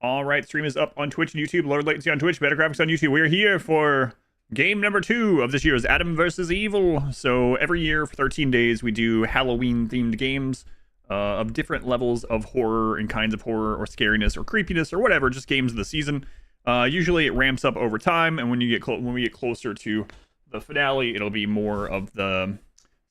All right, stream is up on Twitch and YouTube. Lower latency on Twitch, better graphics on YouTube. We're here for game number 2 of this year's Adam vs. Evil. So every year for 13 days, we do Halloween-themed games of different levels of horror and kinds of horror or scariness or creepiness or whatever, just games of the season. Usually it ramps up over time, and when we get closer to the finale, it'll be more of the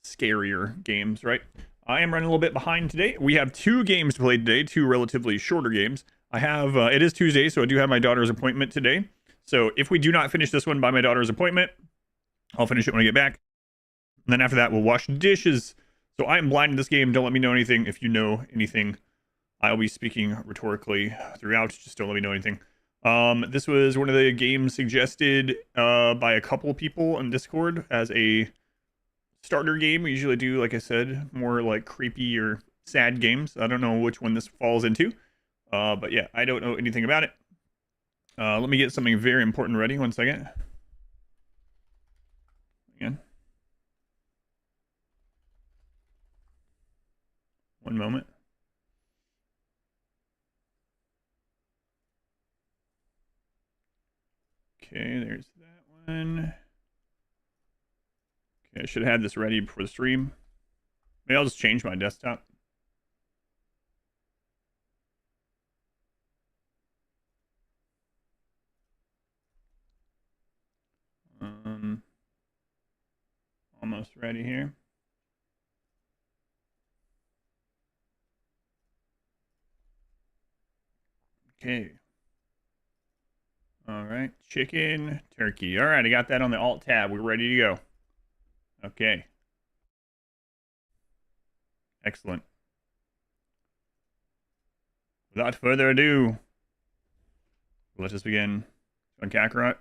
scarier games, right? I am running a little bit behind today. We have 2 games to play today, 2 relatively shorter games. I have, it is Tuesday, so I do have my daughter's appointment today. So if we do not finish this one by my daughter's appointment, I'll finish it when I get back. And then after that, we'll wash dishes. So I am blind in this game. Don't let me know anything. If you know anything, I'll be speaking rhetorically throughout. Just don't let me know anything. This was one of the games suggested by a couple people on Discord as a starter game. We usually do, like I said, more like creepy or sad games. I don't know which one this falls into. But yeah, I don't know anything about it. Let me get something very important ready. 1 second. Again. 1 moment. Okay, there's that one. Okay, I should have had this ready before the stream. Maybe I'll just change my desktop. Almost ready here. Okay. All right, chicken, turkey. All right, I got that on the Alt tab. We're ready to go. Okay. Excellent. Without further ado, let us begin. On Kakarot.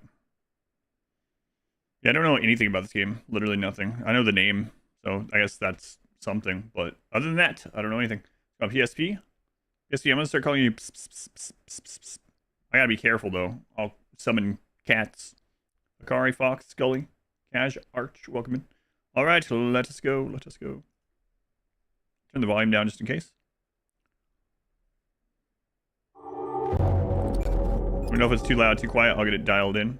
Yeah, I don't know anything about this game. Literally nothing. I know the name, so I guess that's something. But other than that, I don't know anything. PSP? PSP, I'm going to start calling you pss, pss, pss, pss, pss, pss. I gotta be careful, though. I'll summon cats. Akari, Fox, Scully, Cash, Arch, welcome in. Alright, let us go, let us go. Turn the volume down just in case. Let me know if it's too loud, too quiet. I'll get it dialed in.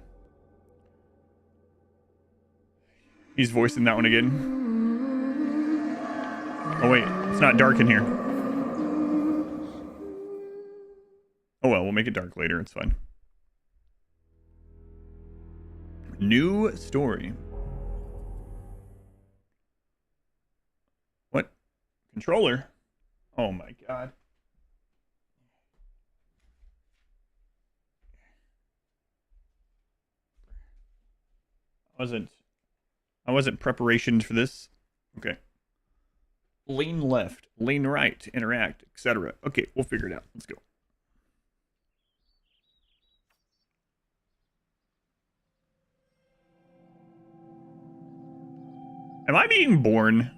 He's voicing that one again. Oh wait, it's not dark in here. Oh well, we'll make it dark later, it's fine. New story. What? Controller? Oh my god. I wasn't preparationed for this. Okay. Lean left, lean right, interact, etc. Okay, we'll figure it out. Let's go. Am I being born?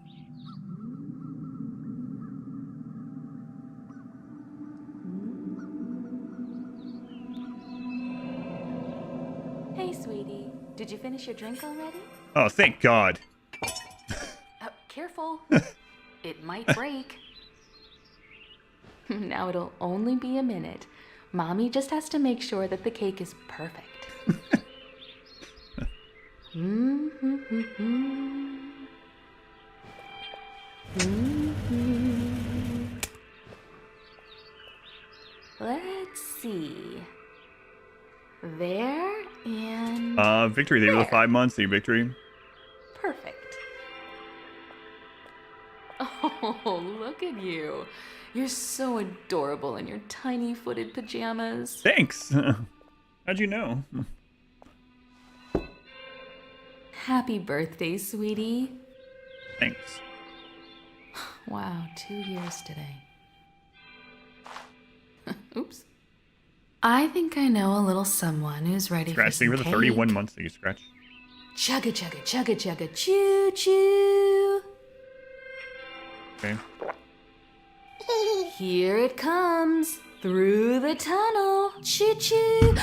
Hey, sweetie. Did you finish your drink already? Oh, thank God. Careful. It might break. Now it'll only be a minute. Mommy just has to make sure that the cake is perfect. Let's see. There and Victory. They were the 5 months. The victory. perfect. Oh, look at you. You're so adorable in your tiny footed pajamas. Thanks. How'd you know? Happy birthday, sweetie. Thanks. Wow, 2 years today. Oops. I think I know a little someone who's ready Scratch. for Thank you some for the cake. 31 months that you scratch. Chugga chugga chugga chugga choo choo. Okay. Here it comes through the tunnel. Choo choo.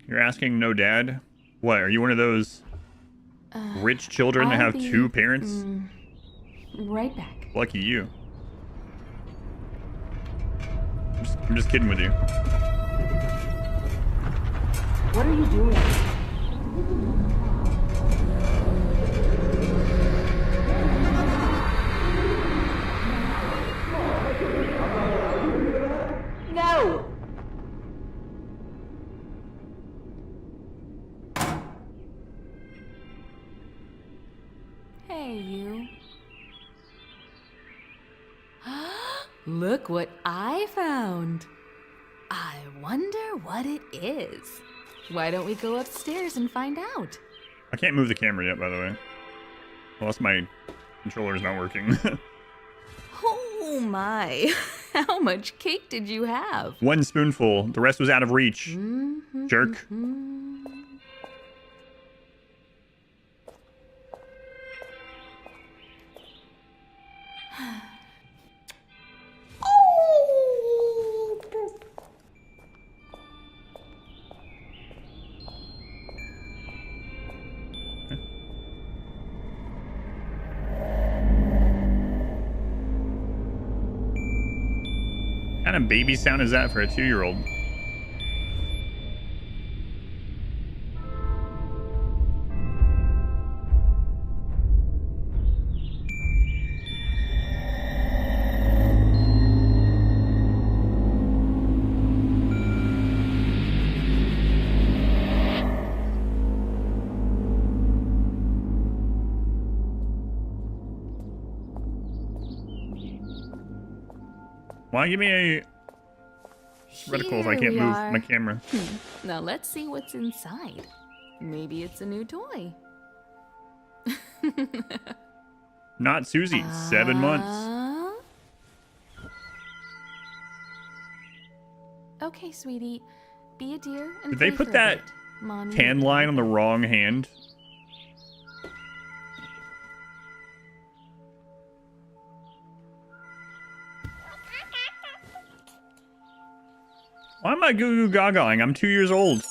You're asking no dad? What, are you one of those rich children that have 2 parents? Right back. Lucky you. I'm just kidding with you. What are you doing? No! Hey, you. Look what I found. I wonder what it is. Why don't we go upstairs and find out? I can't move the camera yet, by the way. Unless my controller's not working. Oh my. How much cake did you have? 1 spoonful. The rest was out of reach. Jerk. What kind of baby sound is that for a 2-year-old? Why give me a reticle if I can't move my camera? Now let's see what's inside. Maybe it's a new toy. Not Susie. 7 months. Okay, sweetie. Be a dear and Did they play put for a that bit. Mommy tan will be line right on the back. wrong hand? Why am I goo goo gagaing? I'm 2 years old.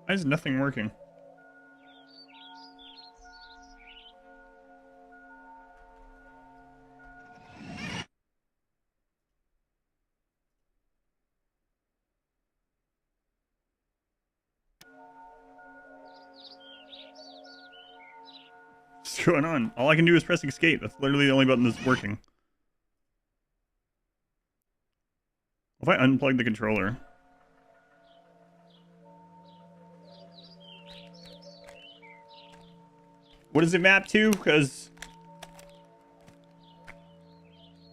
Why is nothing working? What's going on? All I can do is press escape. That's literally the only button that's working. If I unplug the controller. What does it map to? Because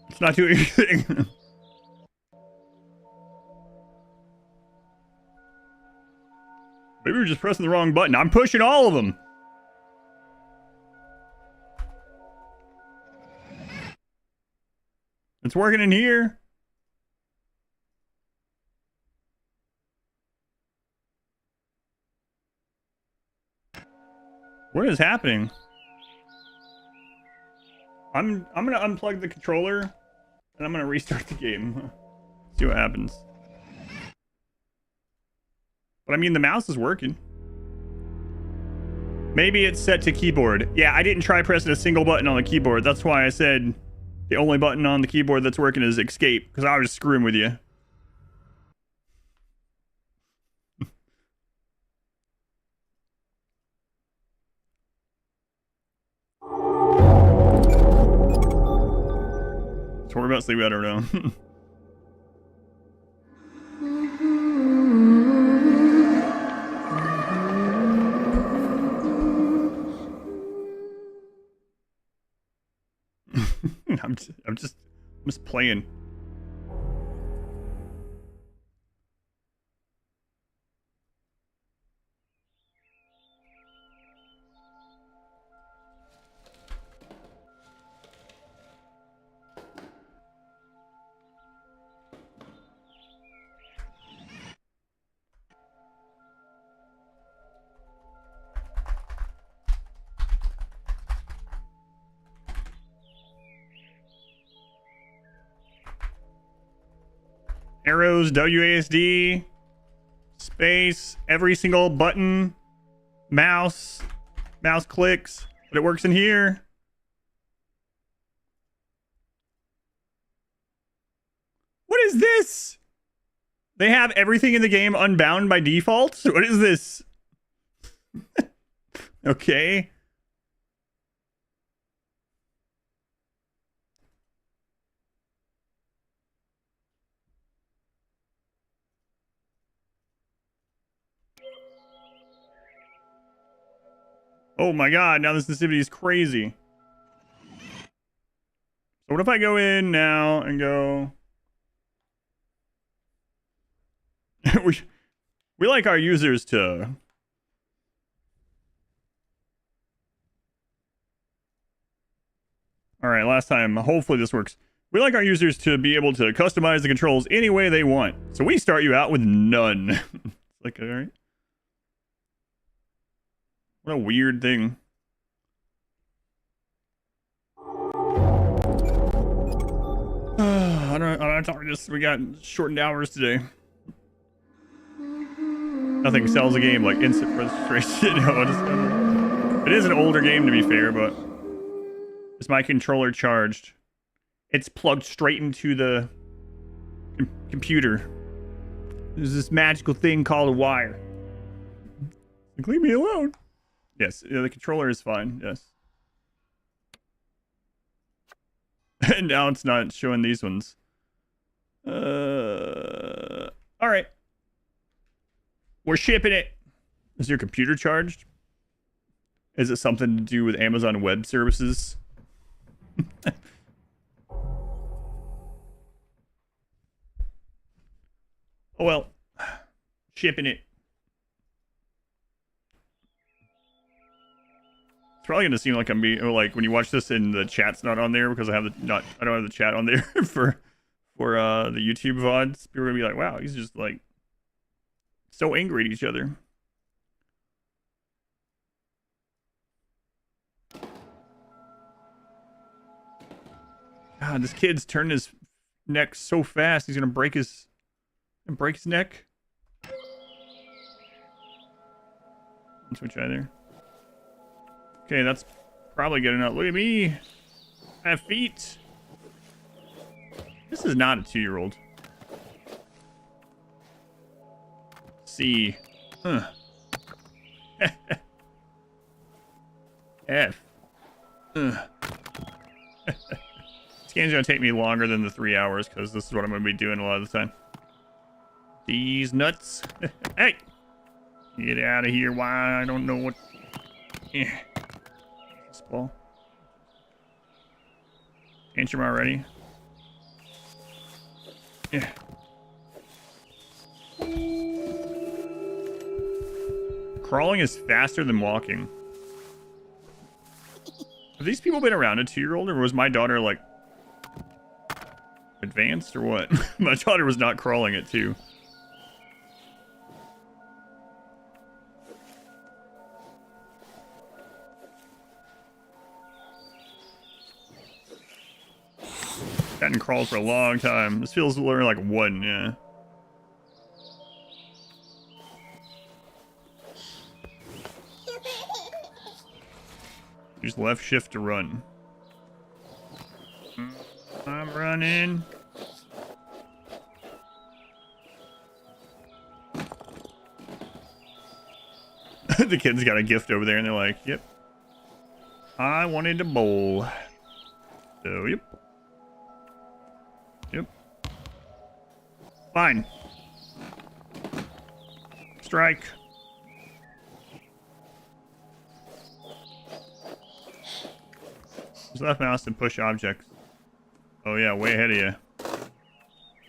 it's not doing anything. Maybe we're just pressing the wrong button. I'm pushing all of them. It's working in here. What is happening? I'm gonna unplug the controller and I'm gonna restart the game. See what happens. But I mean, the mouse is working. Maybe it's set to keyboard. Yeah, I didn't try pressing a single button on the keyboard. That's why I said the only button on the keyboard that's working is escape, because I was screwing with you. So we're about to sleep, I don't know. I'm just playing. Arrows, WASD, space, every single button, mouse clicks, but it works in here. What is this? They have everything in the game unbound by default? What is this? Okay. Oh my god, now this sensitivity is crazy. So what if I go in now and go... we like our users to... Alright, last time. Hopefully this works. We like our users to be able to customize the controls any way they want. So we start you out with none. Like, alright. What a weird thing. I don't talk just we got shortened hours today. Nothing sells a game like instant frustration. It is an older game to be fair, but is my controller charged? It's plugged straight into the computer. There's this magical thing called a wire. Like, leave me alone. Yes, the controller is fine. Yes. And now it's not showing these ones. All right. We're shipping it. Is your computer charged? Is it something to do with Amazon Web Services? Oh well. Shipping it. It's probably gonna seem like I'm being like when you watch this and the chat's not on there because I don't have the chat on there for the YouTube VODs. People are gonna be like, wow, he's just like so angry at each other. God, this kid's turned his neck so fast he's gonna break his neck. Switch either. Okay, that's probably good enough. Look at me. I have feet. This is not a 2-year-old. C. Huh. F. This game's gonna take me longer than the 3 hours because this is what I'm gonna be doing a lot of the time. These nuts. Hey! Get out of here. Why? I don't know what. Yeah. This ball. Tantrum already. Yeah. Crawling is faster than walking. Have these people been around a 2-year-old, or was my daughter like advanced or what? My daughter was not crawling at 2. Hadn't crawled for a long time. This feels literally like 1, yeah. Use left shift to run. I'm running. The kids got a gift over there and they're like, yep. I wanted a bowl. So, yep. Yep. Fine. Strike. Use left mouse to push objects. Oh yeah, way ahead of you.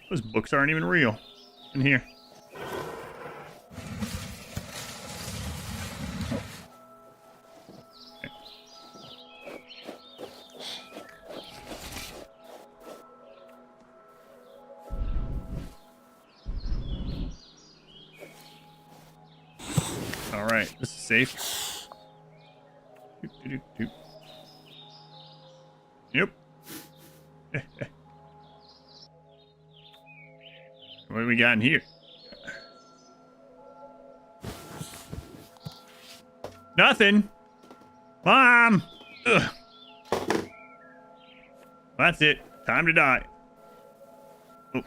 Those books aren't even real. In here. Okay. All right, this is safe. Doop, doop, doop. Yep. What do we got in here? Nothing. Mom! Ugh. That's it. Time to die. Oh.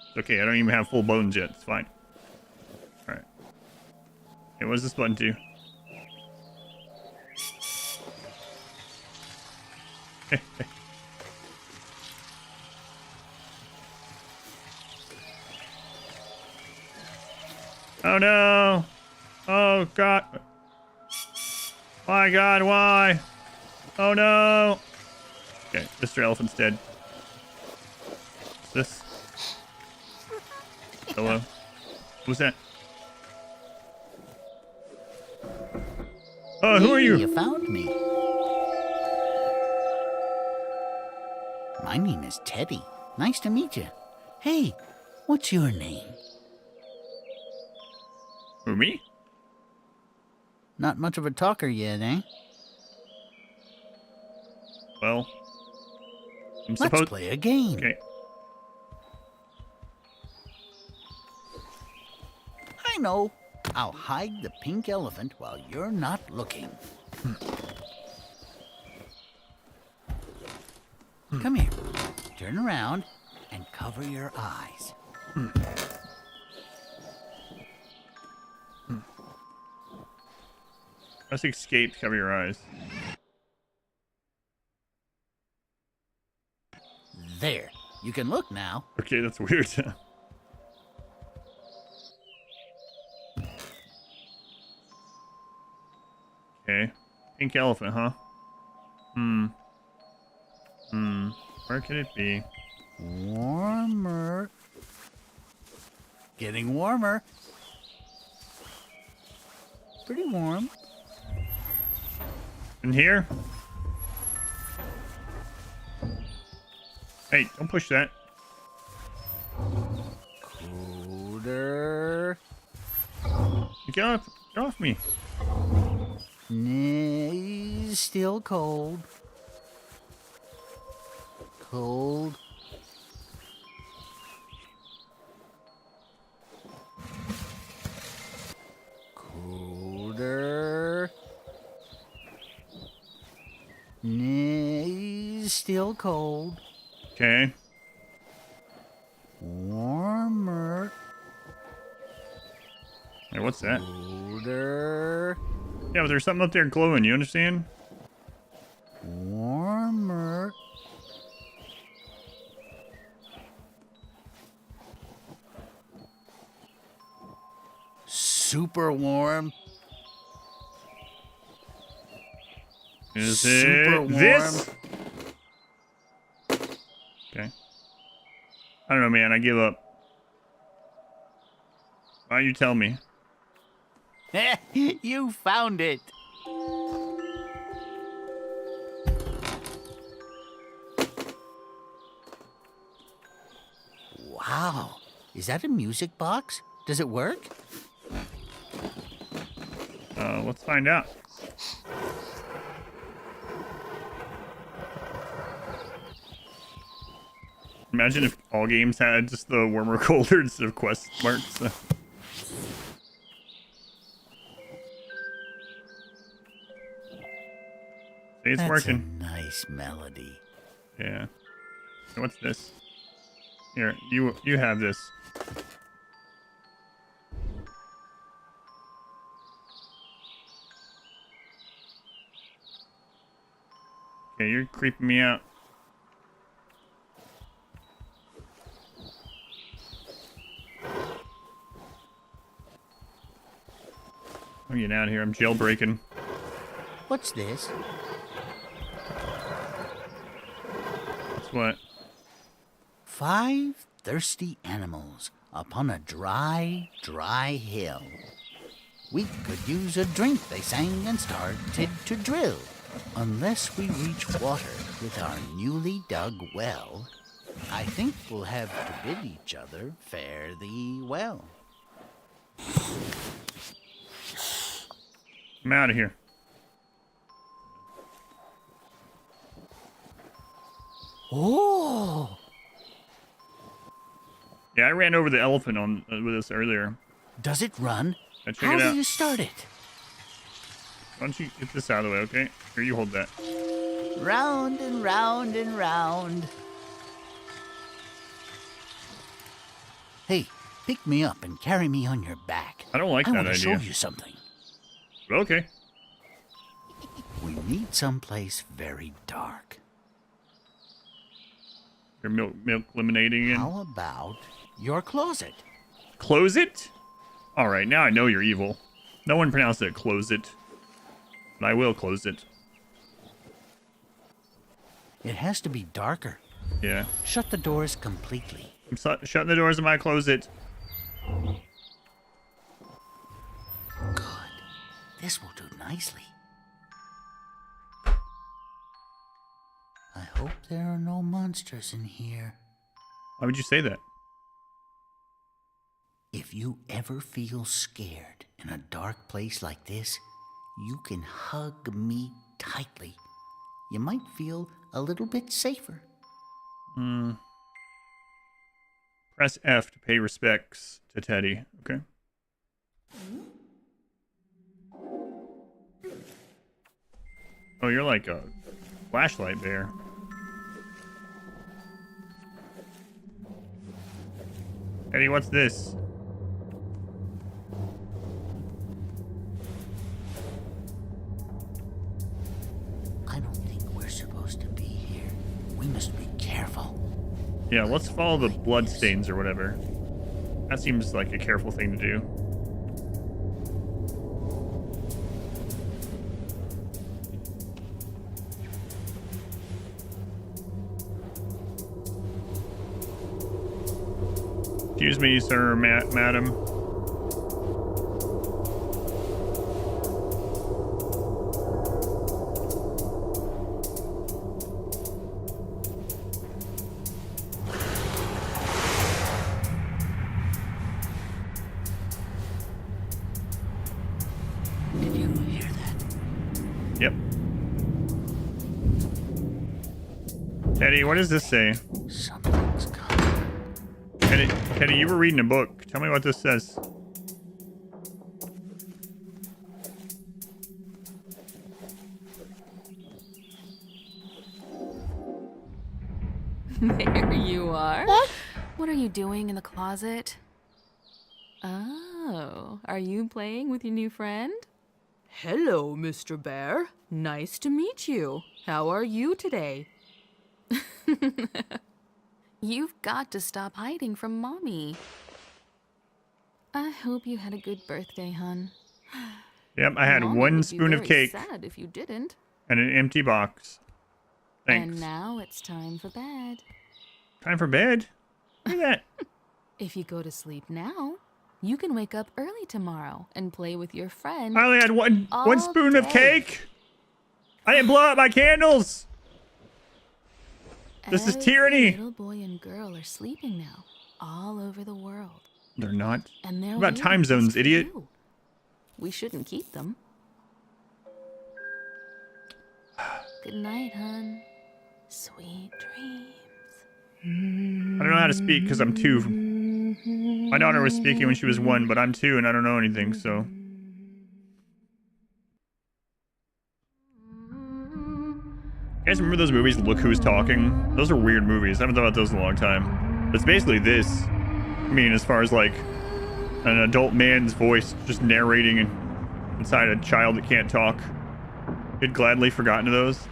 It's okay. I don't even have full bones yet. It's fine. Alright. Hey, what does this button do? Oh no! Oh god! My god, why? Oh no! Okay, Mr. Elephant's dead. What's this? Hello? Who's that? Oh, who are you? You found me. My name is Teddy. Nice to meet you. Hey, what's your name? Who, me? Not much of a talker yet, eh? Well, I'm Let's supposed. play a game. Okay. I know. I'll hide the pink elephant while you're not looking. Come here. Turn around and cover your eyes. Press escape to cover your eyes. There. You can look now. Okay, that's weird. Okay. Pink elephant, huh? Where could it be? Warmer. Getting warmer. Pretty warm. In here? Hey, don't push that. Colder. Get off me. Still cold. Cold. Colder. Still cold. Okay. Warmer. Hey, what's that? Colder. Yeah, but there's something up there glowing, you understand? Warmer. Super warm. Is Super it warm. this? Okay. I don't know, man. I give up. Why don't you tell me? You found it. Wow. Is that a music box? Does it work? Let's find out. Imagine if all games had just the warmer, colder instead of quest marks. See, it's That's working. a nice melody. Yeah. So what's this? Here, you have this. Okay, you're creeping me out. I'm getting out of here. I'm jailbreaking. What's this? That's what? 5 thirsty animals upon a dry, dry hill. We could use a drink, they sang and started to drill. Unless we reach water with our newly dug well, I think we'll have to bid each other fare thee well. I'm out of here. Oh! Yeah, I ran over the elephant on with this earlier. Does it run? Check How it do out. you start it? Why don't you get this out of the way, okay? Here, you hold that. Round and round and round. Hey, pick me up and carry me on your back. I don't like I that want to idea. show you something. Okay. We need someplace very dark. Your milk lemonading in. How about your closet? Close it? All right, now I know you're evil. No one pronounced it close it. But I will close it. It has to be darker. Yeah. Shut the doors completely. I'm shutting the doors of my closet. Good. This will do nicely. I hope there are no monsters in here. Why would you say that? If you ever feel scared in a dark place like this, you can hug me tightly. You might feel a little bit safer. Press F to pay respects to Teddy. Okay. Oh, you're like a flashlight bear. Teddy, what's this? I don't think we're supposed to be here. We must be careful. Yeah, let's follow the blood stains or whatever. That seems like a careful thing to do. Excuse me, sir, madam. Did you hear that? Yep. Teddy, what does this say? Something's coming. Teddy, you were reading a book. Tell me what this says. There you are. What are you doing in the closet? Oh, are you playing with your new friend? Hello, Mr. Bear. Nice to meet you. How are you today? You've got to stop hiding from Mommy. I hope you had a good birthday, hun. Yep, I had Mommy one would be spoon of very cake sad if you didn't. and an empty box. Thanks. And now it's time for bed. Time for bed? Look at that. If you go to sleep now, you can wake up early tomorrow and play with your friend. I only had one All spoon of day. cake. I didn't blow out my candles. This is Every tyranny. Little boy and girl are sleeping now, all over the world. They're not. And they're What about waiting time just zones, for idiot? you. We shouldn't keep them. Good night, hun. Sweet dreams. I don't know how to speak because I'm 2. My daughter was speaking when she was 1, but I'm 2 and I don't know anything, so. You guys remember those movies, Look Who's Talking? Those are weird movies. I haven't thought about those in a long time. But it's basically this. I mean, as far as like an adult man's voice just narrating inside a child that can't talk. You'd gladly forgotten to those.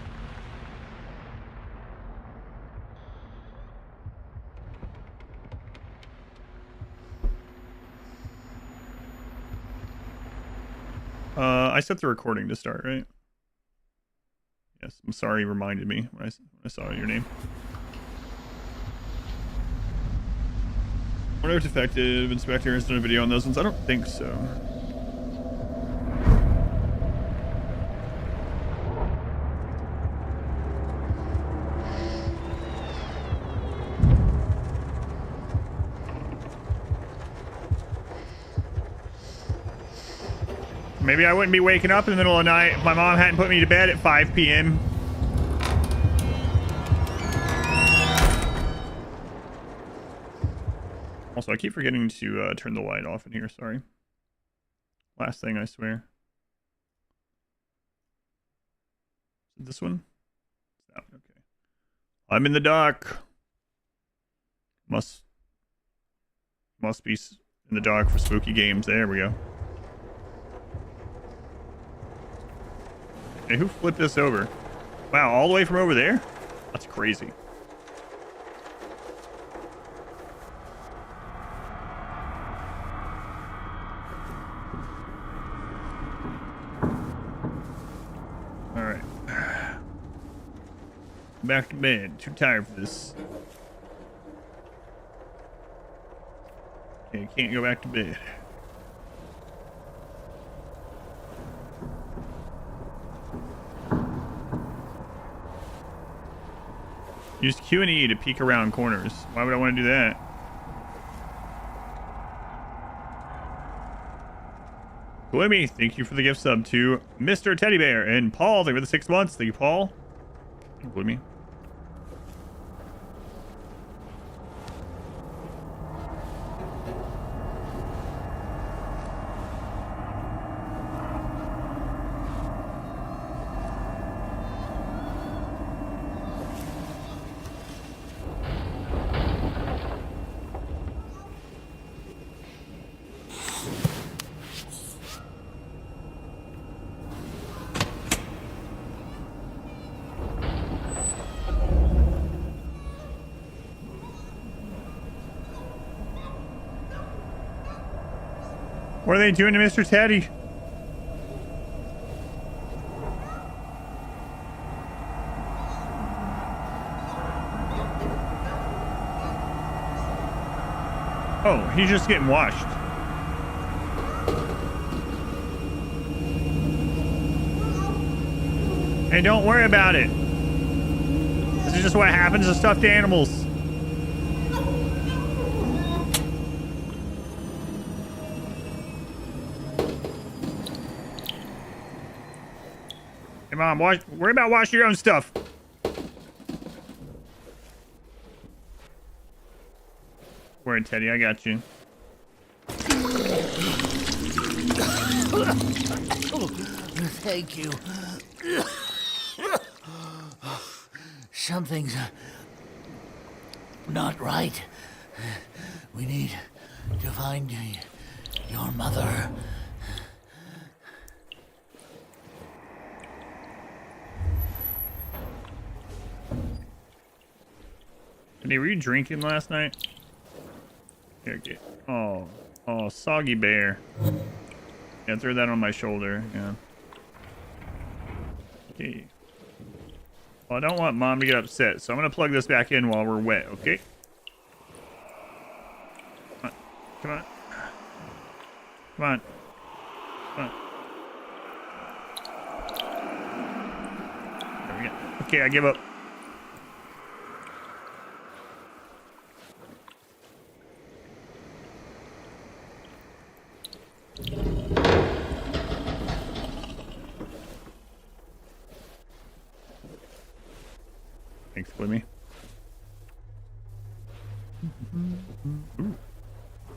I set the recording to start, right? Yes, I'm sorry you reminded me when I saw your name. Retrospective Inspector has done a video on those ones. I don't think so. Maybe I wouldn't be waking up in the middle of the night if my mom hadn't put me to bed at 5 p.m. Also, I keep forgetting to turn the light off in here. Sorry. Last thing, I swear. Is it this one? Oh, okay. I'm in the dark. Must be in the dark for spooky games. There we go. Hey, who flipped this over? Wow, all the way from over there? That's crazy. Alright. Back to bed. Too tired for this. Okay, can't go back to bed. Use Q and E to peek around corners. Why would I want to do that? Gloomy, thank you for the gift sub to Mr. Teddy Bear. And Paul, thank you for the 6 months. Thank you, Paul. Gloomy. What are they doing to Mr. Teddy? Oh, he's just getting washed. Hey, don't worry about it. This is just what happens to stuffed animals. Hey, Mom, worry about washing your own stuff. Worry, Teddy, I got you. Thank you. Something's not right. We need to find your mother. Teddy, were you drinking last night? Here, get. Oh, soggy bear. Yeah, throw that on my shoulder. Yeah. Okay. Well, I don't want Mom to get upset, so I'm gonna plug this back in while we're wet. Okay. Come on. Come on. Come on. There we go. Okay, I give up. Thanks, Blimmy. Ooh.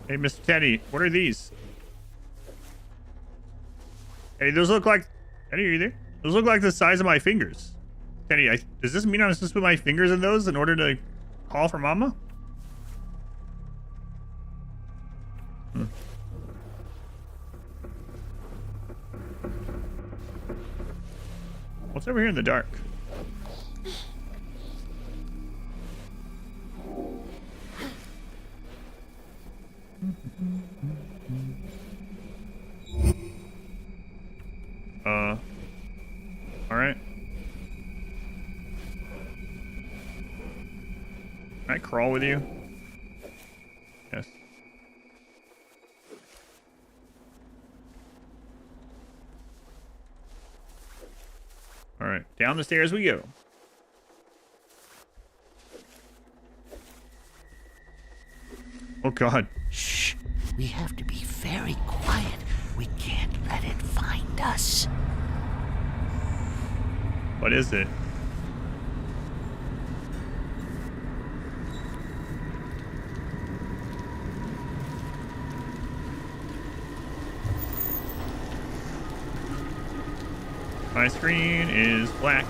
Hey, Mr. Teddy, what are these? Hey, those look like... Teddy, are you there? Those look like the size of my fingers. Teddy, does this mean I'm supposed to put my fingers in those in order to call for Mama? What's over here in the dark? Alright. Can I crawl with you? Yes. Alright, down the stairs we go. Oh god. Shh. We have to be very quiet. We can't let it find us. What is it? My screen is black.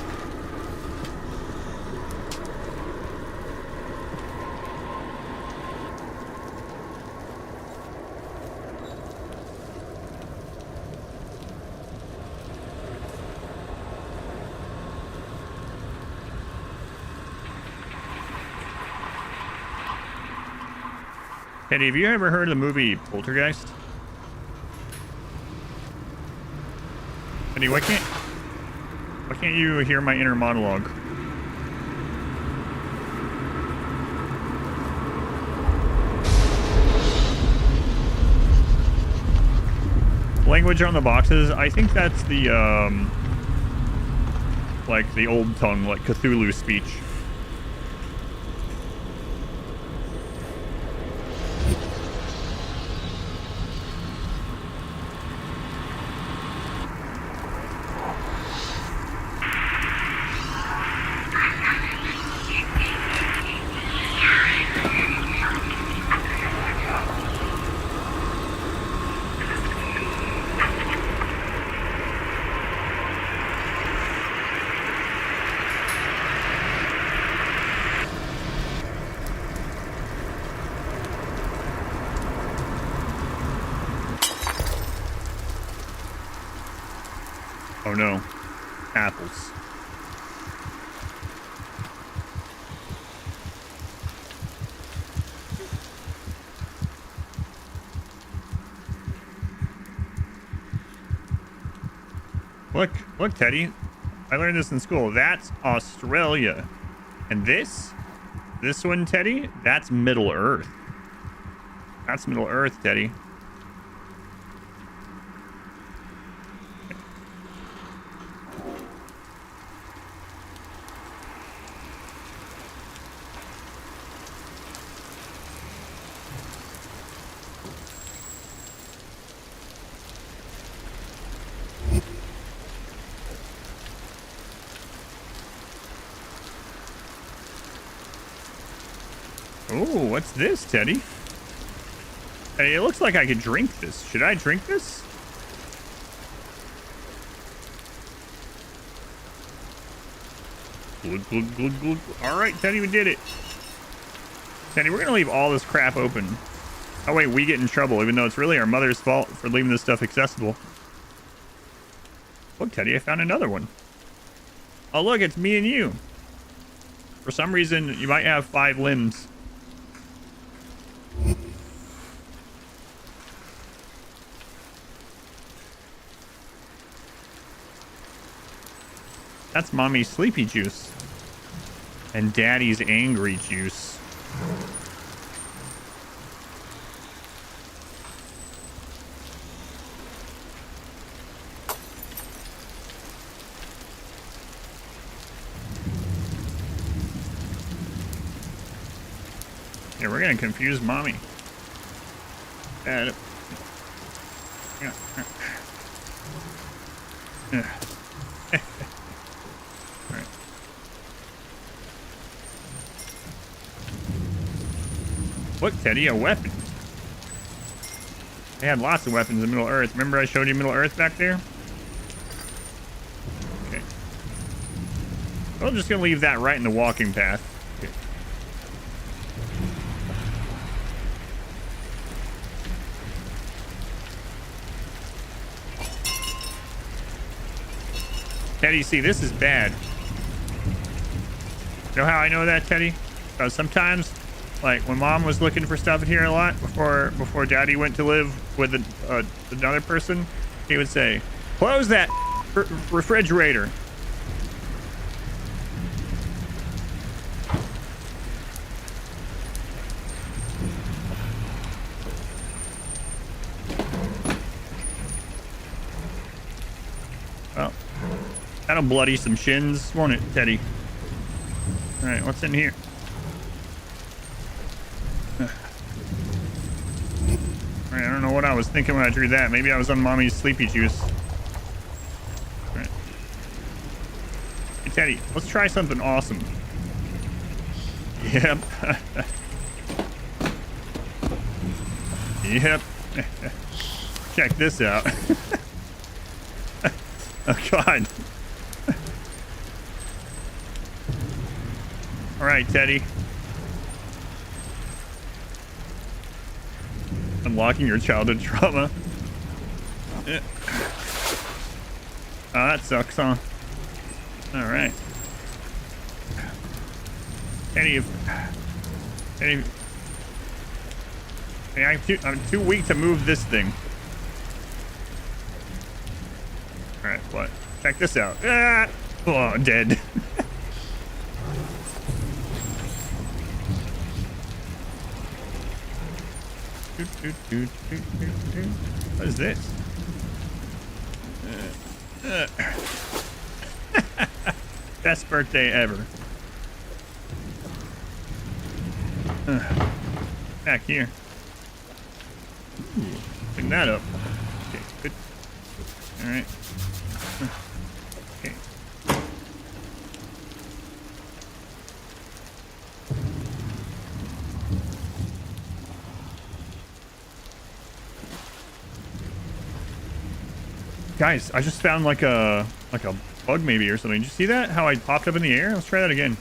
Teddy, have you ever heard of the movie Poltergeist? Teddy, why can't you hear my inner monologue? Language on the boxes, I think that's the like the old tongue, like Cthulhu speech. Oh no. Apples. Look, Teddy. I learned this in school. That's Australia. And this one, Teddy, that's Middle Earth. That's Middle Earth, Teddy. Oh, what's this, Teddy? Hey, it looks like I could drink this. Should I drink this? Glug, glug, glug, glug. All right, Teddy, we did it. Teddy, we're gonna leave all this crap open. Oh wait, we get in trouble, even though it's really our mother's fault for leaving this stuff accessible. Look, Teddy, I found another one. Oh, look, it's me and you. For some reason, you might have 5 limbs. That's Mommy's sleepy juice. And Daddy's angry juice. Yeah, we're gonna confuse Mommy. Yeah. Right. Look, Teddy, a weapon. They had lots of weapons in Middle Earth. Remember I showed you Middle Earth back there? Okay. I'm just gonna leave that right in the walking path. Okay. Teddy, see, this is bad. You know how I know that, Teddy? Because sometimes, like, when Mom was looking for stuff in here a lot before Daddy went to live with another person, he would say, "Close that refrigerator." Well, that'll bloody some shins, won't it, Teddy? All right, what's in here? All right, I don't know what I was thinking when I drew that. Maybe I was on Mommy's sleepy juice. All right. Hey, Teddy, let's try something awesome. Yep. Yep. Check this out. Oh, God. right, Teddy. Unlocking your childhood trauma. Oh, that sucks, huh? All right. Hey, I'm too weak to move this thing. All right, what? Check this out. Ah! Oh, dead. What is this? Best birthday ever. Back here. Ooh, bring that up. Okay, good. All right. Okay. Guys, I just found like a bug maybe or something. Did you see that? How I popped up in the air? Let's try that again.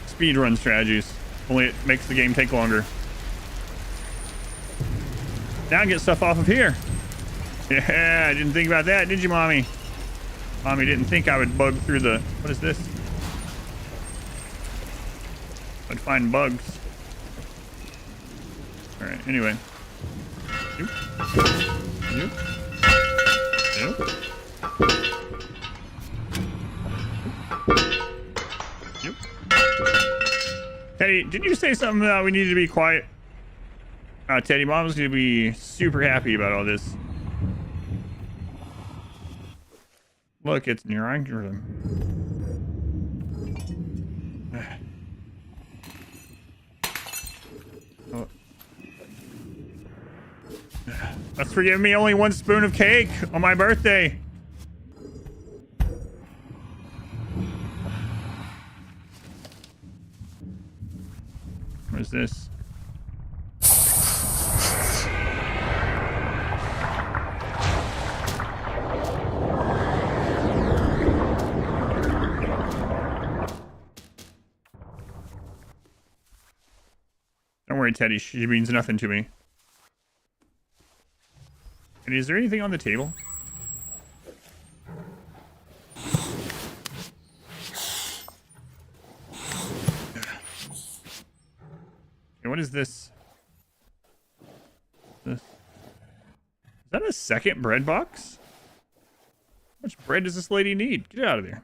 Speedrun strategies. Only it makes the game take longer. Now I get stuff off of here. Yeah, I didn't think about that, did you, Mommy? Mommy didn't think I would bug through the... What is this? I'd find bugs. Alright, anyway. Nope. Nope. Nope. Nope. Teddy, did you say something about we needed to be quiet? Teddy, Mom's gonna be super happy about all this. Look, it's near algorithm. Oh. Let's forgive me only 1 spoon of cake on my birthday. What is this? Don't worry, Teddy. She means nothing to me. And is there anything on the table? Okay, what is this? Is that a second bread box? How much bread does this lady need? Get out of there.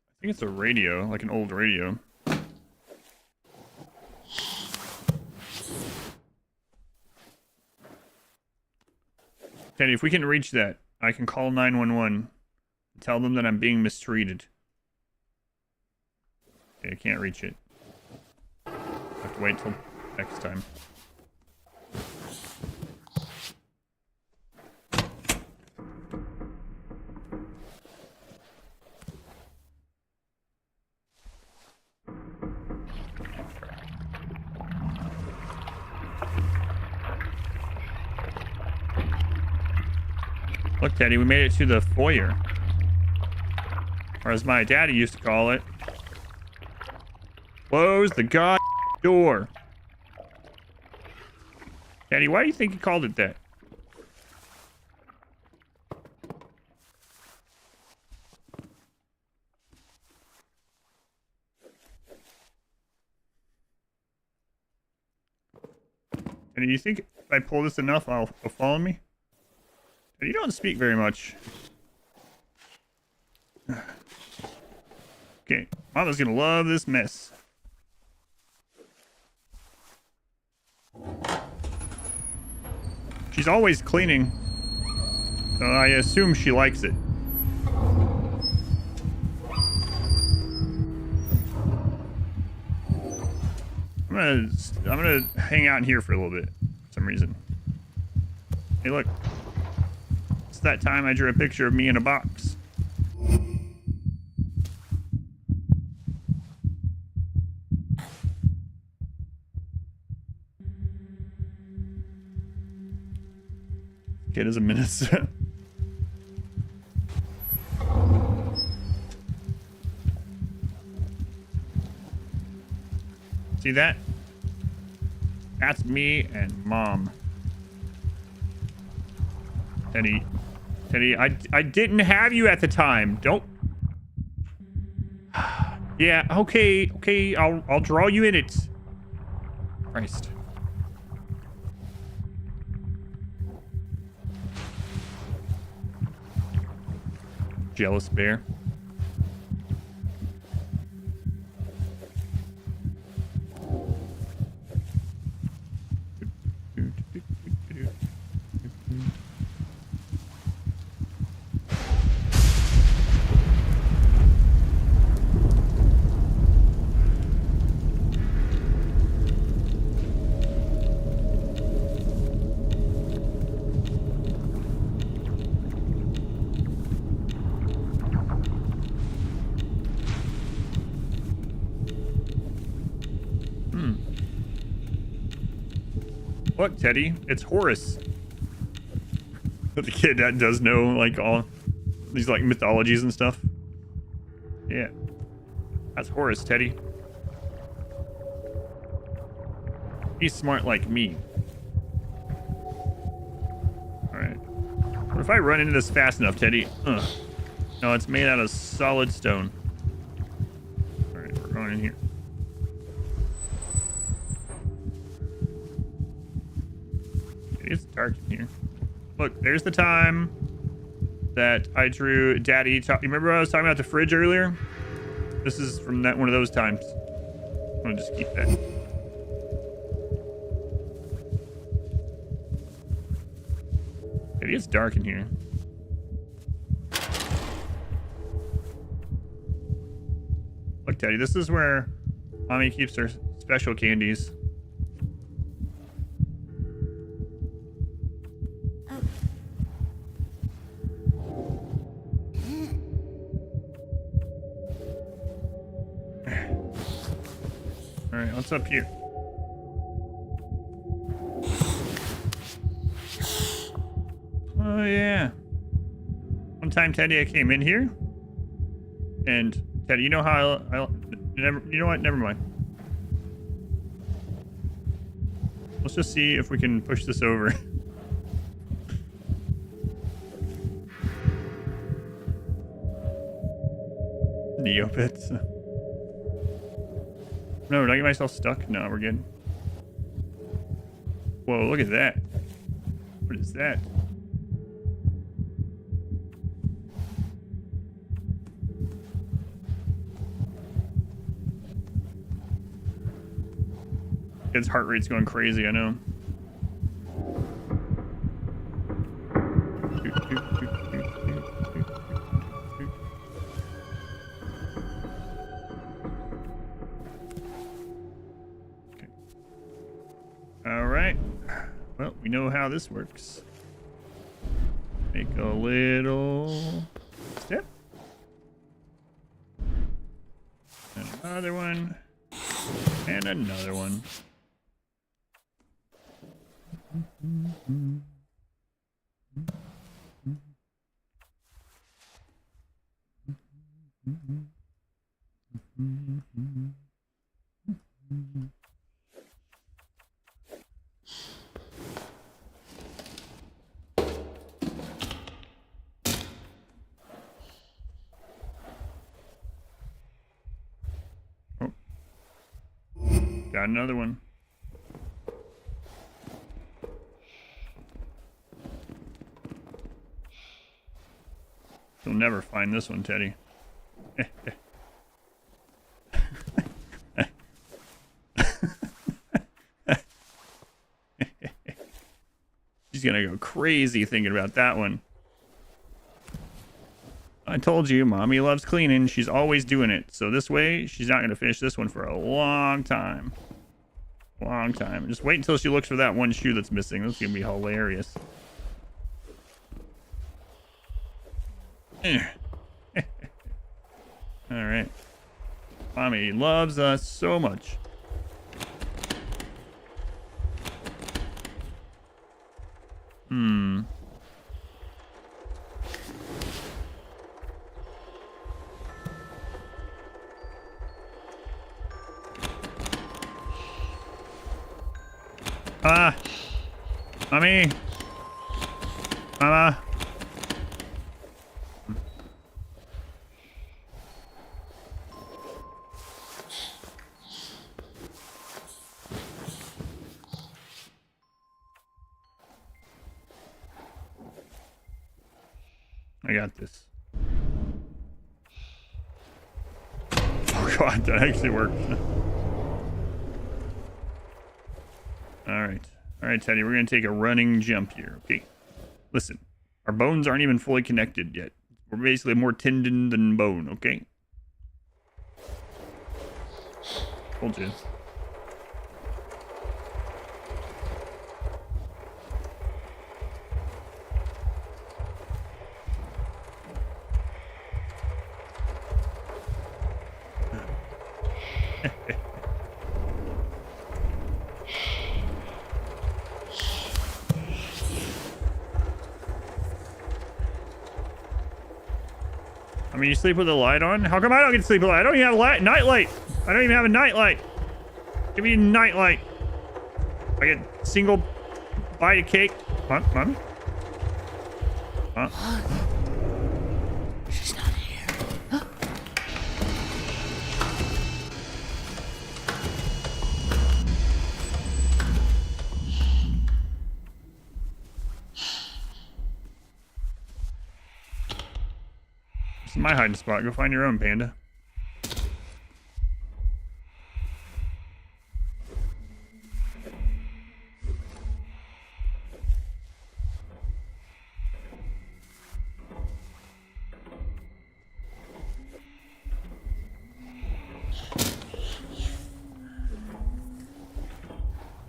I think it's a radio, like an old radio. Teddy, if we can reach that, I can call 911 and tell them that I'm being mistreated. Okay, I can't reach it. I have to wait till next time. Look, Teddy, we made it to the foyer. Or as my daddy used to call it, close the god door. Teddy, why do you think he called it that? Teddy, do you think if I pull this enough, it'll follow me? You don't speak very much. Okay, Mama's gonna love this mess. She's always cleaning, so I assume she likes it. I'm gonna hang out in here for a little bit for some reason. Hey, look. It's that time I drew a picture of me in a box. Kid is a menace. See that? That's me and Mom. Teddy, I didn't have you at the time. Don't. Yeah, okay, I'll draw you in it. Christ. Jealous bear. Look, Teddy, it's Horus. The kid that does know, like, all these, like, mythologies and stuff. Yeah. That's Horus, Teddy. He's smart like me. Alright. What if I run into this fast enough, Teddy? Ugh. No, it's made out of solid stone. Alright, we're going in here. It's dark in here. Look, there's the time that I drew Daddy. You remember I was talking about the fridge earlier? This is from that one of those times. I'm gonna just keep that. It is dark in here. Look, Teddy, this is where Mommy keeps her special candies. Alright, what's up here? Oh, yeah. One time, Teddy, I came in here. And, Teddy, you know how you know what? Never mind. Let's just see if we can push this over. Neopets. No, did I get myself stuck? No, we're good. Whoa, look at that. What is that? His heart rate's going crazy, I know. Alright. Well, we know how this works. Make a little step. Another one. And another one. Oh. Got another one. You'll never find this one, Teddy. She's gonna go crazy thinking about that one. I told you, Mommy loves cleaning. She's always doing it. So this way, she's not gonna finish this one for a long time. Long time. Just wait until she looks for that one shoe that's missing. That's gonna be hilarious. Alright. Mommy loves us so much. Ah! Mommy! Mama! I got this. Oh god, that actually worked. Alright. Alright, Teddy, we're gonna take a running jump here, okay? Listen, our bones aren't even fully connected yet. We're basically more tendon than bone, okay? Told you. I mean, you sleep with the light on? How come I don't get to sleep with the light? I don't even have a night light. I don't even have a night light. Give me a night light. I get single bite of cake. Huh? Mommy? Huh? She's not here. Huh? This is my hiding spot. Go find your own, panda.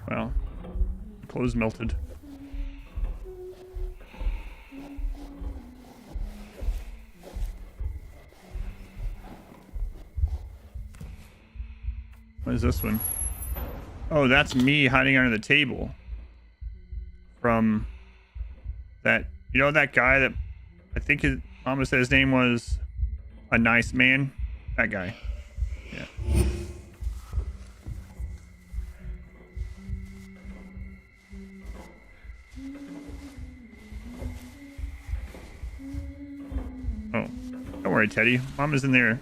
Well, clothes melted. What is this one? Oh, that's me hiding under the table. From that, you know, that guy that I think his mama said his name was a nice man? That guy. Yeah. Oh, don't worry, Teddy. Mama's in there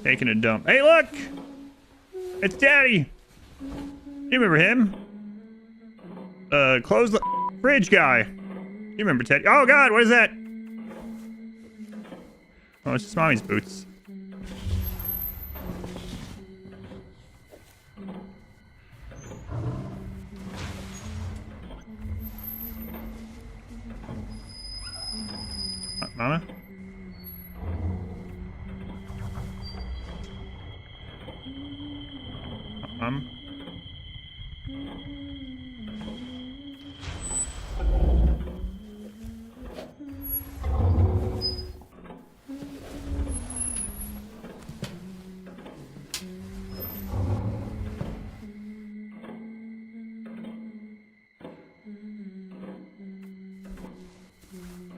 taking a dump. Hey, look! It's Daddy! You remember him? Close the fridge guy. You remember Teddy? Oh, God, what is that? Oh, it's just Mommy's boots. Mama? Mom?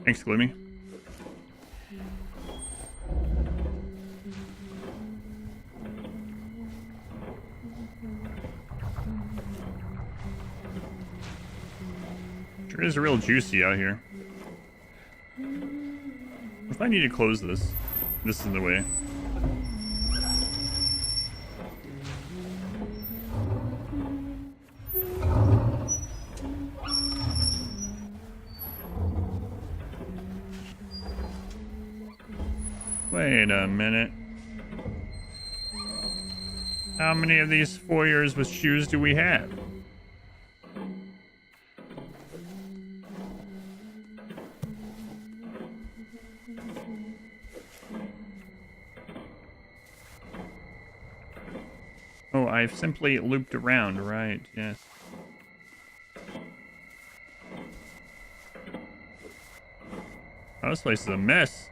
Thanks, Gloomy. Sure is real juicy out here. If I need to close this, this is the way. Wait a minute. How many of these foyers with shoes do we have? Oh, I've simply looped around, right, yes. Oh, this place is a mess.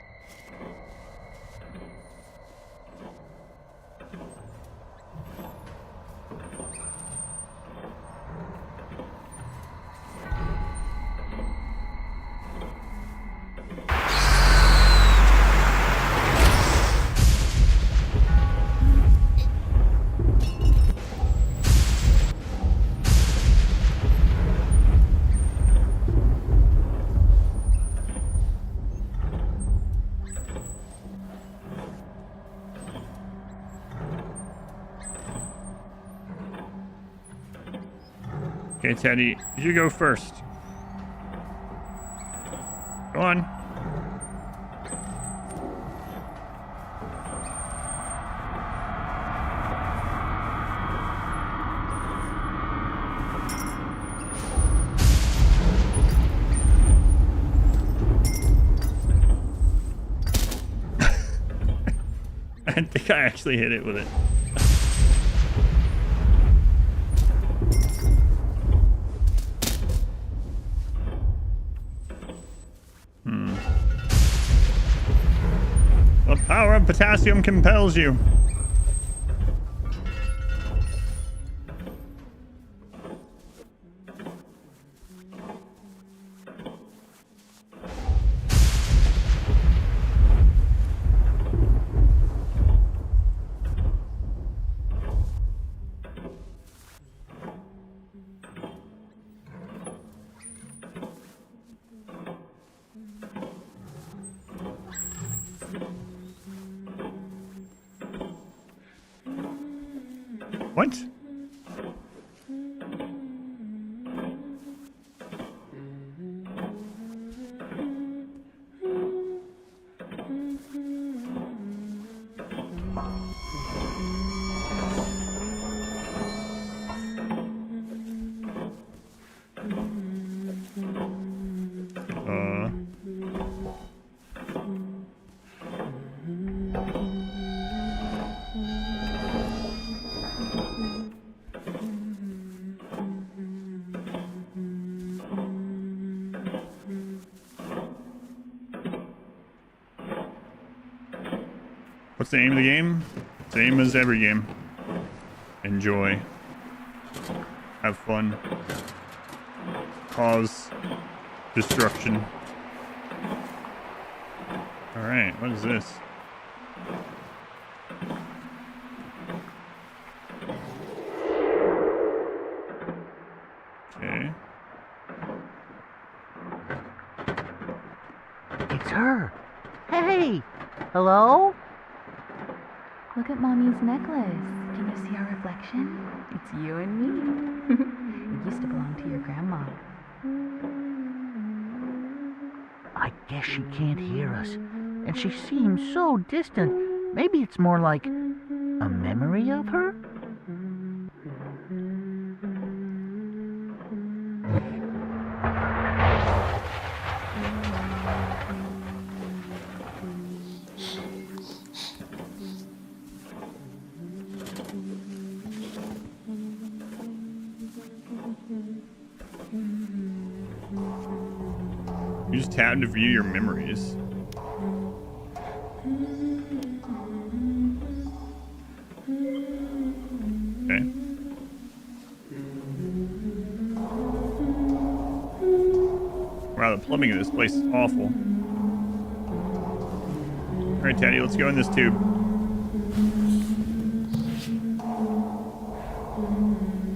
Okay, Teddy, you go first. Go on. I think I actually hit it with it. The power of potassium compels you. What? What's the aim of the game? Same as every game. Enjoy. Have fun. Cause destruction. Alright, what is this? Okay. It's her. Hey! Hello? Look at Mommy's necklace. Can you see our reflection? It's you and me. It used to belong to your grandma. I guess she can't hear us. And she seems so distant. Maybe it's more like a memory of her? Use tab to view your memories. Okay. Wow, the plumbing of this place is awful. Alright, Teddy, let's go in this tube.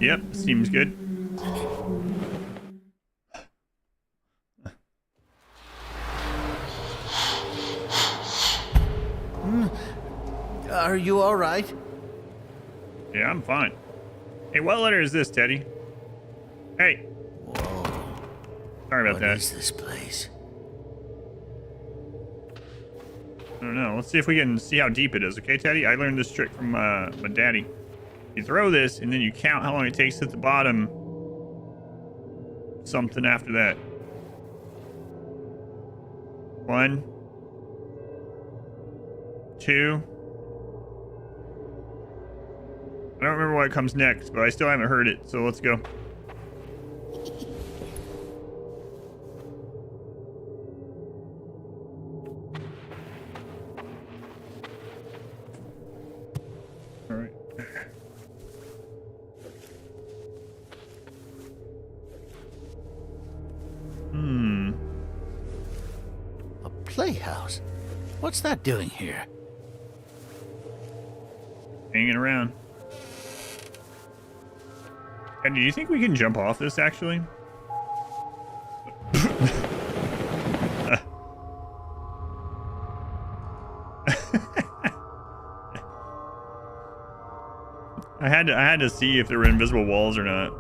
Yep, seems good. Are you all right? Yeah, I'm fine. Hey, what letter is this, Teddy? Hey. Whoa. Sorry about that. What is this place? I don't know. Let's see if we can see how deep it is. Okay, Teddy? I learned this trick from my daddy. You throw this, and then you count how long it takes to hit the bottom. Something after that. 1, 2. I don't remember what comes next, but I still haven't heard it, so let's go. All right. A playhouse? What's that doing here? Hanging around. And do you think we can jump off this, actually? I had to see if there were invisible walls or not.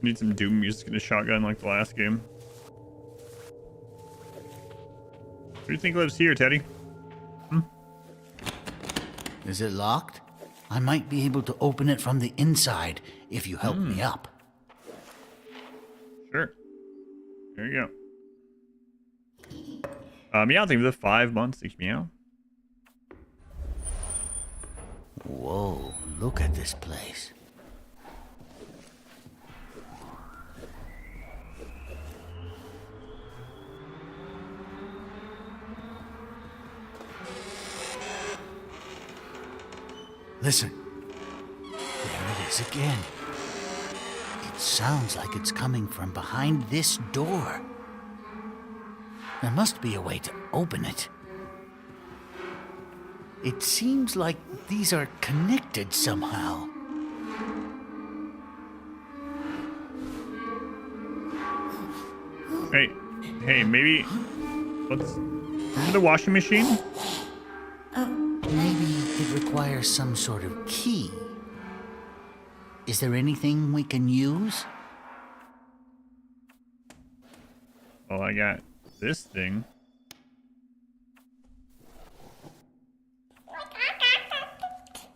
Need some Doom music in a shotgun like the last game. Who do you think lives here, Teddy? Is it locked? I might be able to open it from the inside if you help me up. Sure. There you go. Meow, thank you for the 5 months. Thanks, Meow. Whoa, look at this place. Listen. There it is again. It sounds like it's coming from behind this door. There must be a way to open it. It seems like these are connected somehow. Hey, maybe let's remember the washing machine? Maybe it requires some sort of key. Is there anything we can use? Well, I got this thing.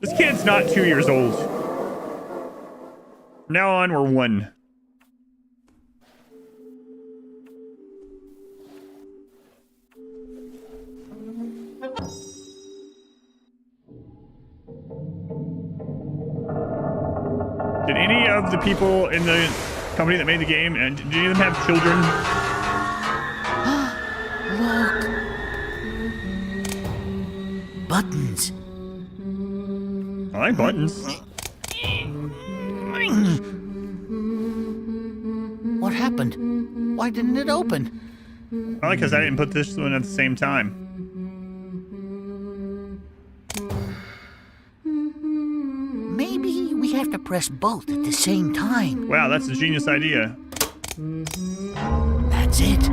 This kid's not 2 years old. From now on, we're 1. Did any of the people in the company that made the game, and did any of them have children? Look! Buttons. I like buttons. What happened? Why didn't it open? Probably because I didn't put this one at the same time. Maybe we have to press both at the same time. Wow, that's a genius idea. That's it.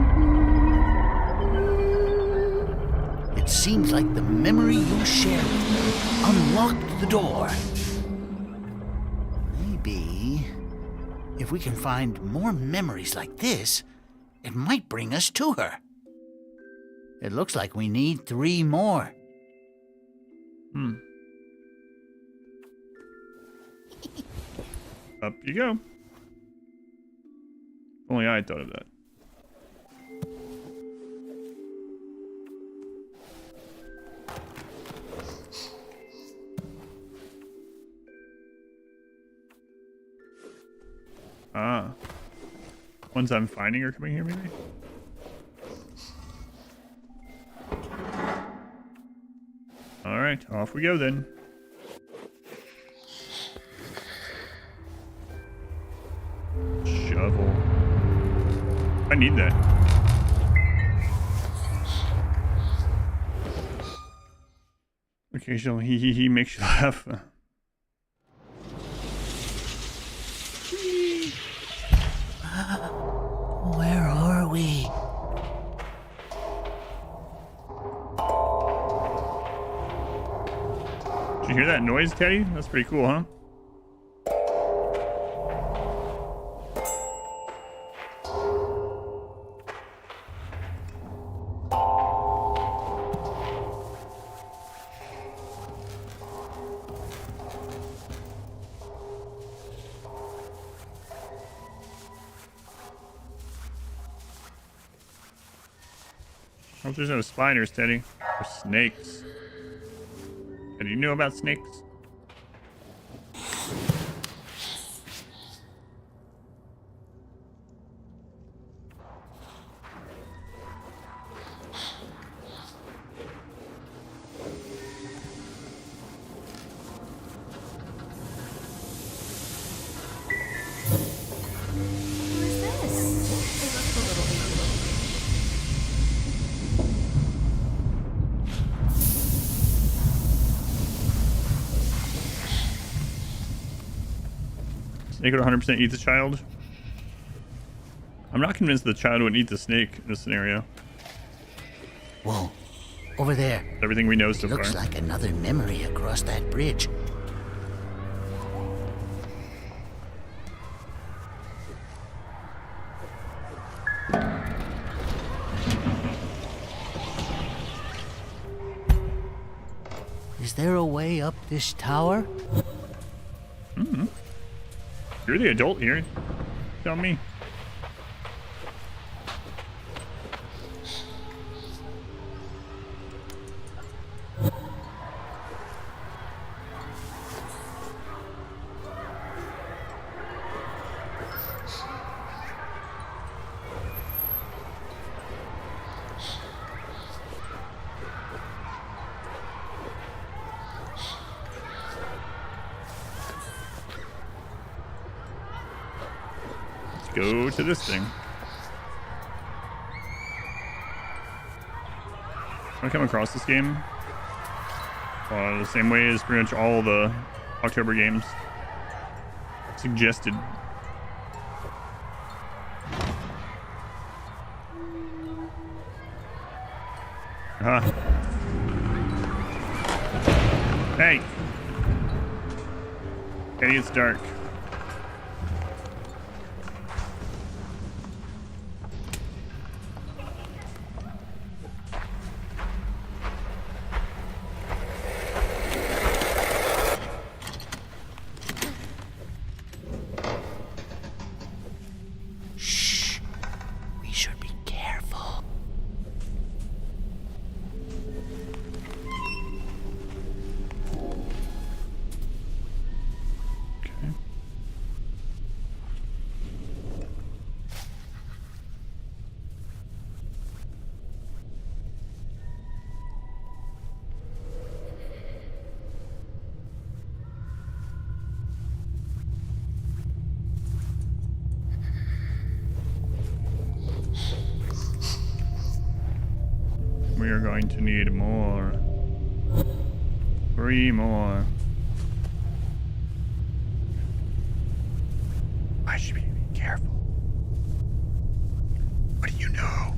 It seems like the memory you shared with me unlocked the door. Maybe if we can find more memories like this, it might bring us to her. It looks like we need 3 more. Up you go. Only I thought of that. Ah. Ones I'm finding are coming here, maybe? Alright, off we go then. Shovel. I need that. Occasional he makes you laugh. Where are we? Did you hear that noise, Teddy? That's pretty cool, huh? hope there's no spiders, Teddy. Or snakes. And you know about snakes? Who is this? It looks a little evil. Snake would 100% eat the child. I'm not convinced the child would eat the snake in this scenario. Whoa, over there. Everything we know so Looks far. like another memory across that bridge. Is there a way up this tower? You're the adult here. Tell me. Go to this thing. I come across this game the same way as pretty much all the October games suggested. Hey! Eddie, it's dark. Shh. We should be careful. Okay. We are going to need more. 3 more. I should be careful. What do you know?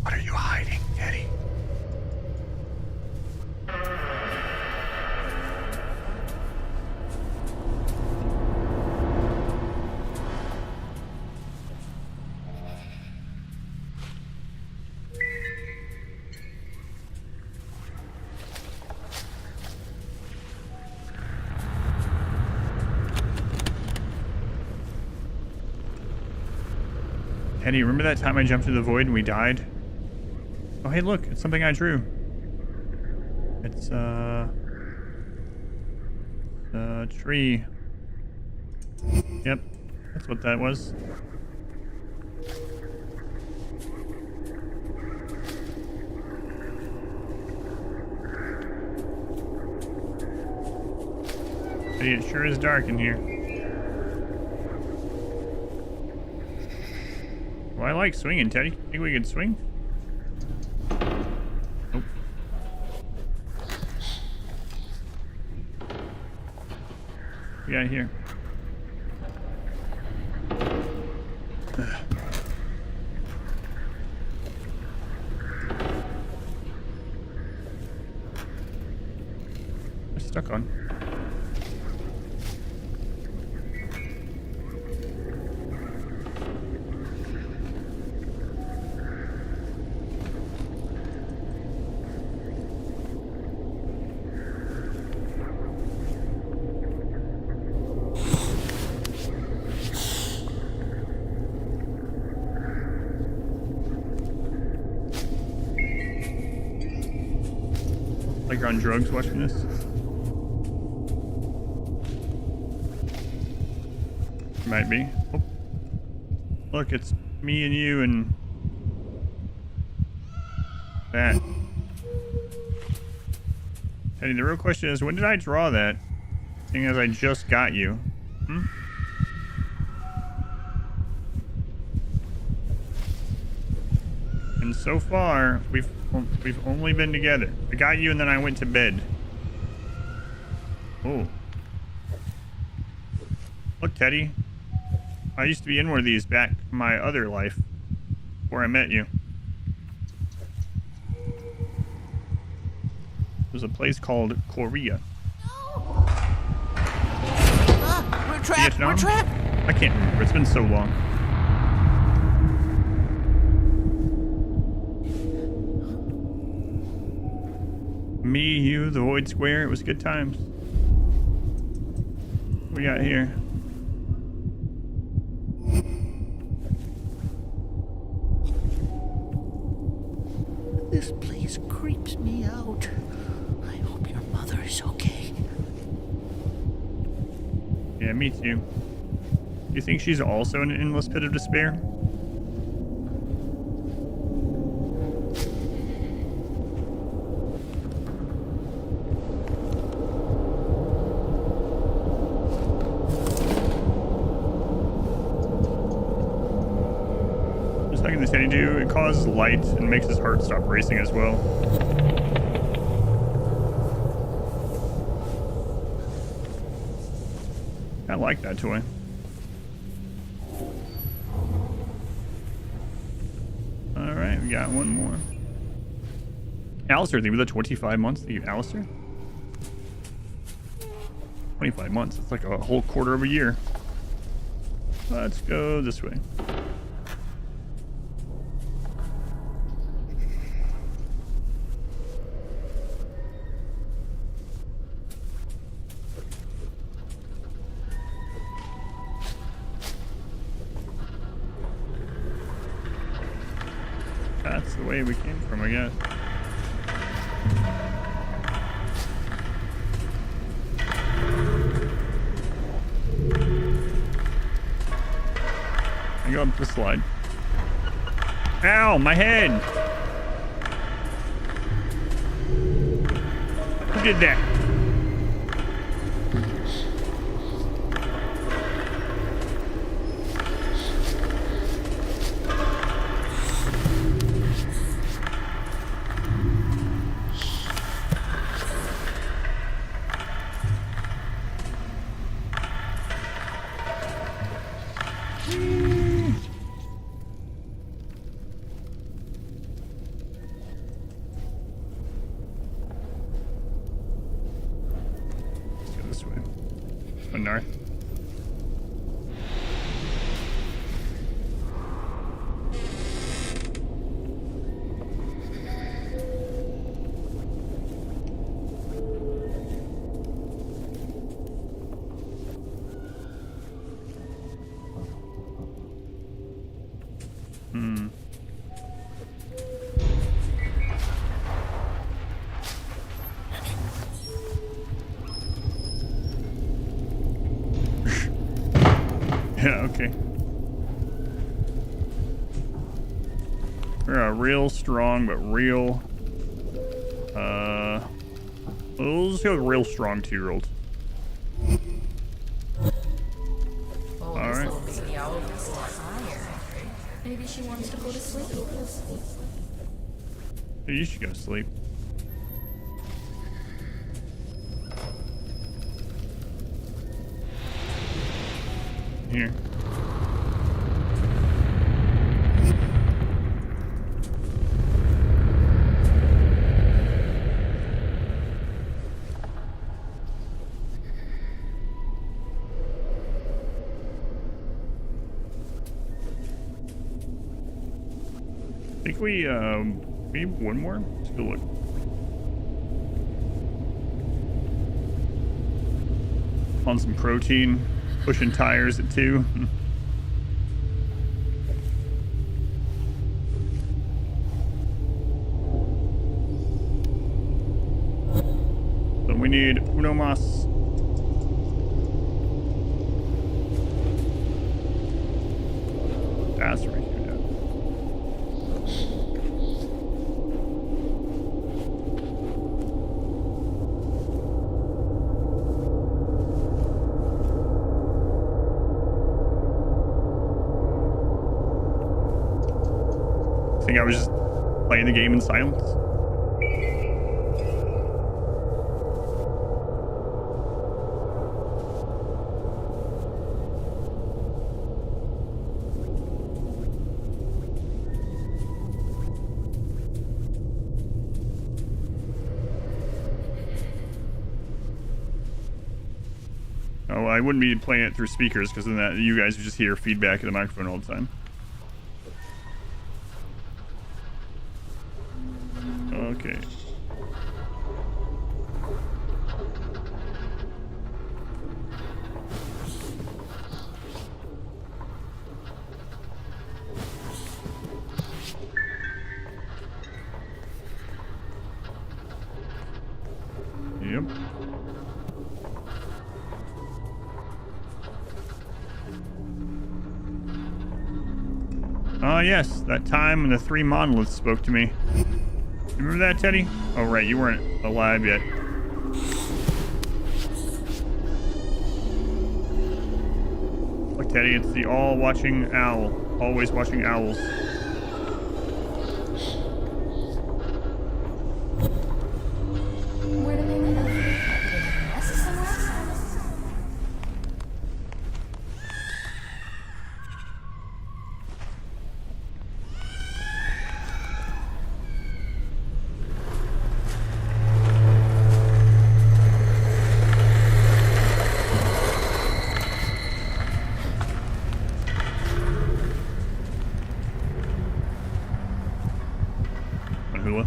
What are you hiding, Teddy? Teddy, remember that time I jumped through the void and we died? Oh, hey, look, it's something I drew. It's a tree. Yep, that's what that was. Hey, it sure is dark in here. Well, I like swinging, Teddy. Think we could swing? Nope. We got here. We're stuck on. Like you're on drugs watching this. Might be. Oh. Look, it's me and you and that. Teddy, the real question is, when did I draw that? Seeing as I just got you. Hmm? And so far, we've only been together. I got you and then I went to bed. Oh. Look, Teddy. I used to be in one of these back in my other life before I met you. There's a place called Korea. We're trapped! Vietnam? We're trapped! I can't remember. It's been so long. Me, you, the Void Square. It was good times. What we got here? This place creeps me out. I hope your mother is okay. Yeah, me too. Do you think she's also in an endless pit of despair? Just like the Teddy do, it causes light and makes his heart stop racing as well. I like that toy. Alright, we got one more. Alistair, think of the 25 months that you Alistair? 25 months, it's like a whole quarter of a year. Let's go this way. That's the way we came from, I guess. I go up the slide. Ow, my head! Who did that? North. Yeah, okay. We're a real strong, but real... We'll just go with real strong 2-year-olds. Alright. Maybe she wants to go to sleep. You should go sleep. Here. I think we need one more. Let's go look. On some protein. Pushing tires at 2. we need uno mas. That's right here. I think I was just playing the game in silence. Oh, I wouldn't be playing it through speakers because then that you guys would just hear feedback in the microphone all the time. Okay. Yep. Ah, yes, that time when the 3 monoliths spoke to me. You remember that, Teddy? Oh, right, you weren't alive yet. Look, Teddy, it's the all-watching owl. Always watching owls. Where do they live? Do they have a nest somewhere? Hula.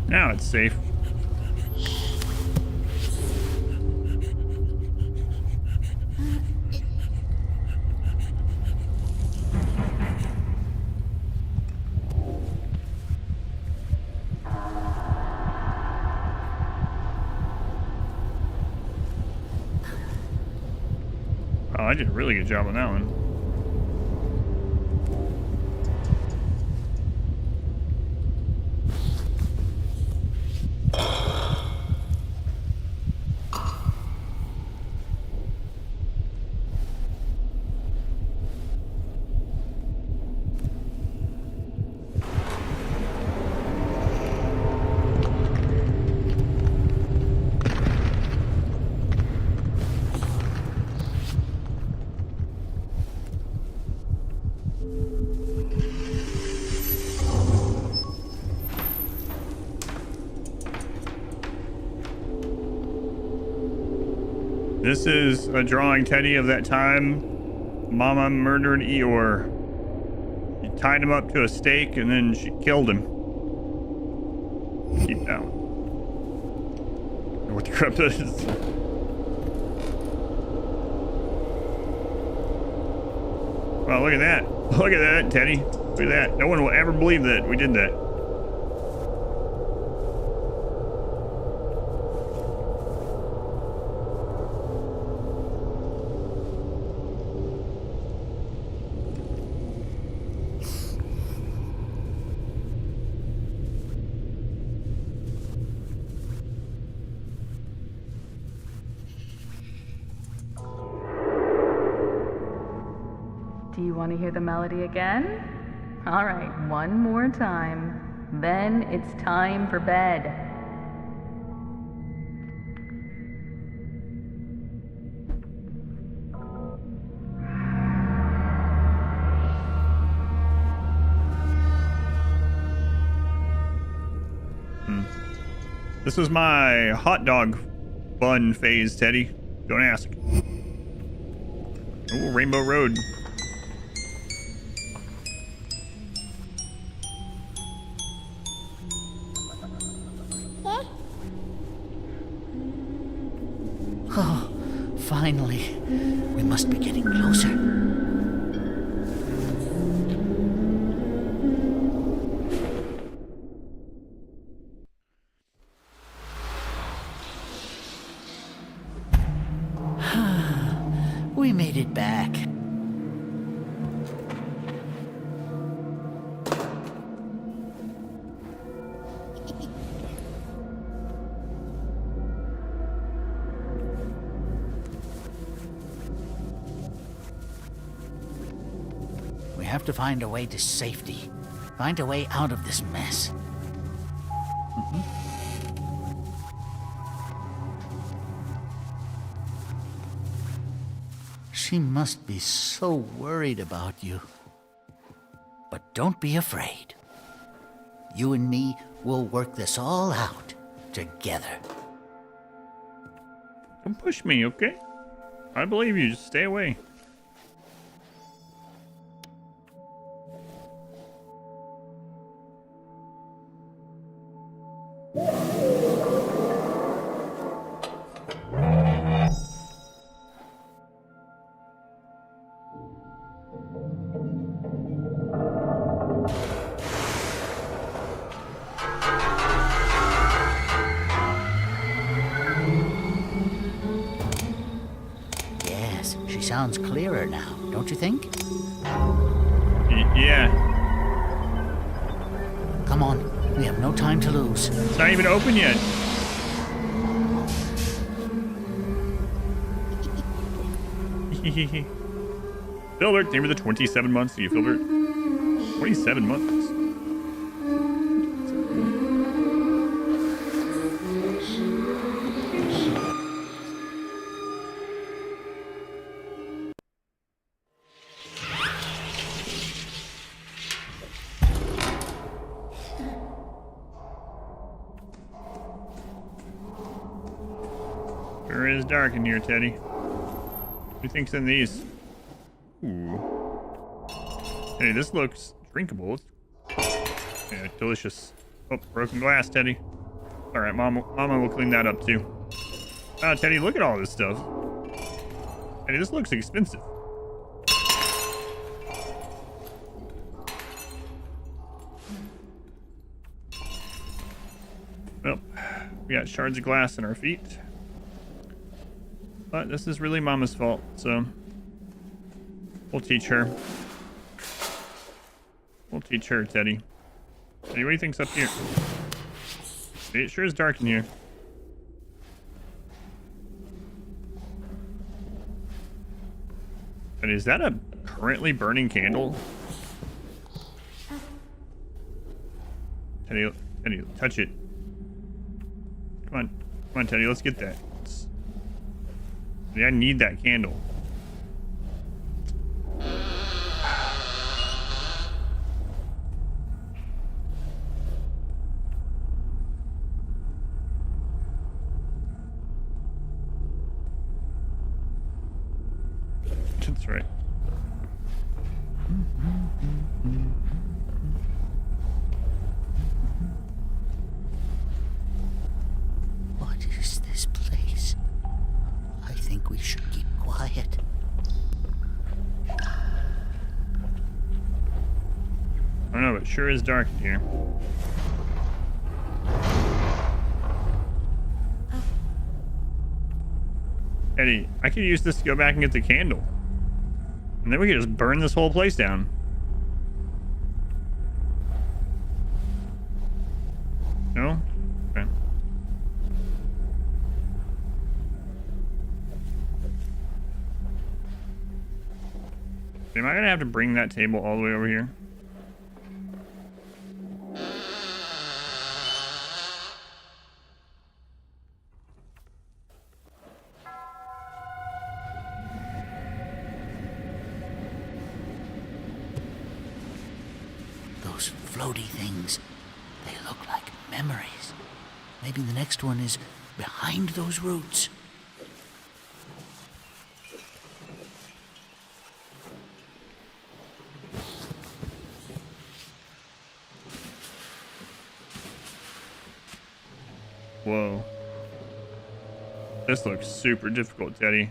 Now it's safe. Oh, I did a really good job on that one. This is a drawing, Teddy, of that time Mama murdered Eeyore. She tied him up to a stake and then she killed him. Keep that one. What the crap that is. Wow, look at that. Look at that, Teddy. Look at that. No one will ever believe that we did that. Do you want to hear the melody again? All right, one more time. Then it's time for bed. This was my hot dog bun phase, Teddy. Don't ask. Ooh, Rainbow Road. Oh, finally. We must be getting closer. We made it back. We have to find a way to safety. Find a way out of this mess. She must be so worried about you. But don't be afraid. You and me will work this all out together. Don't push me, okay? I believe you. Just stay away. Yes, she sounds clearer now, don't you think? Yeah. Come on, we have no time to lose. It's not even open yet. Filbert, thank you for the 27 months to you, Filbert. 27 months. Sure is dark in here, Teddy. Who thinks in these? Ooh. Hey, this looks drinkable. Yeah, delicious. Oh, broken glass, Teddy. Alright, Mama will clean that up too. Teddy, look at all this stuff. Teddy, this looks expensive. Well, we got shards of glass in our feet. But this is really Mama's fault, so we'll teach her. We'll teach her, Teddy. Teddy, what do you think's up here? It sure is dark in here. And is that a currently burning candle? Teddy, touch it. Come on, Teddy, let's get that. I need that candle. That's right. What is this place? I think we should keep quiet. I don't know, but it sure is dark in here. Eddie, I could use this to go back and get the candle. And then we could just burn this whole place down. No? Okay. Am I gonna have to bring that table all the way over here? Those floaty things, they look like Memories. Maybe the next one is behind those roots. Whoa. This looks super difficult, Teddy.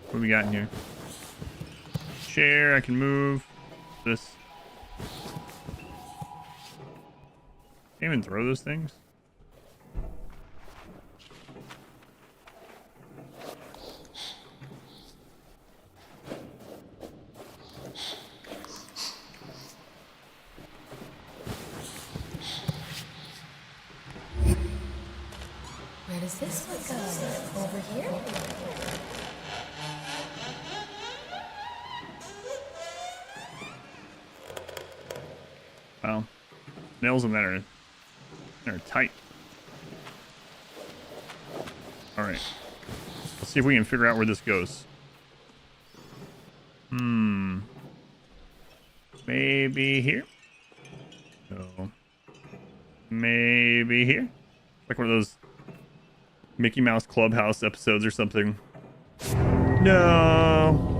What do we got in here? Chair, I can move. This. Can't even throw those things. Where does this one go? Over here? Well, nails in that are tight. All right. Let's see if we can figure out where this goes. Maybe here? No. Maybe here? Like one of those Mickey Mouse Clubhouse episodes or something. No.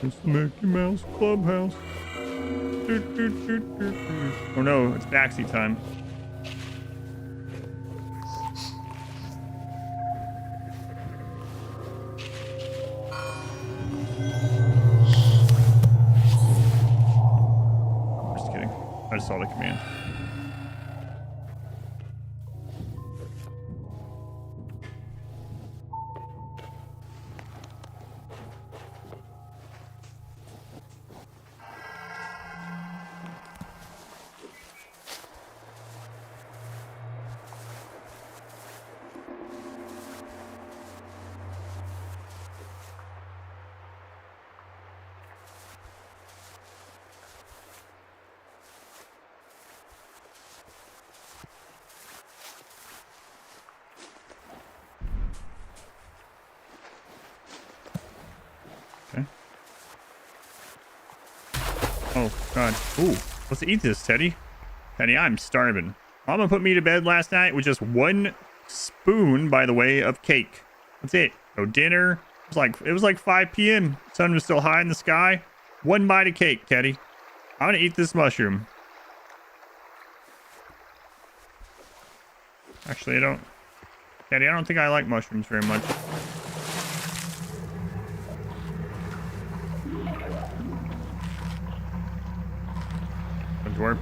It's the Mickey Mouse Clubhouse. Oh no, it's backseat time. Just kidding. I just saw the command. Okay. Oh, God. Ooh, let's eat this, Teddy. Teddy, I'm starving. Mama put me to bed last night with just one spoon, by the way, of cake. That's it. No dinner. It was like 5 p.m. Sun was still high in the sky. One bite of cake, Teddy. I'm gonna eat this mushroom. Actually, Teddy, I don't think I like mushrooms very much. A dwarf.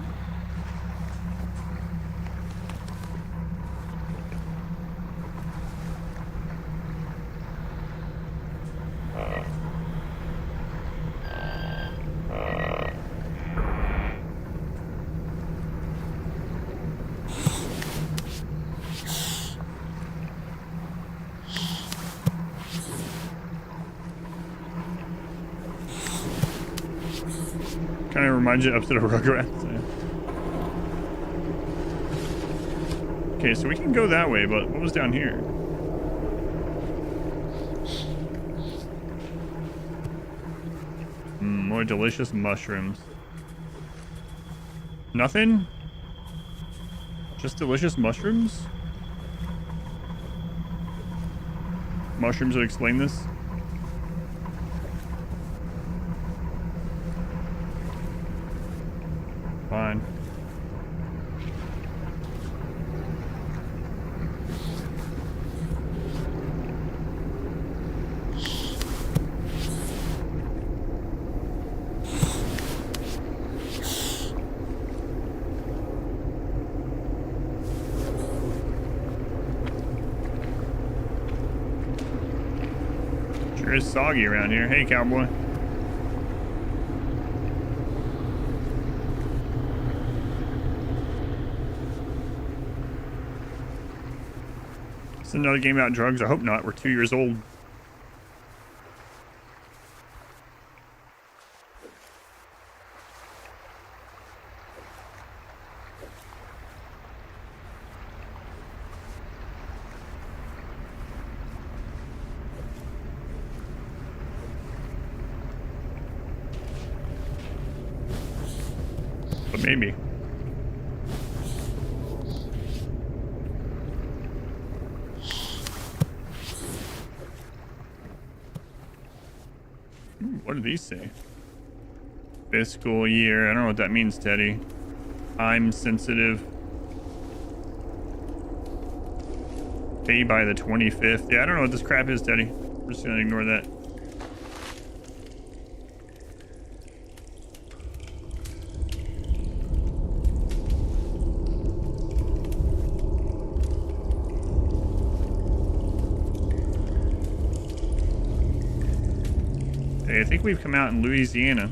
Kind of reminds you of episode of Rugrats. Okay, so we can go that way, but what was down here? More delicious mushrooms. Nothing? Just delicious mushrooms? Mushrooms would explain this? Fine. Sure is soggy around here. Hey, cowboy. It's another game about drugs. I hope not. We're 2 years old. but maybe. Ooh, what do these say? Fiscal year. I don't know what that means, Teddy. Time sensitive. Pay by the 25th. Yeah, I don't know what this crap is, Teddy. We're just gonna ignore that. Hey, I think we've come out in Louisiana.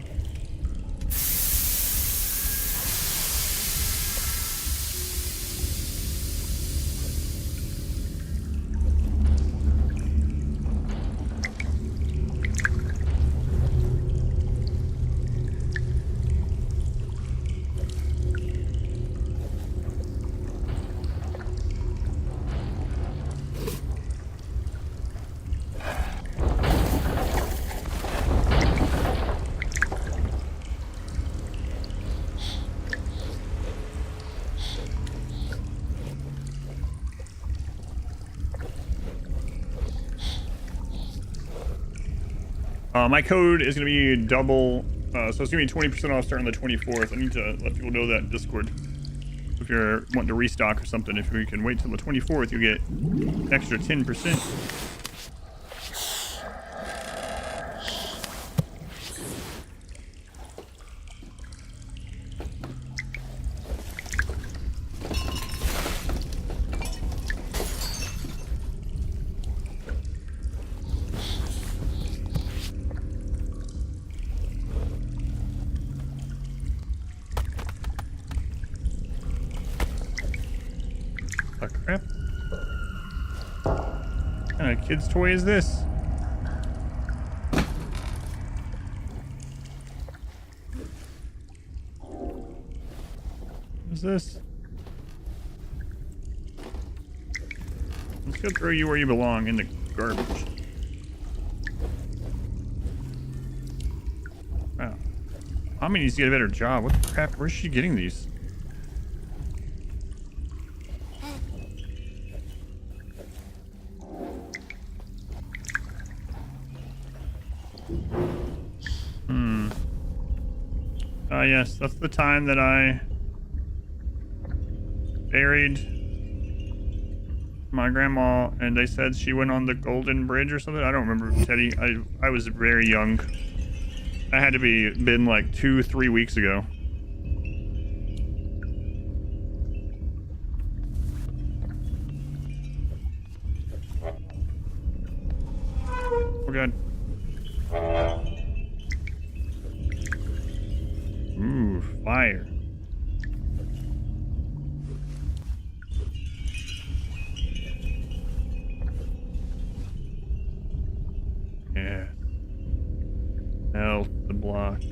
My code is going to be double, so it's going to be 20% off starting the 24th. I need to let people know that in Discord. If you're wanting to restock or something, if we can wait till the 24th, you get an extra 10%. Oh, crap. What kind of kid's toy is this? What is this? Let's go throw you where you belong, in the garbage. Wow. Mommy needs to get a better job. What the crap? Where's she getting these? Yes, that's the time that I buried my grandma, and they said she went on the Golden Bridge or something. I don't remember, Teddy. I was very young. That had to been like 2-3 weeks ago. We're good. Ooh, fire. Yeah. Smell the block.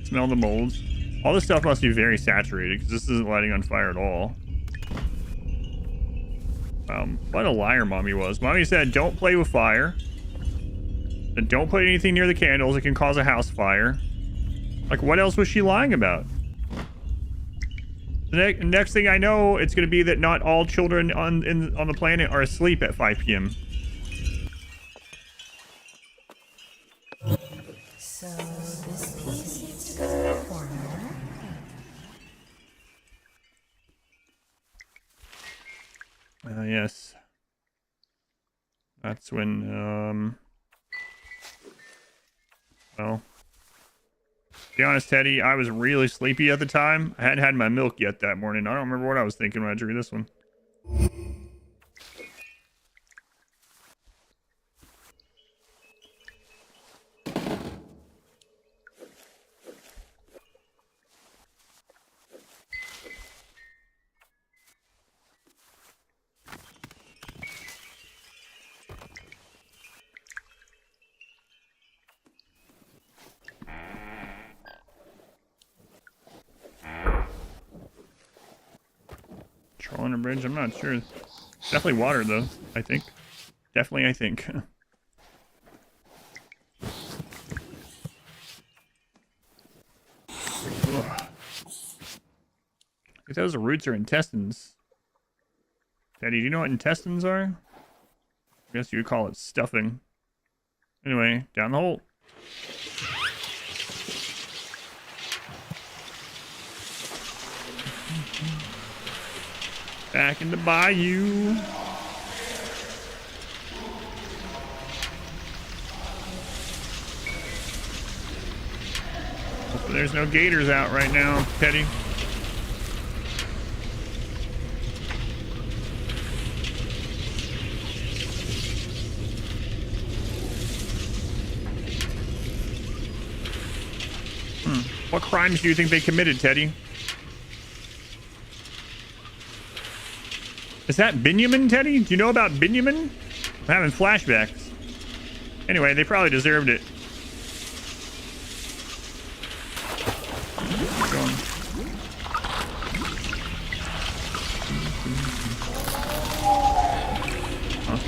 Smell the molds. All this stuff must be very saturated because this isn't lighting on fire at all. What a liar Mommy was. Mommy said, don't play with fire. And don't put anything near the candles. It can cause a house fire. Like, what else was she lying about? The next thing I know, it's going to be that not all children on the planet are asleep at 5 p.m. So this piece needs to go in the corner. Yes. That's when, well, to be honest, Teddy, I was really sleepy at the time. I hadn't had my milk yet that morning. I don't remember what I was thinking when I drew this one. Trolling a bridge? I'm not sure. Definitely water, though, I think. Definitely, I think. those are roots or intestines. Teddy, do you know what intestines are? I guess you would call it stuffing. Anyway, down the hole. Back in the bayou. Hopefully there's no gators out right now, Teddy. What crimes do you think they committed, Teddy? Is that Benjamin, Teddy? Do you know about Benjamin? I'm having flashbacks. Anyway, they probably deserved it. Keep going. Huh.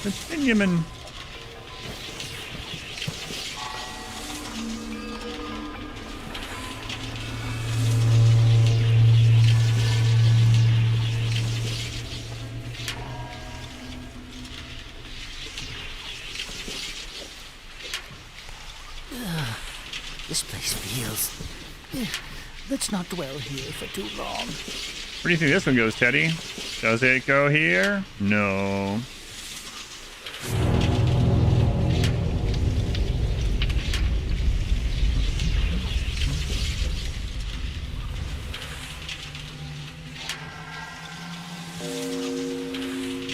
It's Benjamin. This place feels... Let's not dwell here for too long. Where do you think this one goes, Teddy? Does it go here? No.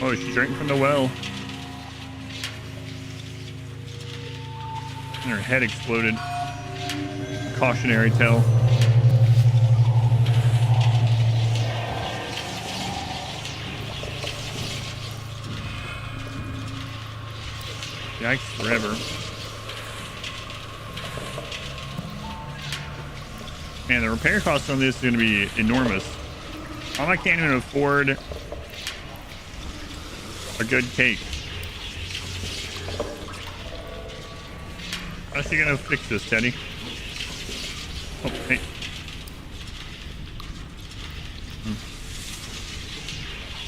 Oh, she drank from the well. And her head exploded. Cautionary tale. Yikes forever. Man, the repair cost on this is going to be enormous. I can't even afford a good cake. How's she gonna fix this, Teddy? Oh, hey.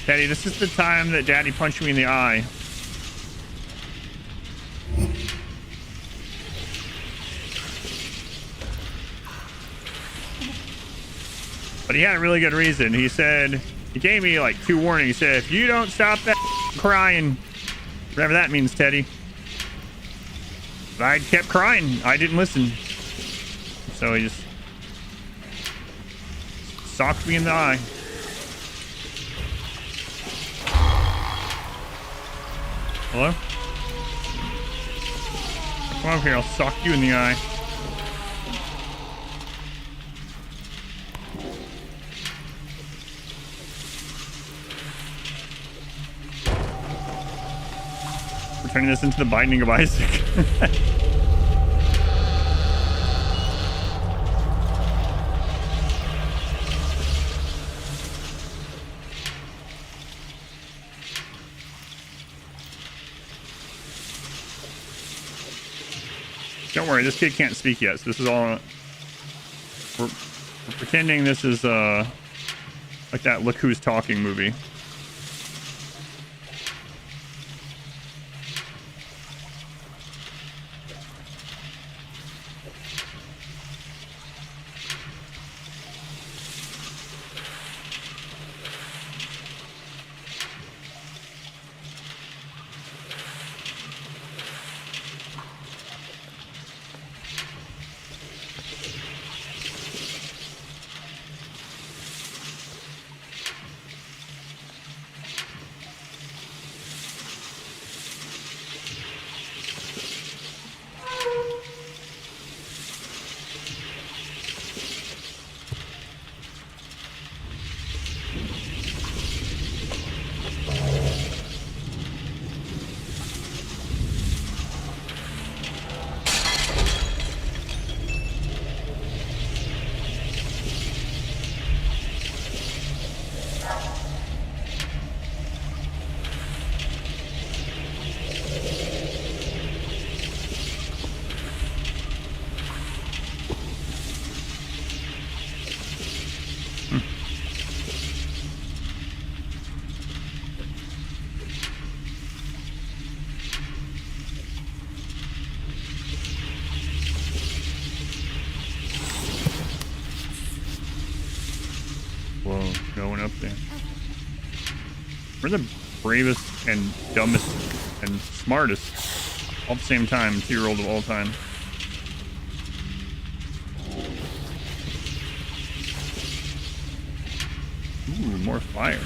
Teddy, this is the time that Daddy punched me in the eye. But he had a really good reason. He said, he gave me like 2 warnings. He said, if you don't stop that crying, whatever that means, Teddy. But I kept crying. I didn't listen. So he just socked me in the eye. Hello? Come over here, I'll sock you in the eye. We're turning this into the Binding of Isaac. Don't worry, this kid can't speak yet, so this is all... We're pretending this is, like that Look Who's Talking movie. see. We're the bravest and dumbest and smartest all at the same time 2-year-old of all time. Ooh, more fire.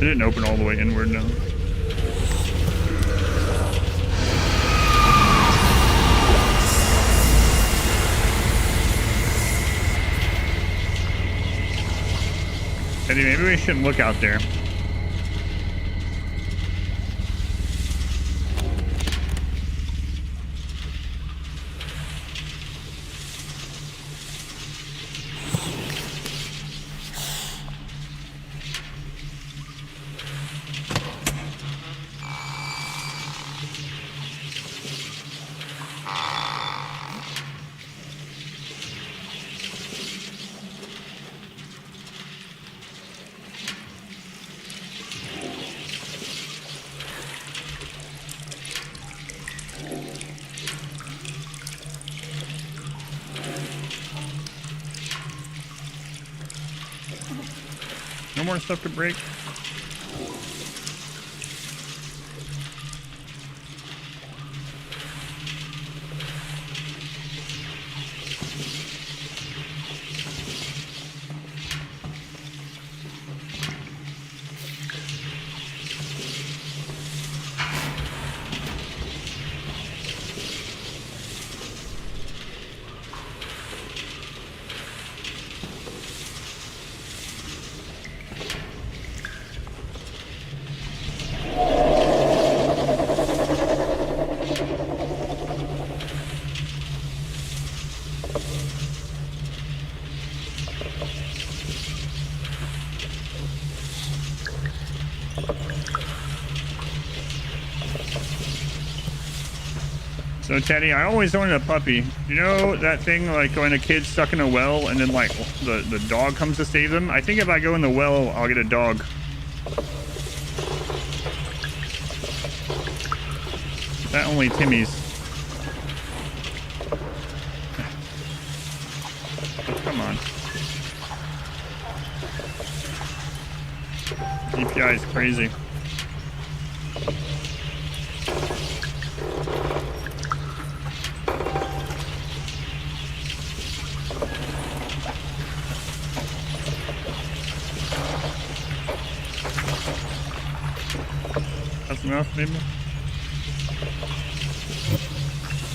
It didn't open all the way inward, no. Eddie, maybe we shouldn't look out there. No more stuff to break. So Teddy, I always wanted a puppy. You know that thing like when a kid's stuck in a well and then like the dog comes to save them? I think if I go in the well, I'll get a dog. That only Timmy's. Oh, come on. DPI is crazy. That's enough, maybe?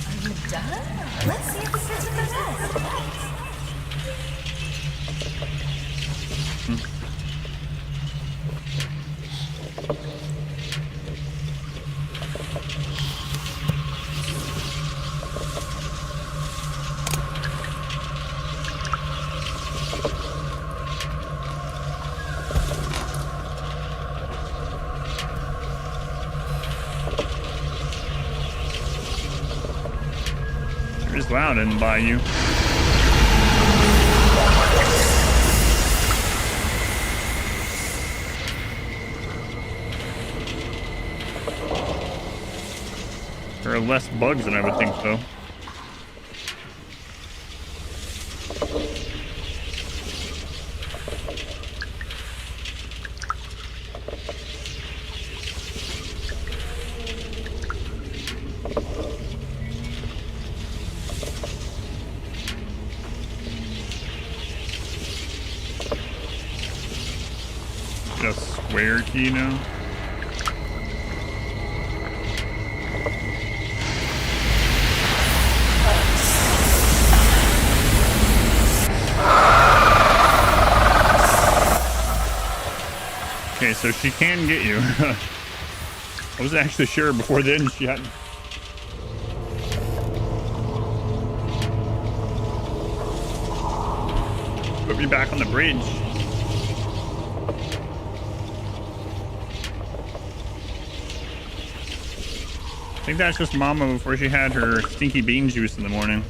Are you done? Let's see if this is the best. Sure is loud in by you. There are less bugs than I would think, though. Just square key now. so she can get you. I wasn't actually sure before then. She hadn't. Put me back on the bridge. I think that's just Mama before she had her stinky bean juice in the morning.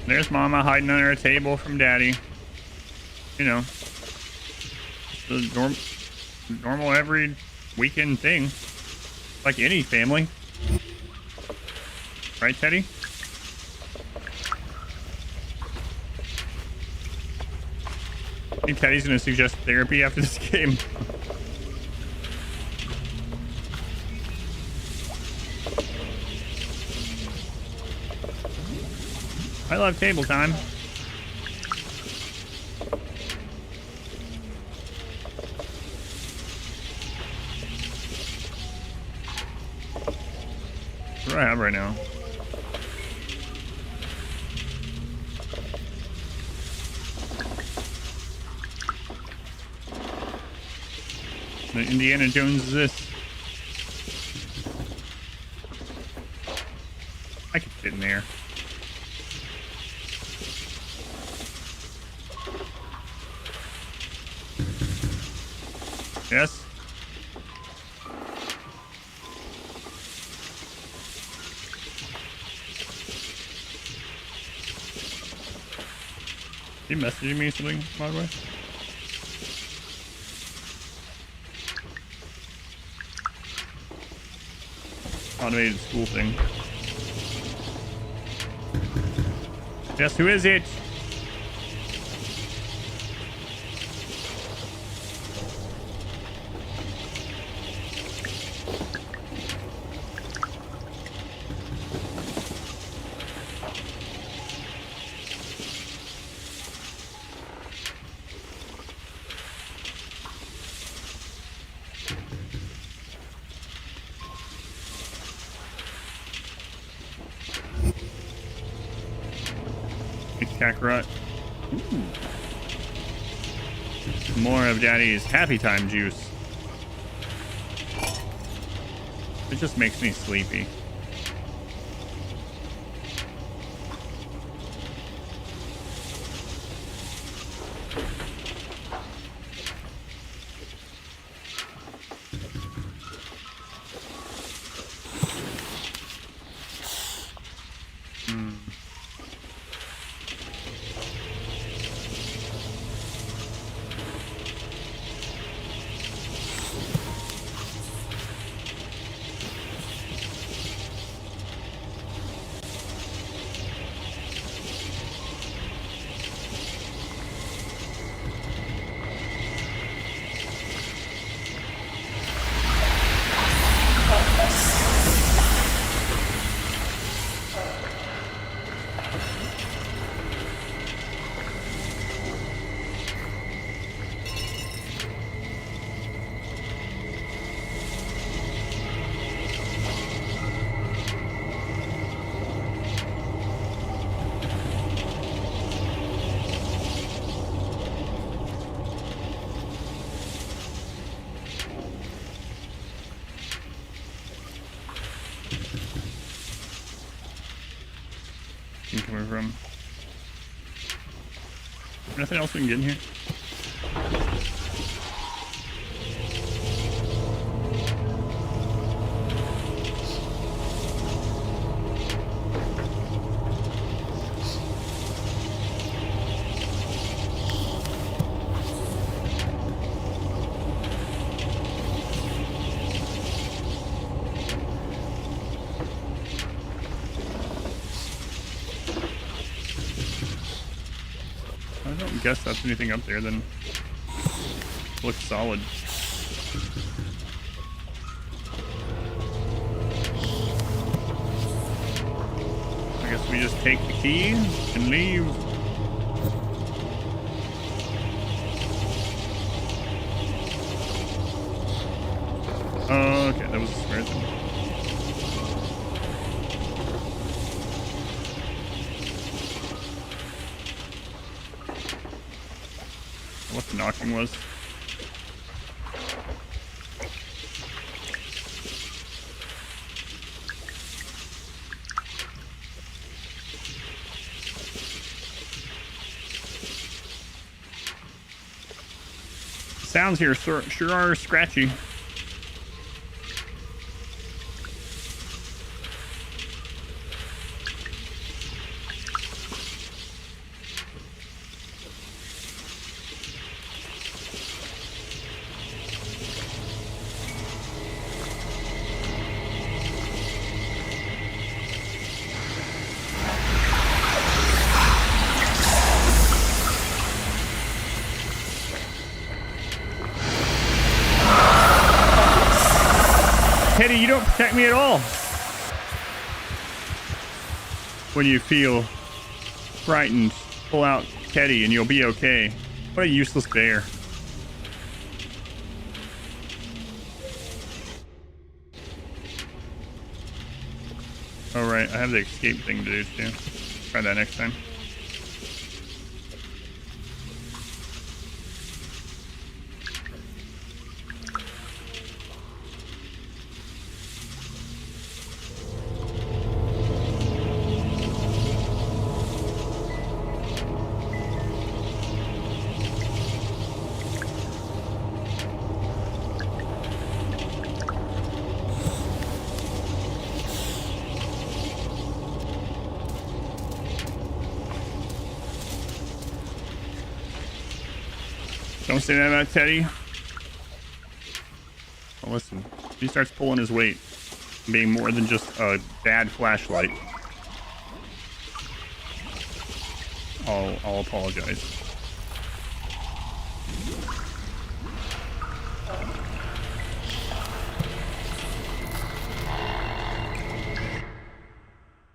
There's Mama hiding under a table from Daddy. You know, the normal every weekend thing, like any family, right, Teddy? I think Teddy's gonna suggest therapy after this game. I love table time. What do I have right now? The Indiana Jones is this. I could fit in there. Yes. Is he messaging me something, by the way? Automated school thing. Yes, who is it? Kakarot. More of Daddy's happy time juice. It just makes me sleepy. Coming from. Nothing else we can get in here. I don't guess that's anything up there, then looks solid. I guess we just take the key and leave. Where is it? What the knocking was. Sounds here sure are scratchy. Teddy, you don't protect me at all. When you feel frightened, pull out Teddy and you'll be okay. What a useless bear. Oh right, I have the escape thing to do too. Try that next time. Don't say that about Teddy. Well, listen, he starts pulling his weight, being more than just a bad flashlight. I'll apologize.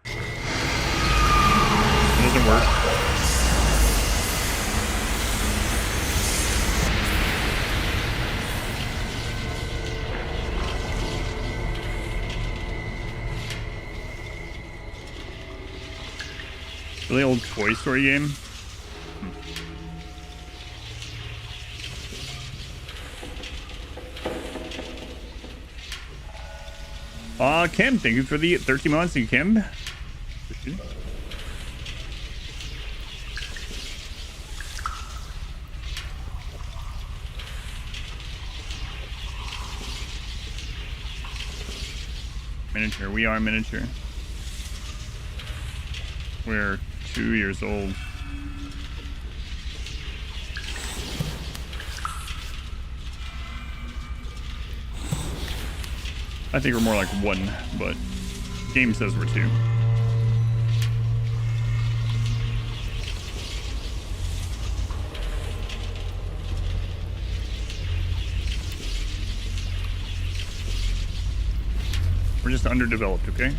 It doesn't work. Really old Toy Story game. Kim, thank you for the 13 months, Kim. Miniature, we are miniature. We're 2 years old. I think we're more like 1, but game says we're 2. We're just underdeveloped, okay?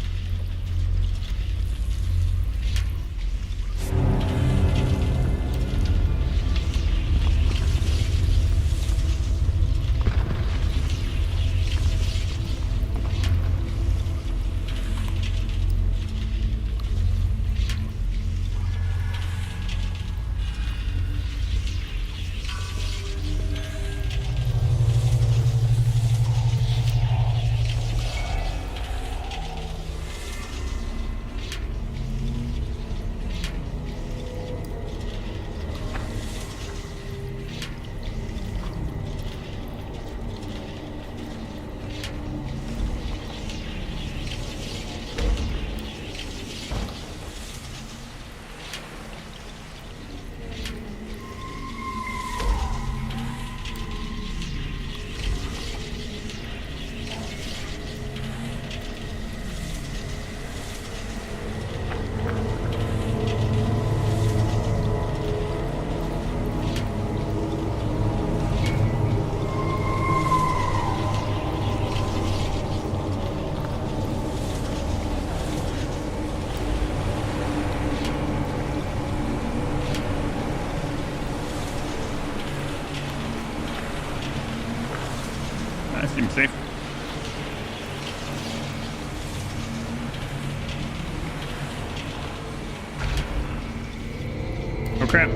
crap.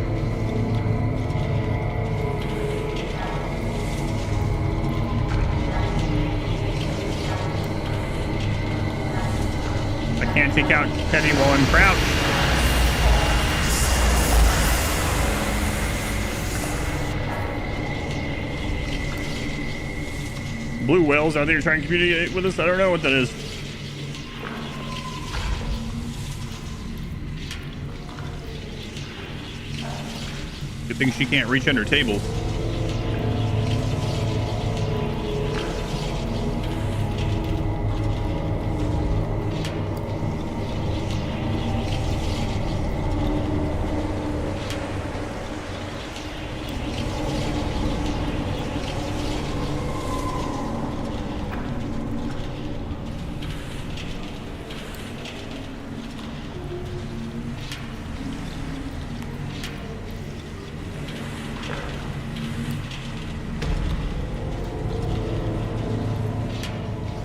I can't take out Teddy while I'm crouched. Blue whales out there trying to communicate with us. I don't know what that is. Good thing she can't reach under tables.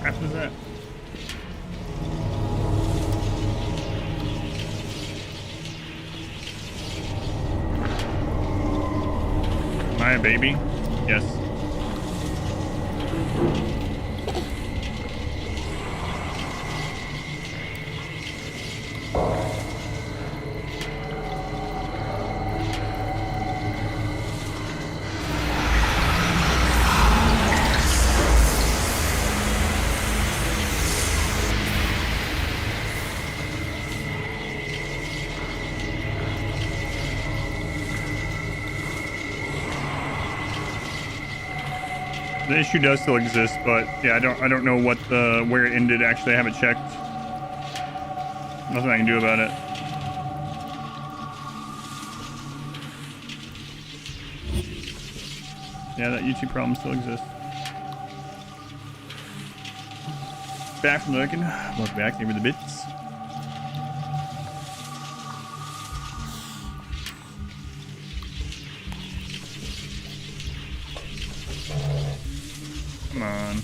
What is that? Am I a baby? Yes. The issue does still exist, but yeah, I don't know what where it ended. Actually, I haven't checked. Nothing I can do about it. Yeah, that YouTube problem still exists. Back from lurking. Welcome back. Give me the bits. Come on.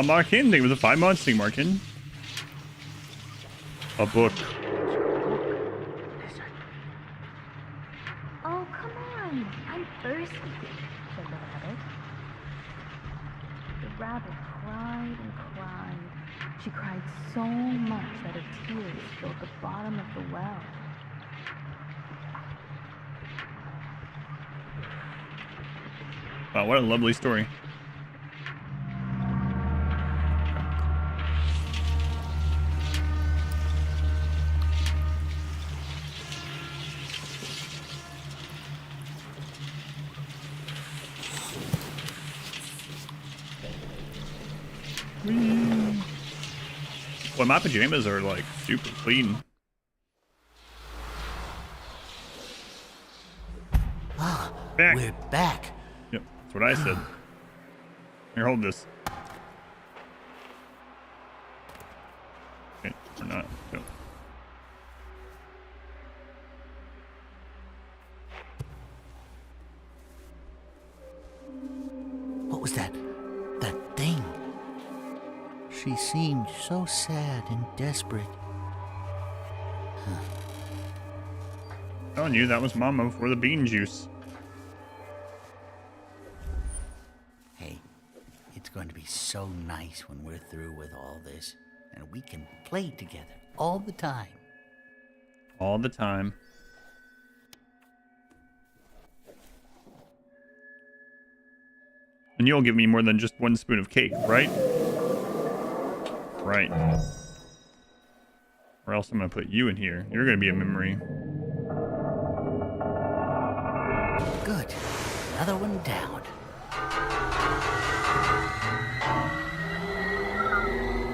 Markin, thank you for the 5 months. Thank you, Markin. A book. Oh, come on. I'm thirsty, said the rabbit. The rabbit cried and cried. She cried so much that her tears filled the bottom of the well. Wow, what a lovely story. Well, my pajamas are like super clean. Back. We're back. Yep, that's what I said. Here, hold this. Okay, or not. Go. What was that? That thing? She seemed so sad and desperate. Telling you, that was Mama for the bean juice. Hey, it's going to be so nice when we're through with all this, and we can play together all the time. All the time. And you'll give me more than just 1 spoon of cake, right? Right. Or else I'm gonna put you in here. You're gonna be a memory. Good. Another one down.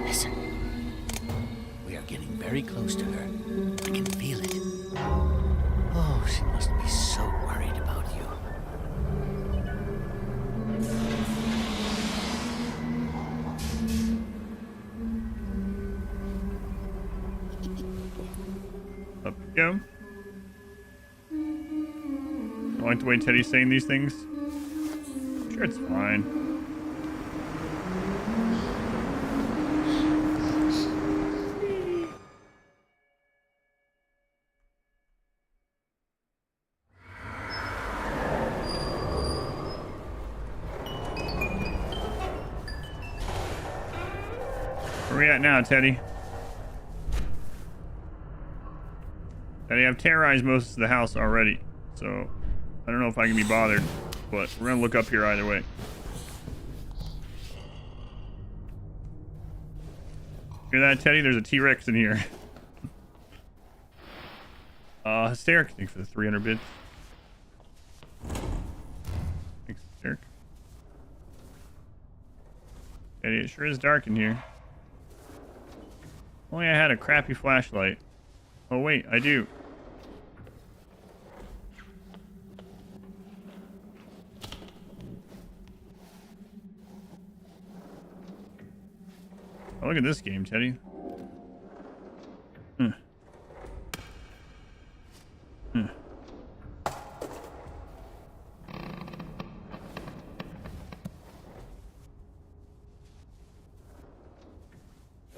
Listen. We are getting very close to her. I can feel it. Oh, she must be so worried about you. Up you go. I like the way Teddy's saying these things. Sure, it's fine. Where are we at now, Teddy? Teddy, I've terrorized most of the house already, so I don't know if I can be bothered, but we're gonna look up here either way. Hear that, Teddy? There's a T-Rex in here. Hysteric. Thanks for the 300 bits. Thanks, Hysteric. Teddy, it sure is dark in here. Only I had a crappy flashlight. Oh wait, I do. Oh, look at this game, Teddy. Hmm. Hmm.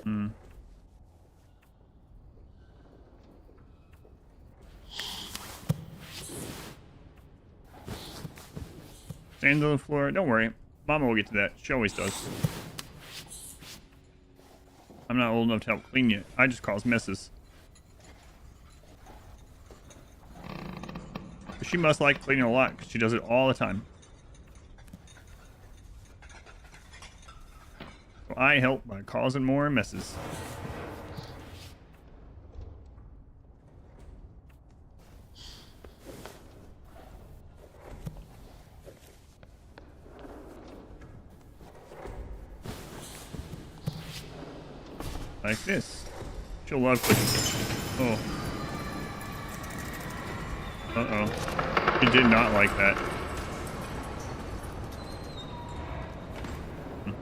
Hmm. Sand on the floor. Don't worry. Mama will get to that. She always does. I'm not old enough to help clean yet. I just cause messes. But she must like cleaning a lot because she does it all the time. So I help by causing more messes. Like this. She'll love clicking. Oh. Uh-oh. She did not like that. Ooh.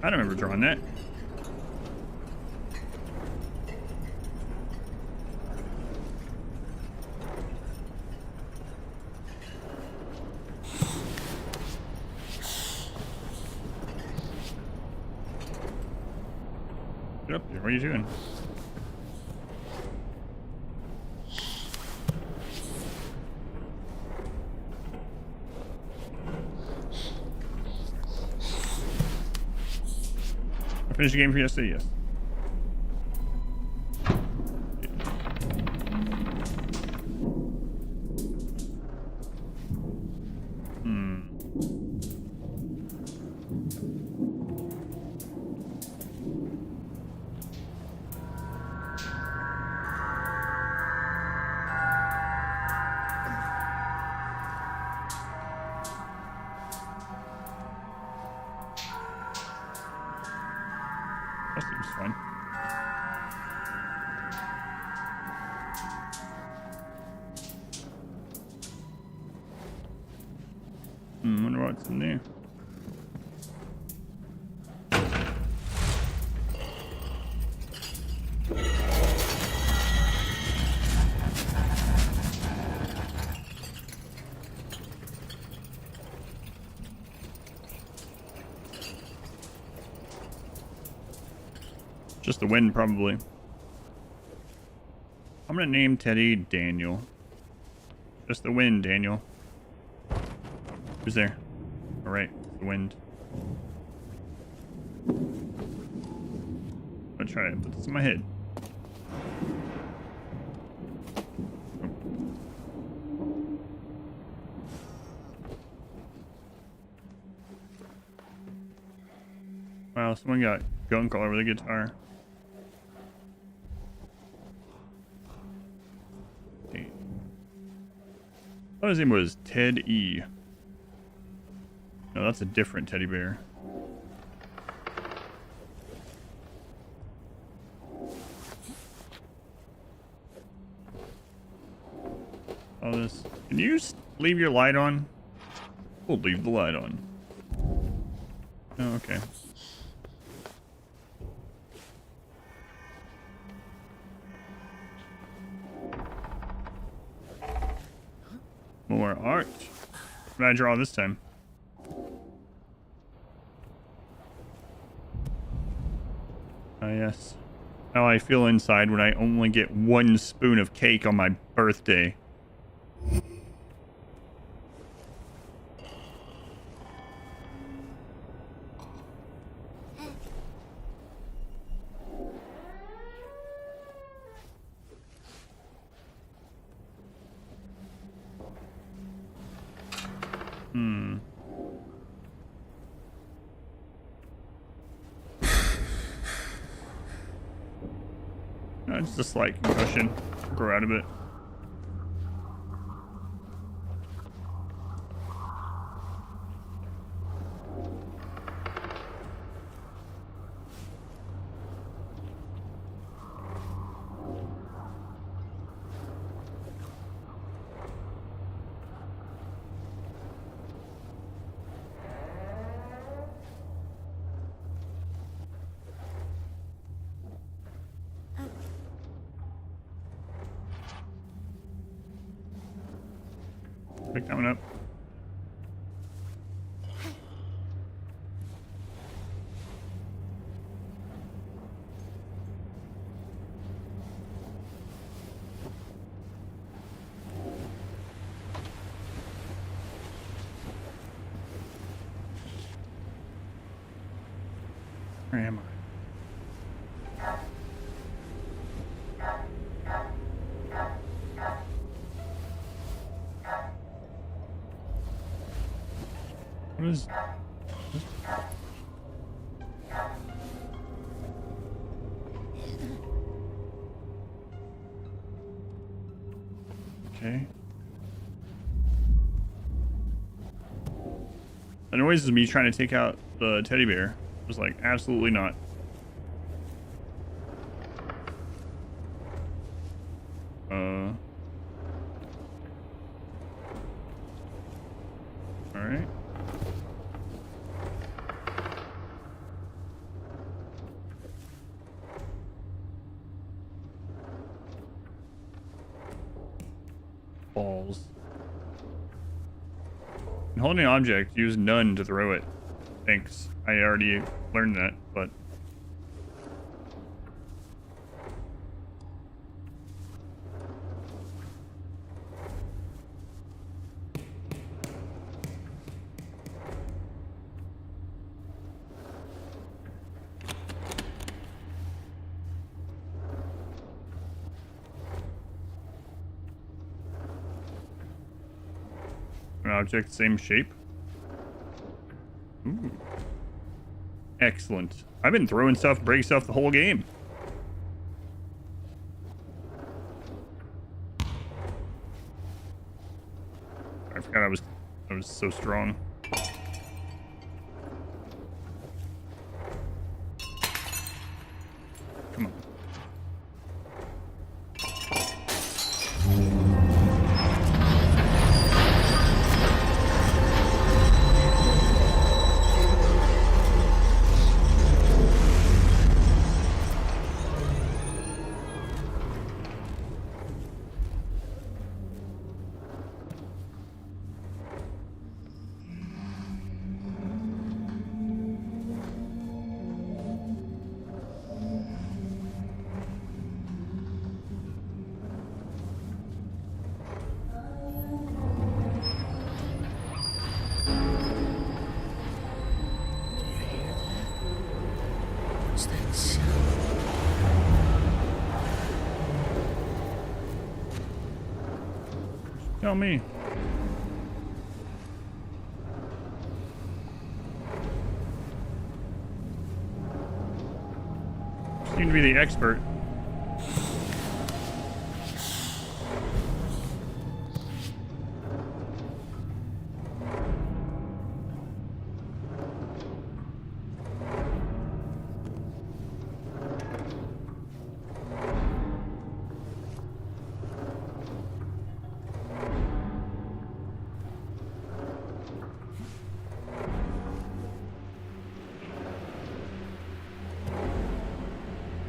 I don't remember drawing that. Get up there. What are you doing? Finish the game for yesterday, yes. That seems fun. Wonder what's in there. Just the wind, probably. I'm gonna name Teddy Daniel. Just the wind, Daniel. Who's there? Alright, the wind. I'll try to put this in my head. Wow, someone got gunk all over the guitar. Okay. Oh, his name was Ted E. No, that's a different teddy bear. all this. Can you leave your light on? We'll leave the light on. Oh, okay. More art. What did I draw this time? Ah, yes. How I feel inside when I only get 1 spoon of cake on my birthday. It's just like concussion. Grow out of it. Pick that one up. Where am I? What is... Okay. The noise is me trying to take out the teddy bear. Just like, absolutely not. Alright. Balls. When holding an object, use none to throw it. Thanks. I already learned that, but... An object, same shape. Ooh. Excellent. I've been throwing stuff, breaking stuff the whole game. I forgot I was so strong. Come on. What's that sound? Tell me. Seem to be the expert.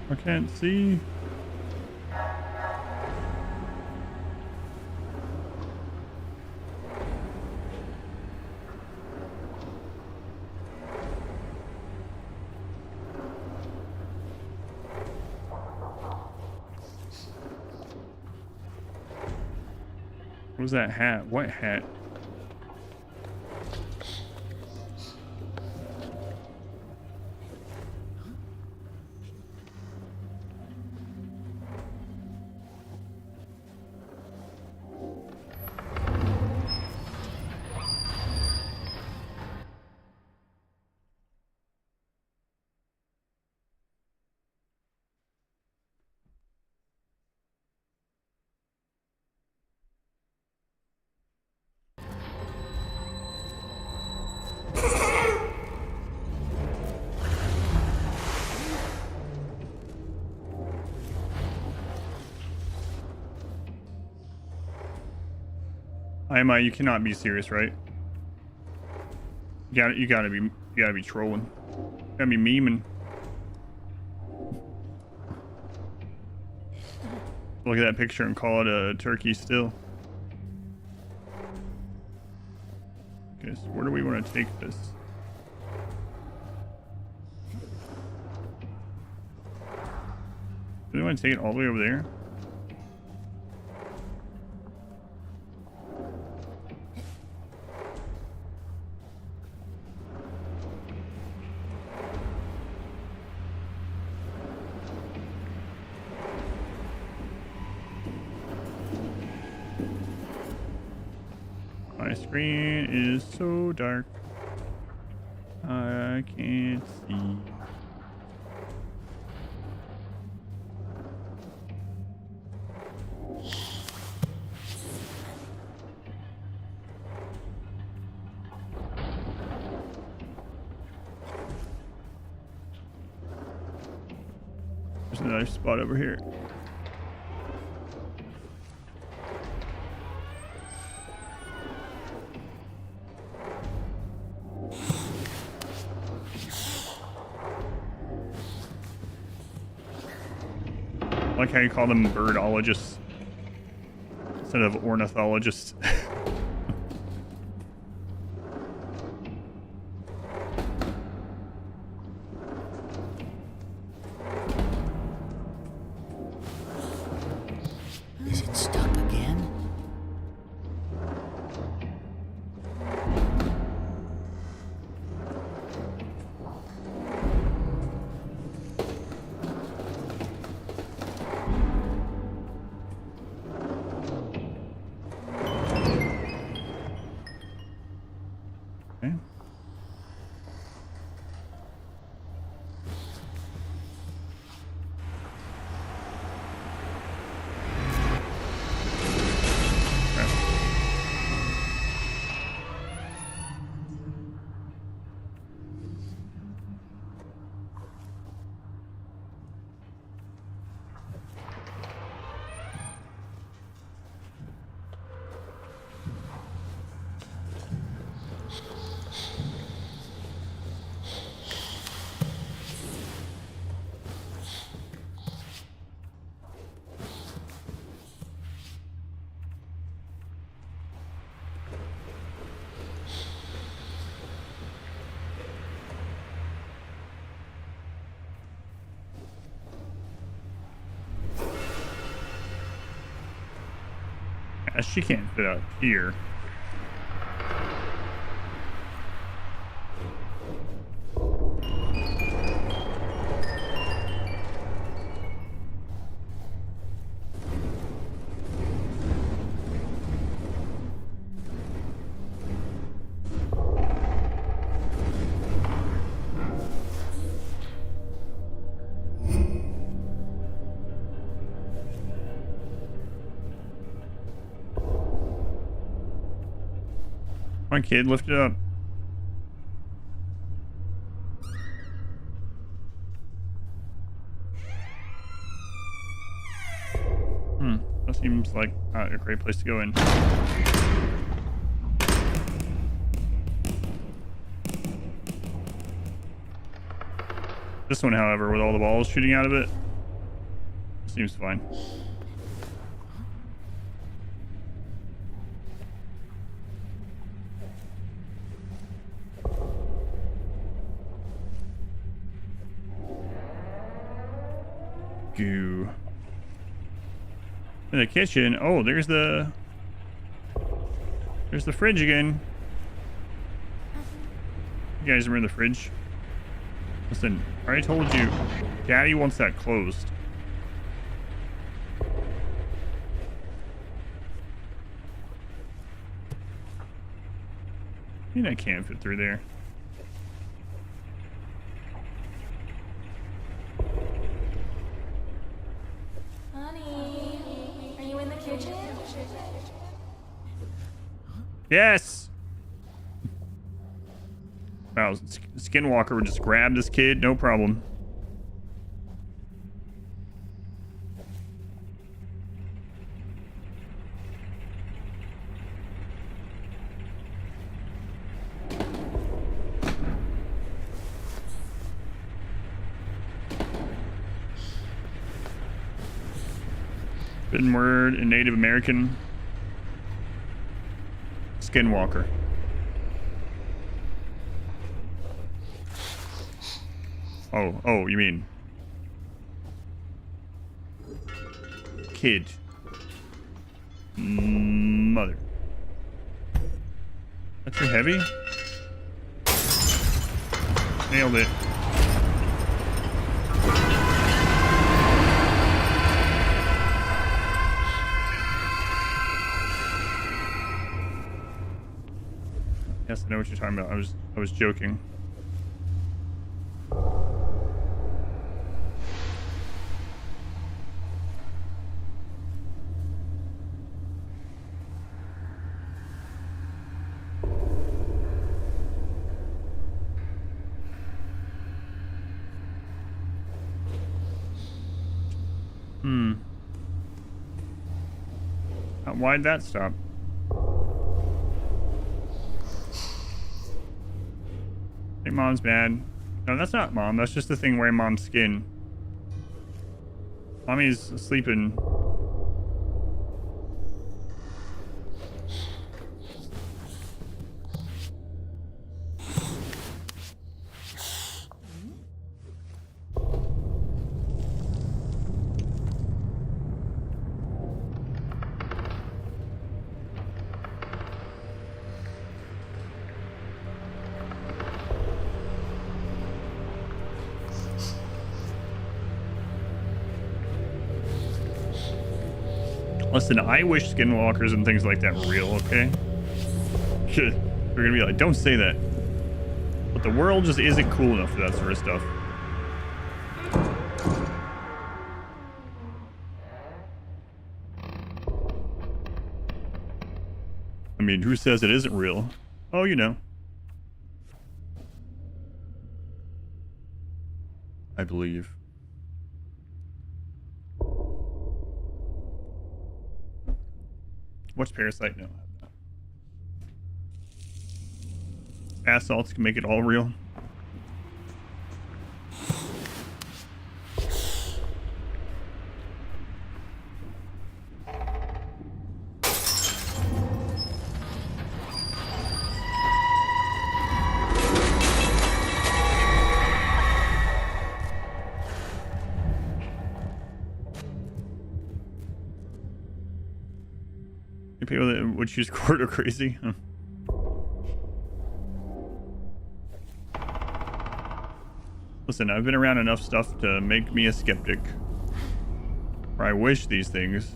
I can't see. What was that hat? What hat? You cannot be serious, right? You gotta be trolling. You gotta be memeing. Look at that picture and call it a turkey still. Okay, so where do we want to take this? Do we want to take it all the way over there? My screen is so dark. I can't see. There's another spot over here. I like how you call them birdologists instead of ornithologists. Is it stuck again? Okay. She can't fit out here. Come on, kid, lift it up. That seems like not a great place to go in. This one, however, with all the balls shooting out of it, Seems fine. Goo. In the kitchen. Oh, there's the fridge again. You guys remember the fridge? Listen, I already told you, Daddy wants that closed. I mean, I can't fit through there. Honey, are you in the kitchen? Yes! Wow, Skinwalker would just grab this kid, no problem. Written word in Native American. Skinwalker. Oh, you mean kid. Mother. That's too heavy? Nailed it. Yes, I know what you're talking about. I was joking. Why'd that stop? I think Mom's mad. No, that's not Mom. That's just the thing wearing Mom's skin. Mommy's sleeping. Listen, I wish skinwalkers and things like that were real, okay? We're gonna be like, don't say that. But the world just isn't cool enough for that sort of stuff. I mean, who says it isn't real? Oh, you know. I believe. What's Parasite? No. Bath salts can make it all real. People that would choose court are crazy. Huh. Listen, I've been around enough stuff to make me a skeptic. Or I wish these things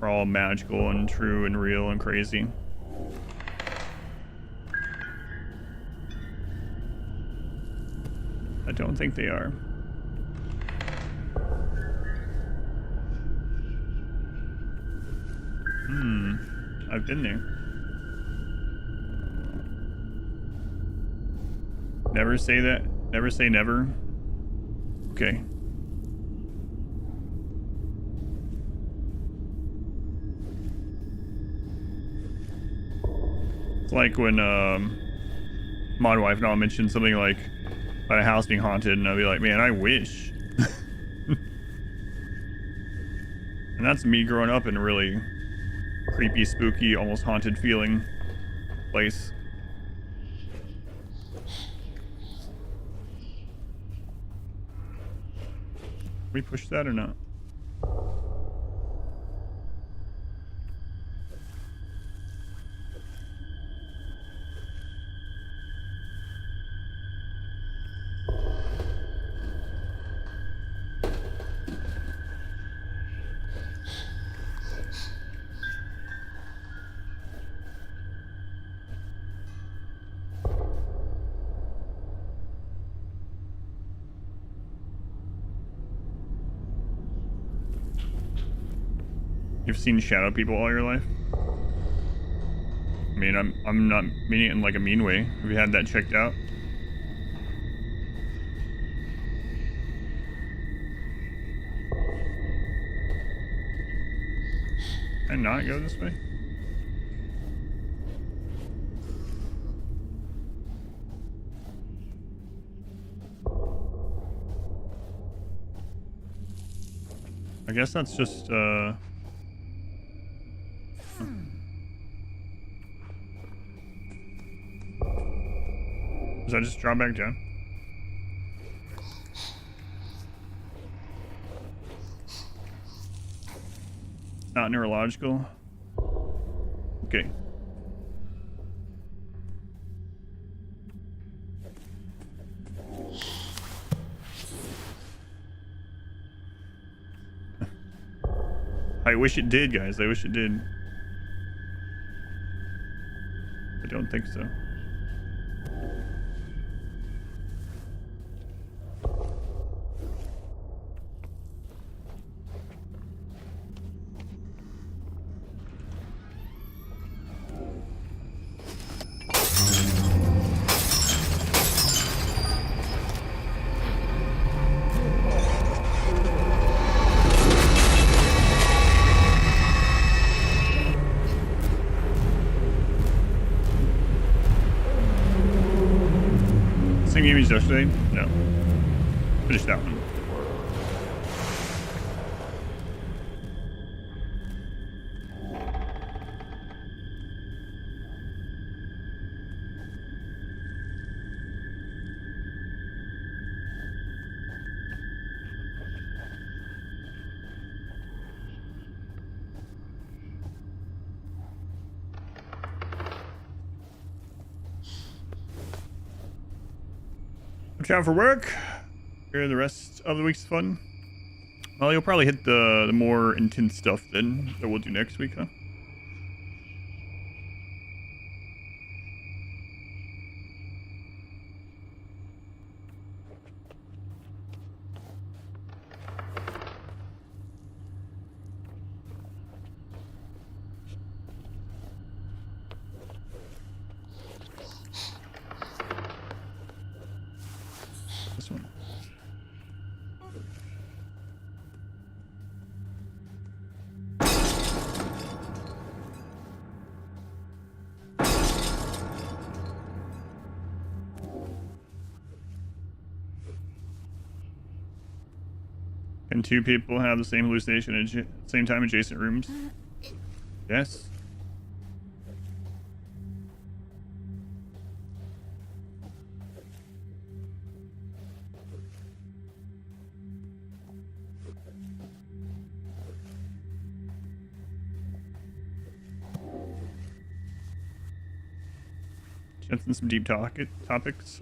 are all magical and true and real and crazy. I don't think they are. I've been there. Never say that. Never say never. Okay. It's like when my wife and I mentioned something like about a house being haunted, and I'll be like, man, I wish. And that's me growing up in a really creepy, spooky, almost haunted feeling place. We push that or not? You've seen shadow people all your life? I mean, I'm not meaning it in like a mean way. Have you had that checked out? Can I not go this way? I guess that's just does that just drop back down? Not neurological. Okay. I wish it did, guys. I wish it did. I don't think so. Same game as yesterday? No. Finish that one. Watch out for work. Here the rest of the week's fun. Well, you'll probably hit the more intense stuff then that we'll do next week, huh? This one. Can two people have the same hallucination at the same time, adjacent rooms? Yes. Jensen, some deep topics.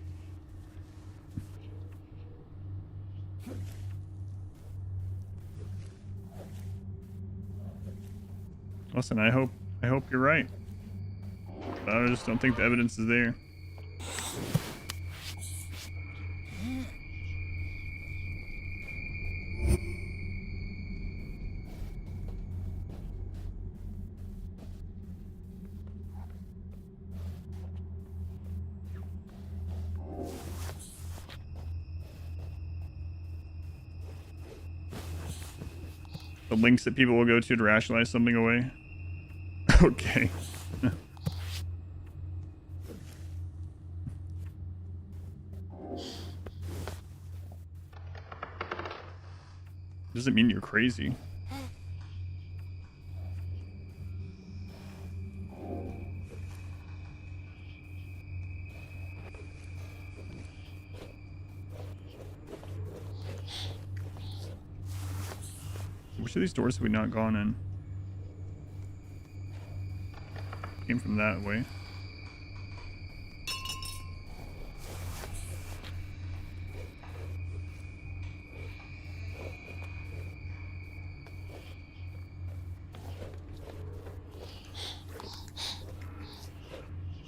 Listen, I hope you're right. But I just don't think the evidence is there. The links that people will go to rationalize something away. Okay. Doesn't mean you're crazy. Which of these doors have we not gone in? Came from that way.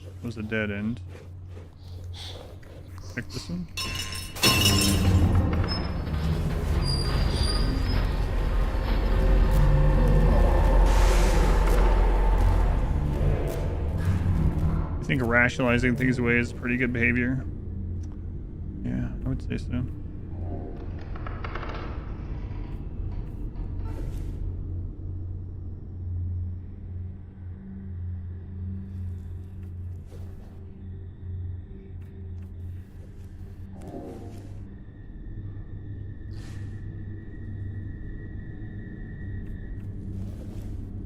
That was a dead end. Check this one. I think rationalizing things away is pretty good behavior. Yeah, I would say so.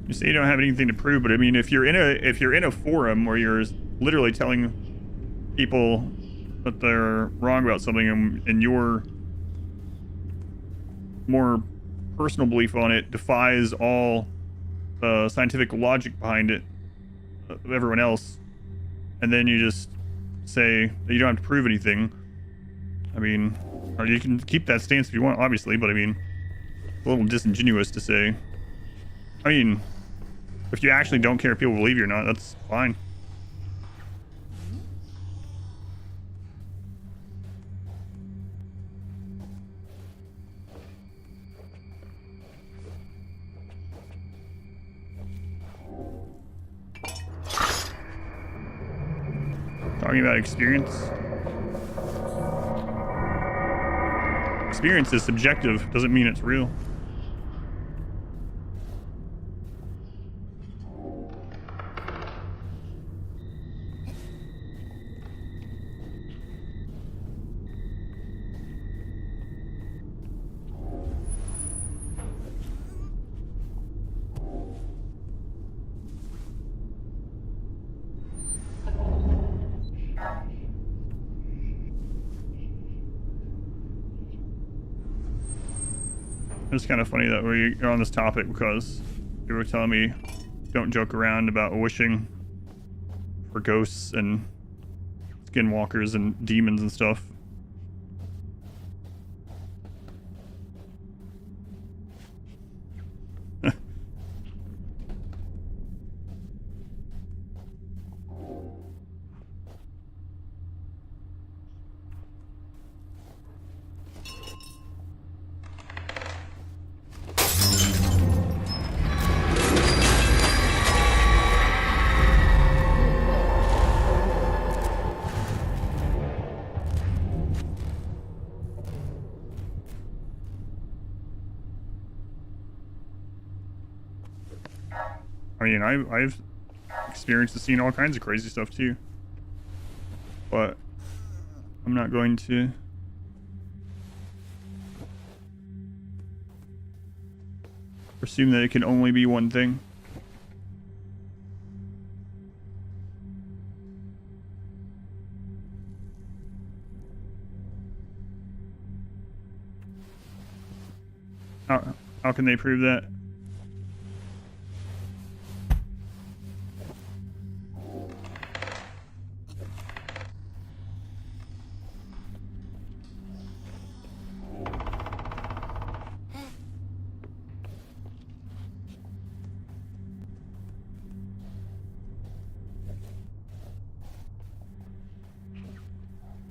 You say you don't have anything to prove, but I mean, if you're in a forum where you're literally telling people that they're wrong about something, and your more personal belief on it defies all the scientific logic behind it of everyone else, and then you just say that you don't have to prove anything. I mean, or you can keep that stance if you want, obviously, but I mean, it's a little disingenuous to say. I mean, if you actually don't care if people believe you or not, that's fine. Talking about experience. Experience is subjective, doesn't mean it's real. It's kind of funny that we're on this topic because you were telling me don't joke around about wishing for ghosts and skinwalkers and demons and stuff. I mean, I've experienced and seen all kinds of crazy stuff too, but I'm not going to assume that it can only be one thing. How can they prove that?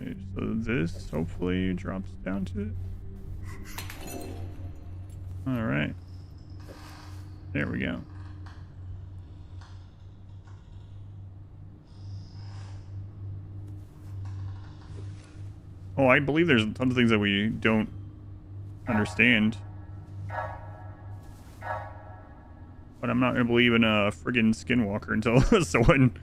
Okay, so this hopefully drops down to it. All right. There we go. Oh, I believe there's tons of things that we don't understand. But I'm not going to believe in a friggin' skinwalker until someone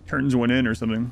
turns one in or something.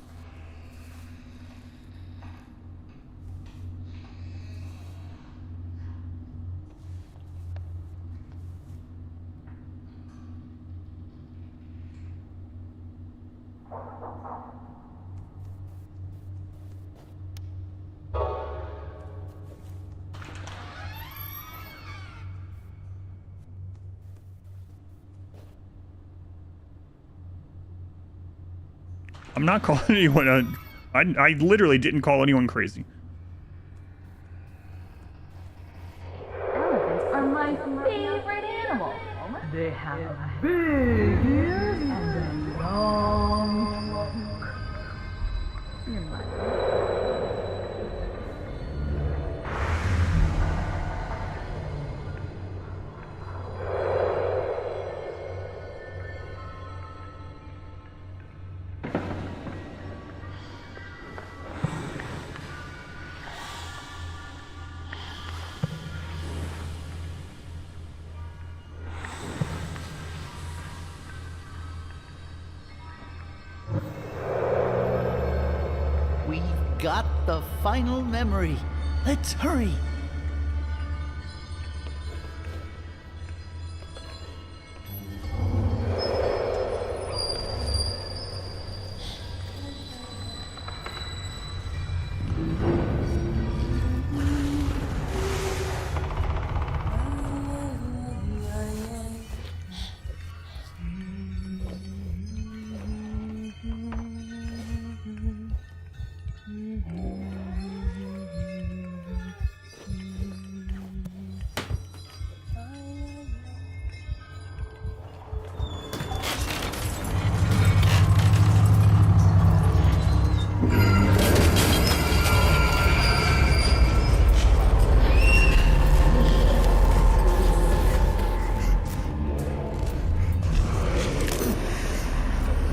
I'm not calling anyone I literally didn't call anyone crazy. Elephants are my favorite animal. They have big ears and a long trunk. You're mine. We've got the final memory. Let's hurry.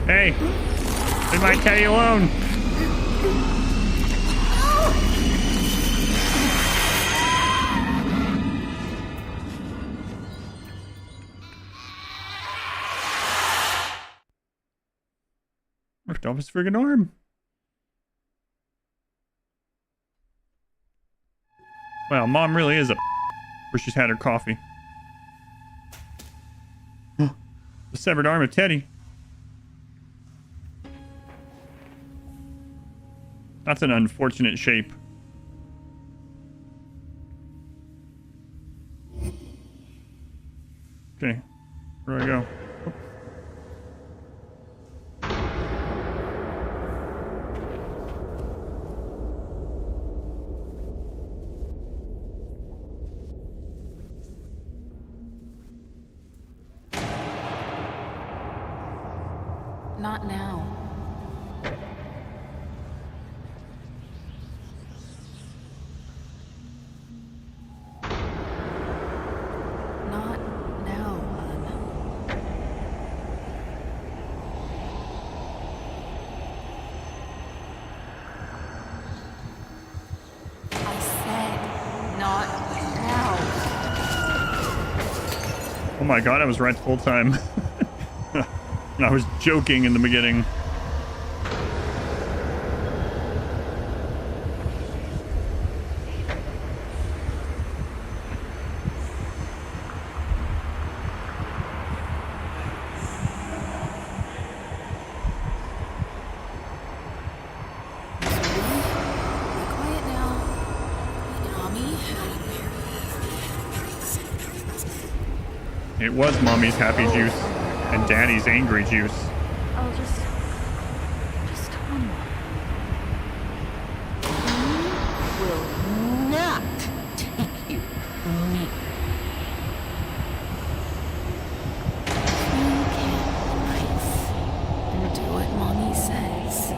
Hey, leave my teddy alone. Ripped off his friggin' arm. Well, Mom really is a where she's had her coffee. The severed arm of Teddy. That's an unfortunate shape. Okay, where do I go? Oh. Not now. Not now, hon. I said not now. Oh my god, I was right the whole time. I was joking in the beginning. Quiet now. Mommy? It was Mommy's happy juice and Daddy's angry juice. Oh, just one more. Will not take you from me. You can't be nice and do what Mommy says.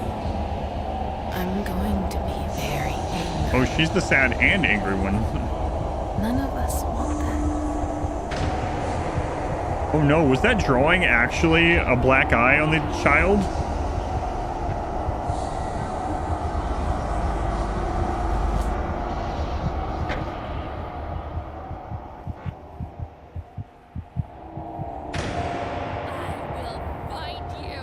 I'm going to be very angry. Oh, she's the sad and angry one. None of us want that. Oh no, was that drawing actually a black eye on the child? I will find you.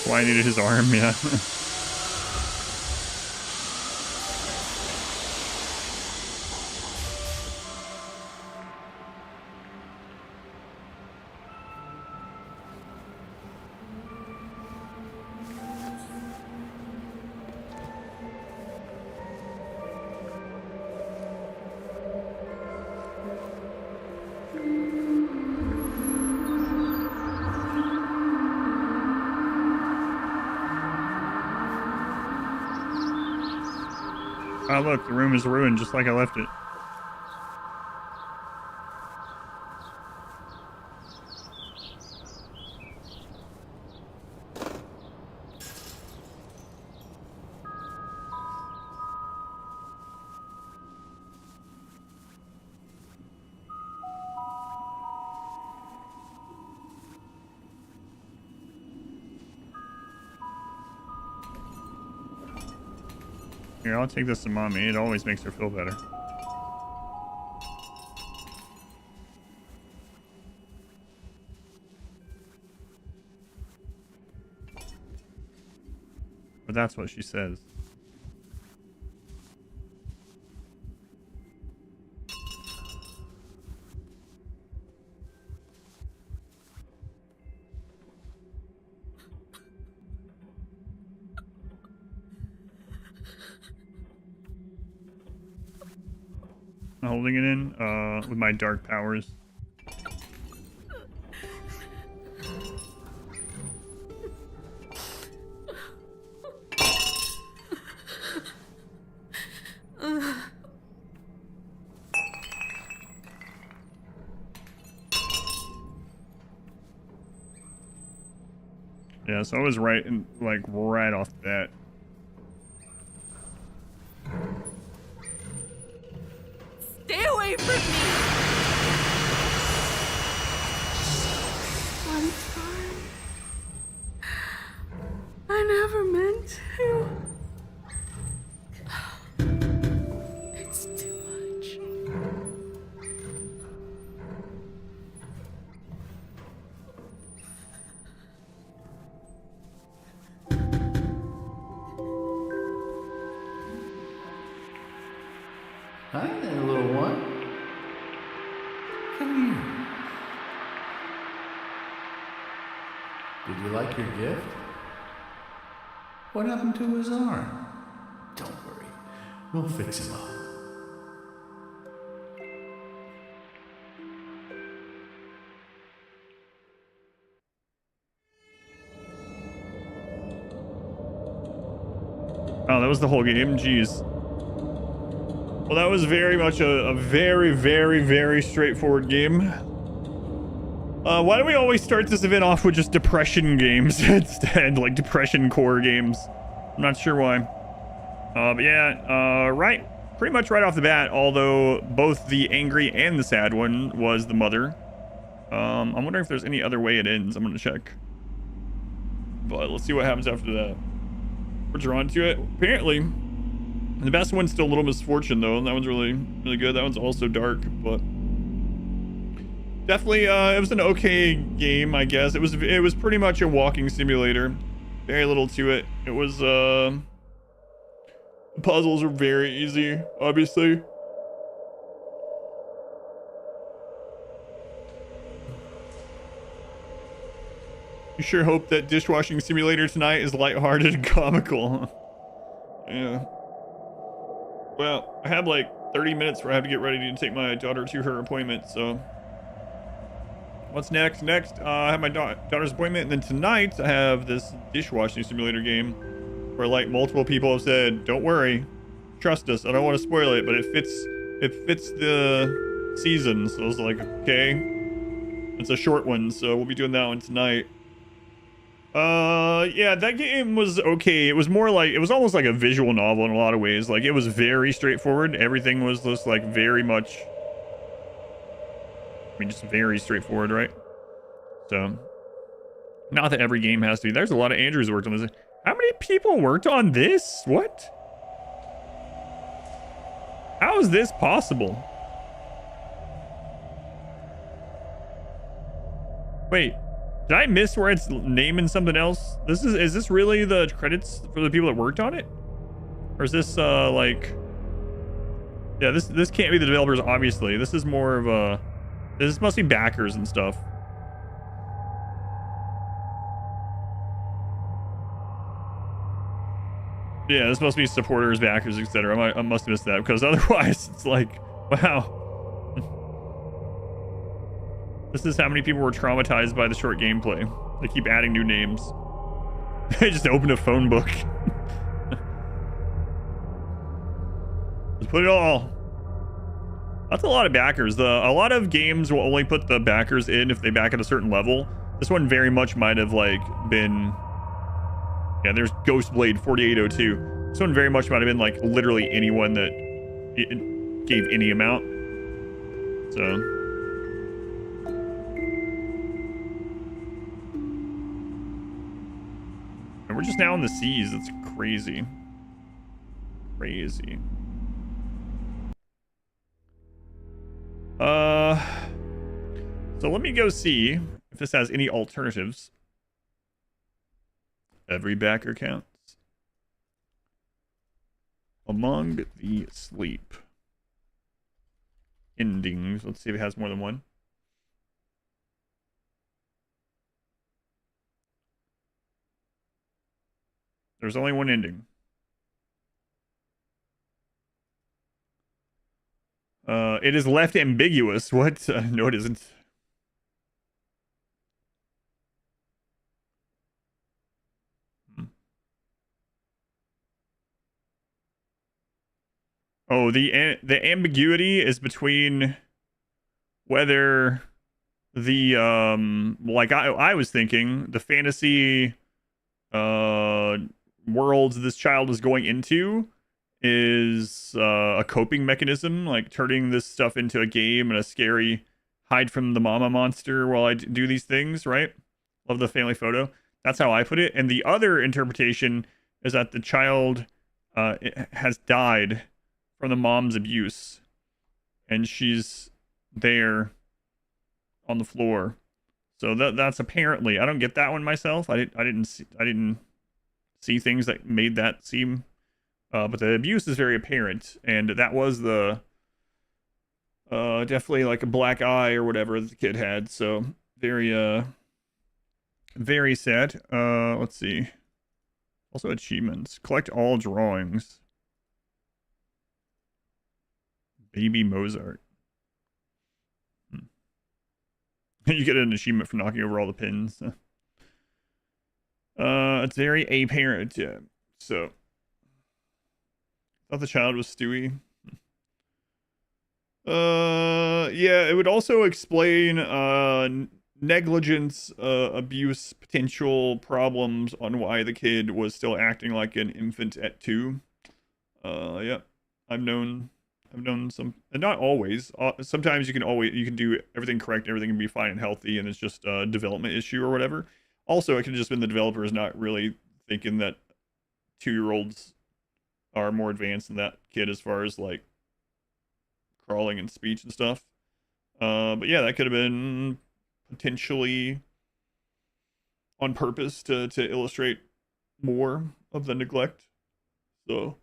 Why I needed his arm, yeah. Oh look, the room is ruined just like I left it. Here, I'll take this to mommy. It always makes her feel better. But that's what she says. Holding it in with my dark powers. Yeah, so I was right in, like, right off the bat. Stay away from me! I'm sorry. I never meant to. It's too much. Hi there, little one. Come here. Did you like your gift? What happened to his arm? Don't worry. We'll fix him up. Oh, that was the whole game? Jeez. Well, that was very much a very, very, very straightforward game. Why do we always start this event off with just depression games instead? Like depression core games. I'm not sure why. But yeah, pretty much right off the bat, although both the angry and the sad one was the mother. I'm wondering if there's any other way it ends. I'm gonna check. But let's see what happens after that. We're drawn to it. Apparently, the best one's still Little Misfortune, though. That one's really, really good. That one's also dark, but definitely, it was an okay game, I guess. It was pretty much a walking simulator. Very little to it. It was, the puzzles were very easy, obviously. You sure hope that dishwashing simulator tonight is lighthearted and comical. Yeah. Well, I have like 30 minutes where I have to get ready to take my daughter to her appointment, so. What's next? Next, I have my daughter's appointment, and then tonight I have this dishwashing simulator game where like multiple people have said, don't worry, trust us. I don't want to spoil it, but it fits the season. So I was like, okay. It's a short one, so we'll be doing that one tonight. Yeah, that game was okay. It was more like, it was almost like a visual novel in a lot of ways. Like, it was very straightforward. Everything was just like very much, I mean, just very straightforward, right? So, not that every game has to be. There's a lot of Andrews worked on this. How many people worked on this? What? How is this possible? Wait, Did I miss where it's naming something else? Is this really the credits for the people that worked on it? Or is this like, yeah, this can't be the developers, obviously. This is more of a, this must be backers and stuff. Yeah, this must be supporters, backers, etc. I must have missed that, because otherwise it's like, wow. This is how many people were traumatized by the short gameplay. They keep adding new names. They just opened a phone book. Let's put it all. That's a lot of backers. A lot of games will only put the backers in if they back at a certain level. This one very much might have like been, yeah, there's Ghostblade 4802. This one very much might have been like literally anyone that gave any amount. So. And we're just now in the seas. It's crazy. Crazy. So let me go see if this has any alternatives. Every backer counts. Among the Sleep. Endings. Let's see if it has more than one. There's only one ending. It is left ambiguous. What? No, it isn't. Oh, the ambiguity is between whether the like I was thinking the fantasy worlds this child is going into is a coping mechanism, like turning this stuff into a game and a scary hide from the mama monster while I do these things, right? Love the family photo. That's how I put it. And the other interpretation is that the child has died from the mom's abuse, and she's there on the floor. So that's apparently, I don't get that one myself. I didn't see things that made that seem, but the abuse is very apparent, and that was the definitely like a black eye or whatever the kid had. So very very sad. Let's see. Also achievements. Collect all drawings. Baby Mozart. You get an achievement for knocking over all the pins. It's very apparent, yeah. So, thought the child was Stewie. Yeah, it would also explain negligence, abuse, potential problems on why the kid was still acting like an infant at 2. Yeah, I've known some, and not always. Sometimes you can do everything correct, everything can be fine and healthy, and it's just a development issue or whatever. Also, it could have just been the developers not really thinking that 2-year-olds are more advanced than that kid as far as like crawling and speech and stuff. But yeah, that could have been potentially on purpose to illustrate more of the neglect. So.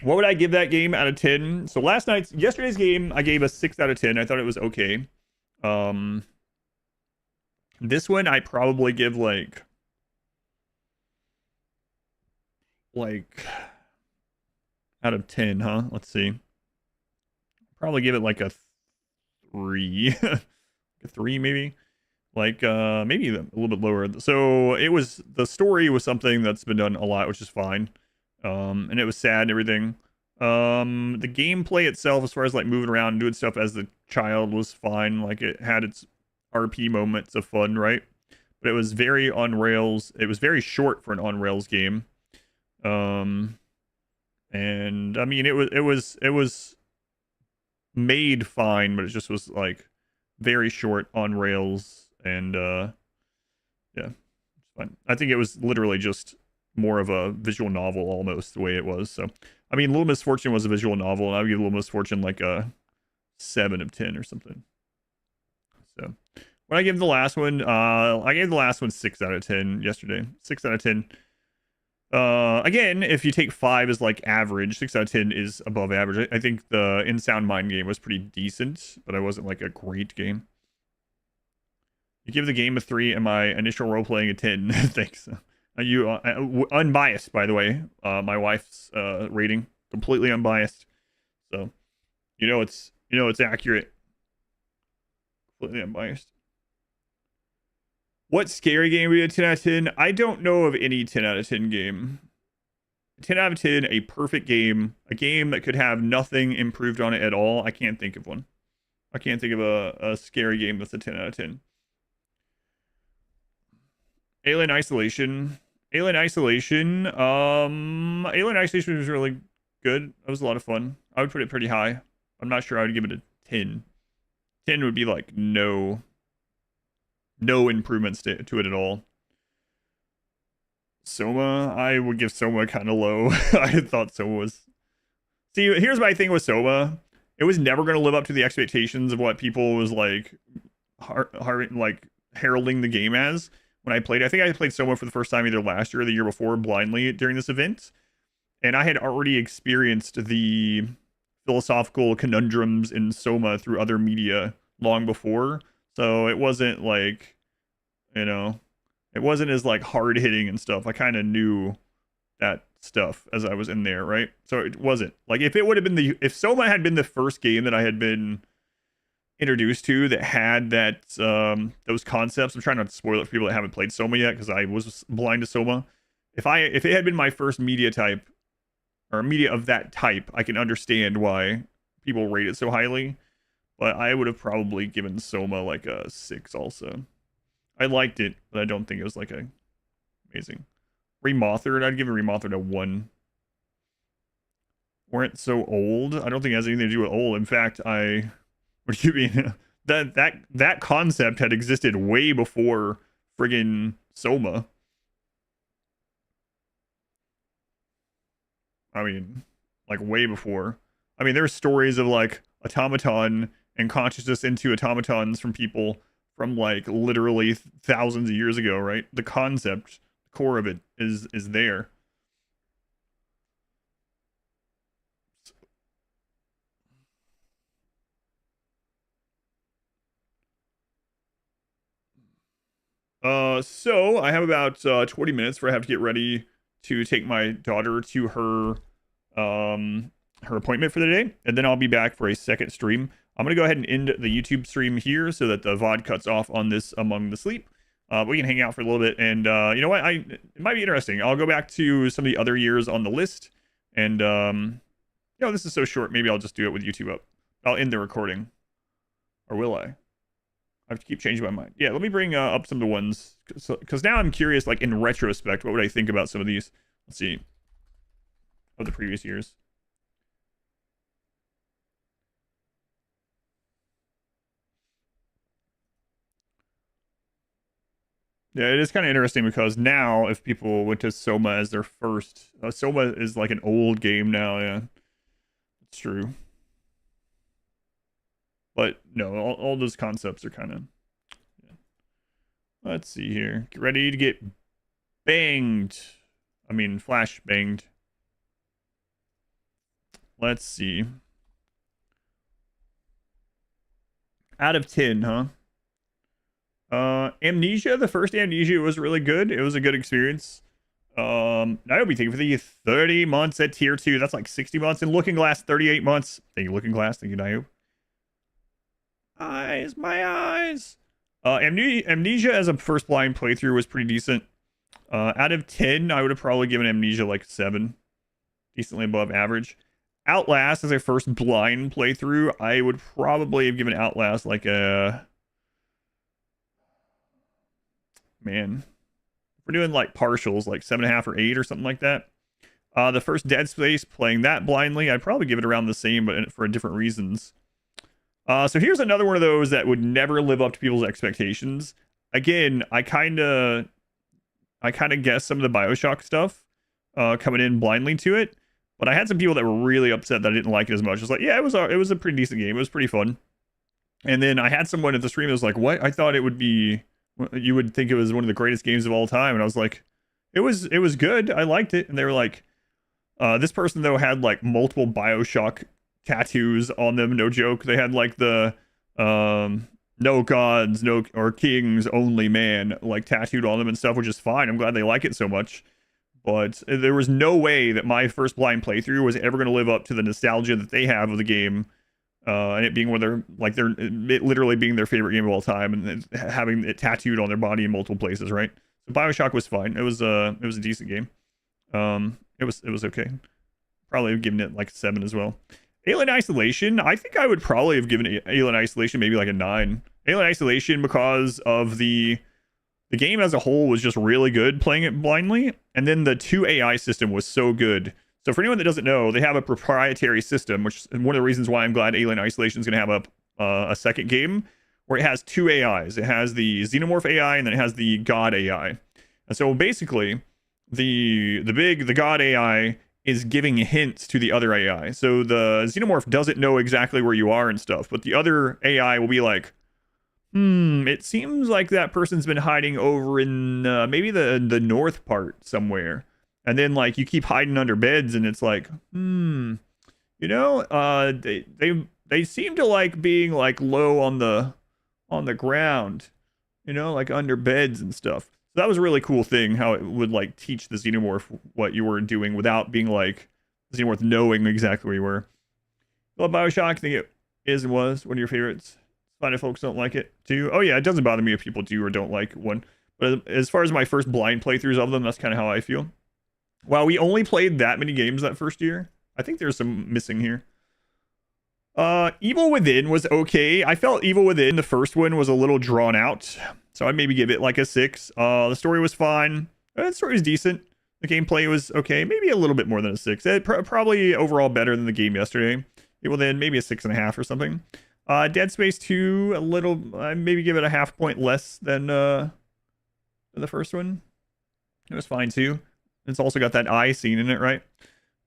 What would I give that game out of 10? So yesterday's game, I gave a 6 out of 10. I thought it was okay. This one, I probably give like out of 10, huh? Let's see. Probably give it like a 3. A 3 maybe. Like maybe a little bit lower. So the story was something that's been done a lot, which is fine. And it was sad and everything. The gameplay itself, as far as like moving around and doing stuff as the child, was fine. Like it had its RP moments of fun, right? But it was very on rails. It was very short for an on rails game. And I mean, it was made fine, but it just was like very short on rails, and yeah, it's fine. I think it was literally just more of a visual novel almost the way it was. So I mean, Little Misfortune was a visual novel, and I would give Little Misfortune like a 7 of 10 or something. So when I gave the last one, I gave the last one 6 out of 10 yesterday. 6 out of 10. Again, if you take 5 as like average, 6 out of 10 is above average. I think the In Sound Mind game was pretty decent, but it wasn't like a great game. You give the game a 3 and my initial role playing a 10. Thanks. You unbiased, by the way. My wife's rating, completely unbiased. So it's accurate. Completely unbiased. What scary game would be a 10 out of 10? I don't know of any 10 out of 10 game. 10 out of 10, a perfect game. A game that could have nothing improved on it at all. I can't think of one. I can't think of a scary game that's a 10 out of 10. Alien Isolation. Alien Isolation was really good. That was a lot of fun. I would put it pretty high. I'm not sure I would give it a 10. 10 would be like no improvements to it at all. Soma, I would give Soma kind of low. I thought Soma was... See, here's my thing with Soma. It was never going to live up to the expectations of what people was like, like heralding the game as. When I played, I think I played Soma for the first time either last year or the year before blindly during this event. And I had already experienced the philosophical conundrums in Soma through other media long before. So it wasn't like, it wasn't as like hard hitting and stuff. I kind of knew that stuff as I was in there, right? So it wasn't like if it would have been if Soma had been the first game that I had been introduced to that had that those concepts. I'm trying not to spoil it for people that haven't played Soma yet because I was blind to Soma. If it had been my first media type or media of that type, I can understand why people rate it so highly. But I would have probably given Soma like a 6 also. I liked it, but I don't think it was like a amazing. Remothered, I'd give it Remothered a 1. Weren't so old. I don't think it has anything to do with old. In fact, what do you mean? That concept had existed way before friggin' Soma. I mean, like way before. I mean, there's stories of like automaton and consciousness into automatons from people from like literally thousands of years ago, right? The concept, the core of it is there. So I have about 20 minutes where I have to get ready to take my daughter to her appointment for the day, and then I'll be back for a second stream. I'm gonna go ahead and end the YouTube stream here so that the VOD cuts off on this Among the Sleep. We can hang out for a little bit, and you know what? It might be interesting. I'll go back to some of the other years on the list, and this is so short. Maybe I'll just do it with YouTube up. I'll end the recording, or will I? I have to keep changing my mind. Yeah, let me bring up some of the ones, because now I'm curious, like in retrospect, what would I think about some of these? Let's see, of the previous years. Yeah, it is kind of interesting because now, if people went to Soma as their first, Soma is like an old game now. Yeah, it's true. But no, all those concepts are kind of... Yeah. Let's see here. Get ready to get banged. I mean, flash banged. Let's see. Out of 10, huh? Amnesia, the first Amnesia was really good. It was a good experience. Naomi, thank you for the 30 months at tier 2. That's like 60 months. And Looking Glass, 38 months. Thank you, Looking Glass. Thank you, Naomi. Eyes, my eyes. Amnesia as a first blind playthrough was pretty decent. Out of 10, I would have probably given Amnesia like 7. Decently above average. Outlast as a first blind playthrough, I would probably have given Outlast like a... Man. We're doing like partials, like 7.5 or 8 or something like that. The first Dead Space, playing that blindly, I'd probably give it around the same, but for different reasons. So here's another one of those that would never live up to people's expectations. Again, I kind of guessed some of the BioShock stuff coming in blindly to it, But I had some people that were really upset that I didn't like it as much. It's like, yeah, it was a pretty decent game. It was pretty fun. And then I had someone at the stream that was like, what? I thought it would be, you would think it was one of the greatest games of all time. And I was like, it was good. I liked it. And they were like, this person though had like multiple BioShock tattoos on them. No joke. They had like the, no gods, no, or kings, only man, like tattooed on them and stuff, which is fine. I'm glad they like it so much. But there was no way that my first blind playthrough was ever going to live up to the nostalgia that they have of the game. And it being it literally being their favorite game of all time, and having it tattooed on their body in multiple places, right? So BioShock was fine. It was a decent game. It was okay. Probably have given it like a 7 as well. Alien Isolation, I think I would probably have given Alien Isolation maybe like a 9. Alien Isolation, because of the game as a whole was just really good playing it blindly, and then the 2 AI system was so good. So for anyone that doesn't know, they have a proprietary system, which is one of the reasons why I'm glad Alien Isolation is going to have a second game, where it has 2 AIs. It has the Xenomorph AI, and then it has the God AI. And so basically, the God AI is giving hints to the other AI. So the Xenomorph doesn't know exactly where you are and stuff, but the other AI will be like, it seems like that person's been hiding over in maybe the north part somewhere. And then like you keep hiding under beds, and it's like, they seem to like being like low on the ground, like under beds and stuff. So that was a really cool thing, how it would like teach the Xenomorph what you were doing without being like Xenomorph knowing exactly where you were. Well, BioShock, I think it is and was one of your favorites. Fine if folks don't like it too. Oh yeah, it doesn't bother me if people do or don't like one. But as far as my first blind playthroughs of them, that's kind of how I feel. Wow, we only played that many games that first year. I think there's some missing here. Evil Within was okay. I felt Evil Within, the first one, was a little drawn out, so I'd maybe give it like a 6. The story was fine. The story was decent. The gameplay was okay. Maybe a little bit more than a 6. Probably overall better than the game yesterday. Evil Within, maybe a 6.5 or something. Dead Space 2, a little, maybe give it a half point less than the first one. It was fine too. It's also got that eye scene in it, right?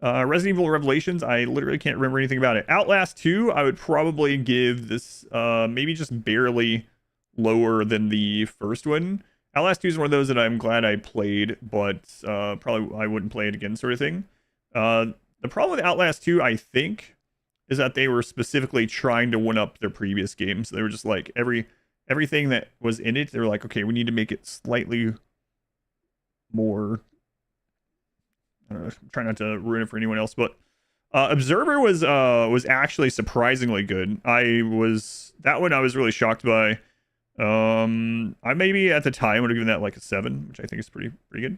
Resident Evil Revelations, I literally can't remember anything about it. Outlast 2, I would probably give this maybe just barely lower than the first one. Outlast 2 is one of those that I'm glad I played, but probably I wouldn't play it again, sort of thing. The problem with Outlast 2, I think, is that they were specifically trying to one up their previous games. They were just like, everything that was in it, they were like, okay, we need to make it slightly more, I don't know, try not to ruin it for anyone else, but Observer was actually surprisingly good. That one I was really shocked by. I maybe at the time would have given that like a 7, which I think is pretty good.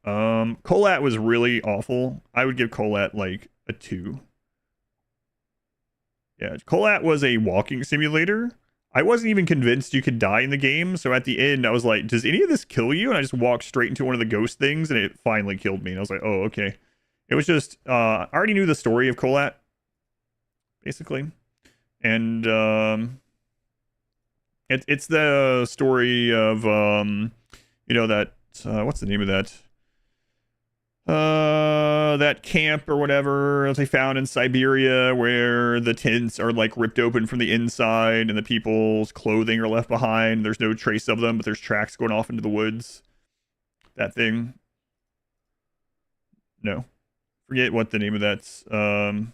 Colat was really awful. I would give Colat like a 2. Yeah, Colat was a walking simulator. I wasn't even convinced you could die in the game, so at the end I was like, does any of this kill you? And I just walked straight into one of the ghost things, and it finally killed me. And I was like, oh, okay. It was just, I already knew the story of Colat, basically. And it's the story of, that, what's the name of that? That camp or whatever that they found in Siberia, where the tents are like ripped open from the inside and the people's clothing are left behind. There's no trace of them, but there's tracks going off into the woods. That thing. No. Forget what the name of that's, forget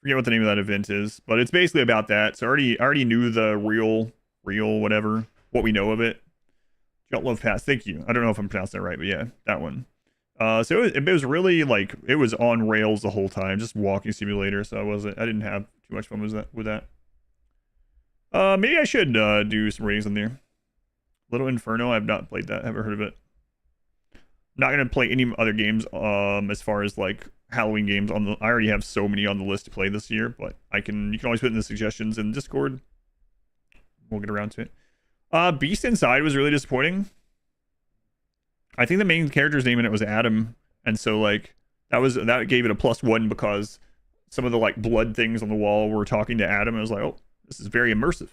what the name of that event is, but it's basically about that. So I already knew the real whatever, what we know of it. Don't love pass. Thank you. I don't know if I'm pronouncing that right, but yeah, that one. So it was really like, it was on rails the whole time, just walking simulator. So I didn't have too much fun with that. Maybe I should do some ratings on there. Little Inferno, I've not played that. I haven't heard of it. I'm not gonna play any other games as far as like Halloween games I already have so many on the list to play this year, but you can always put in the suggestions in Discord. We'll get around to it. Beast Inside was really disappointing. I think the main character's name in it was Adam, and so like that gave it a +1 because some of the like blood things on the wall were talking to Adam. And I was like, oh, this is very immersive.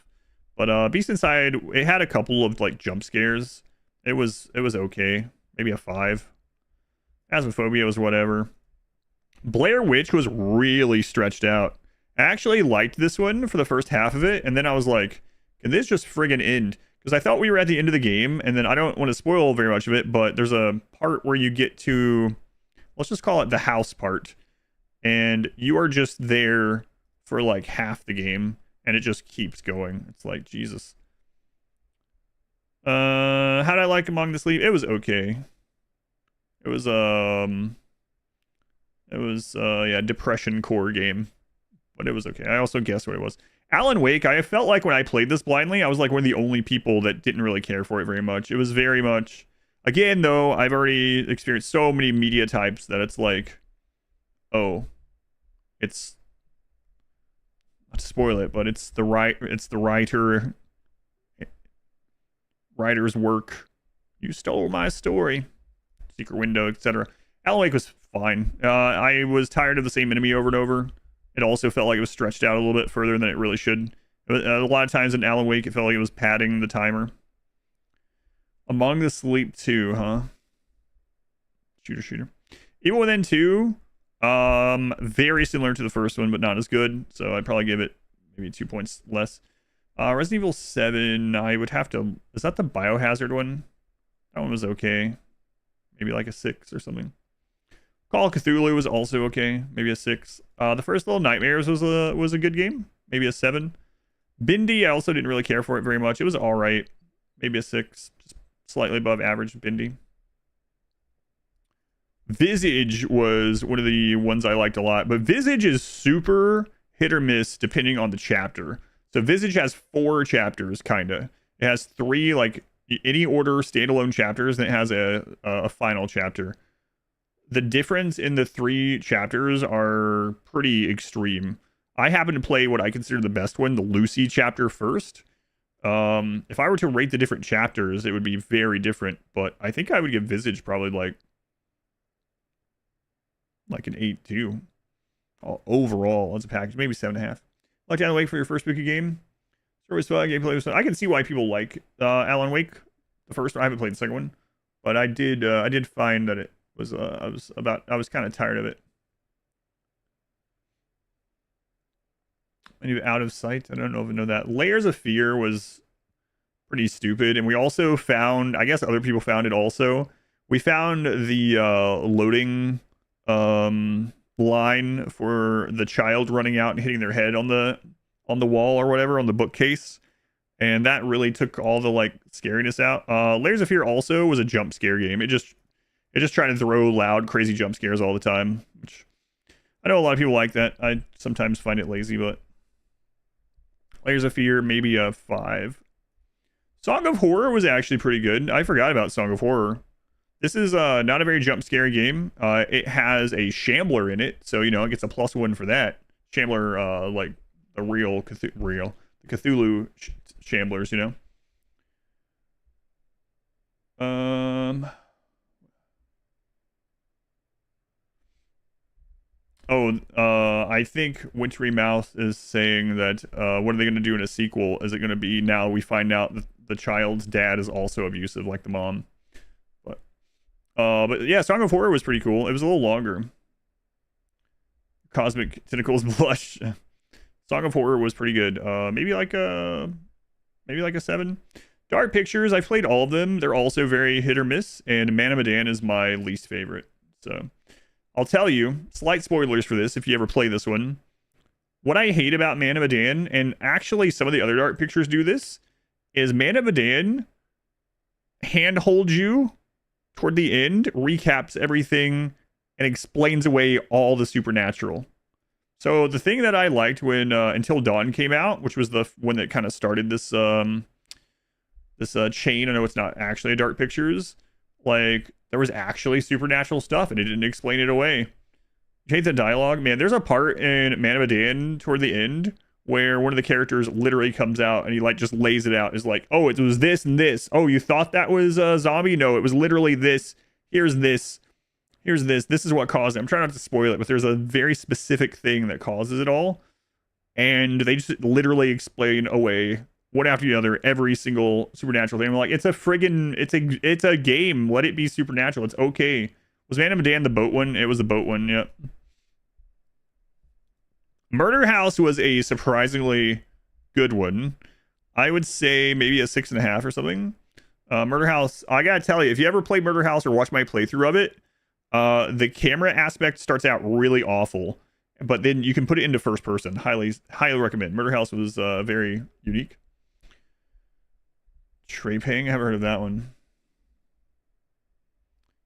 But Beast Inside, it had a couple of like jump scares. It was okay, maybe a 5. Phasmophobia was whatever. Blair Witch was really stretched out. I actually liked this one for the first half of it, and then I was like, can this just friggin' end? Because I thought we were at the end of the game, and then I don't want to spoil very much of it, but there's a part where you get to, let's just call it the house part, and you are just there for like half the game, and it just keeps going. It's like, Jesus. How did I like Among the Sleep? It was okay. It was yeah, depression core game, but it was okay. I also guessed what it was. Alan Wake, I felt like when I played this blindly, I was like one of the only people that didn't really care for it very much. It was very much, again though, I've already experienced so many media types that it's like, oh, it's, not to spoil it, but it's the writer's work. You stole my story. Secret Window, etc. Alan Wake was fine. I was tired of the same enemy over and over. It also felt like it was stretched out a little bit further than it really should. A lot of times in Alan Wake, it felt like it was padding the timer. Among the Sleep 2, huh? Shooter. Evil Within 2, very similar to the first one, but not as good. So I'd probably give it maybe 2 points less. Resident Evil 7, I would have to... Is that the Biohazard one? That one was okay. Maybe like a 6 or something. Call of Cthulhu was also okay. Maybe a 6. The first Little Nightmares was a good game. Maybe a 7. Bindi, I also didn't really care for it very much. It was alright. Maybe a 6. Just slightly above average Bindi. Visage was one of the ones I liked a lot. But Visage is super hit or miss depending on the chapter. So Visage has 4 chapters, kinda. It has 3, like, any order standalone chapters, and it has a final chapter. The difference in the 3 chapters are pretty extreme. I happen to play what I consider the best one, the Lucy chapter first. If I were to rate the different chapters, it would be very different, but I think I would give Visage probably like an 8 too. Overall, as a package, maybe 7.5. Like Alan Wake for your first spooky game. Story was fun, gameplay was fun. I can see why people like Alan Wake, the first one. I haven't played the second one, but I did find that it was I was kind of tired of it. I knew Out of Sight. I don't know if I know that. Layers of Fear was pretty stupid, and we also found, I guess other people found it also. We found the loading line for the child running out and hitting their head on the wall or whatever, on the bookcase, and that really took all the like scariness out. Layers of Fear also was a jump scare game. It just tried to throw loud crazy jump scares all the time, which I know a lot of people like that. I sometimes find it lazy, but Layers of Fear, maybe a 5. Song of Horror was actually pretty good. I forgot about Song of Horror. This is not a very jump scary game. It has a Shambler in it, so, you know, it gets a +1 for that. Shambler, like the real Cthulhu Shamblers, you know. I think Wintry Mouth is saying that, what are they going to do in a sequel? Is it going to be now we find out that the child's dad is also abusive like the mom? But yeah, Song of Horror was pretty cool. It was a little longer. Cosmic Tentacles Blush. Song of Horror was pretty good. Maybe like a 7. Dark Pictures, I've played all of them. They're also very hit or miss, and Man of Medan is my least favorite. So I'll tell you, slight spoilers for this if you ever play this one. What I hate about Man of Medan, and actually some of the other Dark Pictures do this, is Man of Medan handholds you toward the end, recaps everything, and explains away all the supernatural. So the thing that I liked when Until Dawn came out, which was the one that kind of started this chain, I know it's not actually a Dark Pictures, like there was actually supernatural stuff and it didn't explain it away. You hate the dialogue? Man, there's a part in Man of Medan toward the end where one of the characters literally comes out and he like just lays it out. It's like, oh, it was this and this. Oh, you thought that was a zombie? No, it was literally this. Here's this. Here's this. This is what caused it. I'm trying not to spoil it, but there's a very specific thing that causes it all. And they just literally explain away one after the other every single supernatural thing. I'm like, it's a friggin', it's a game. Let it be supernatural. It's okay. Was Man of Medan the boat one? It was the boat one, yep. Murder House was a surprisingly good one. I would say maybe a 6.5 or something. Murder House, I gotta tell you, if you ever play Murder House or watch my playthrough of it, the camera aspect starts out really awful, but then you can put it into first person. Highly recommend. Murder House was very unique. Trey Pang, I haven't heard of that one.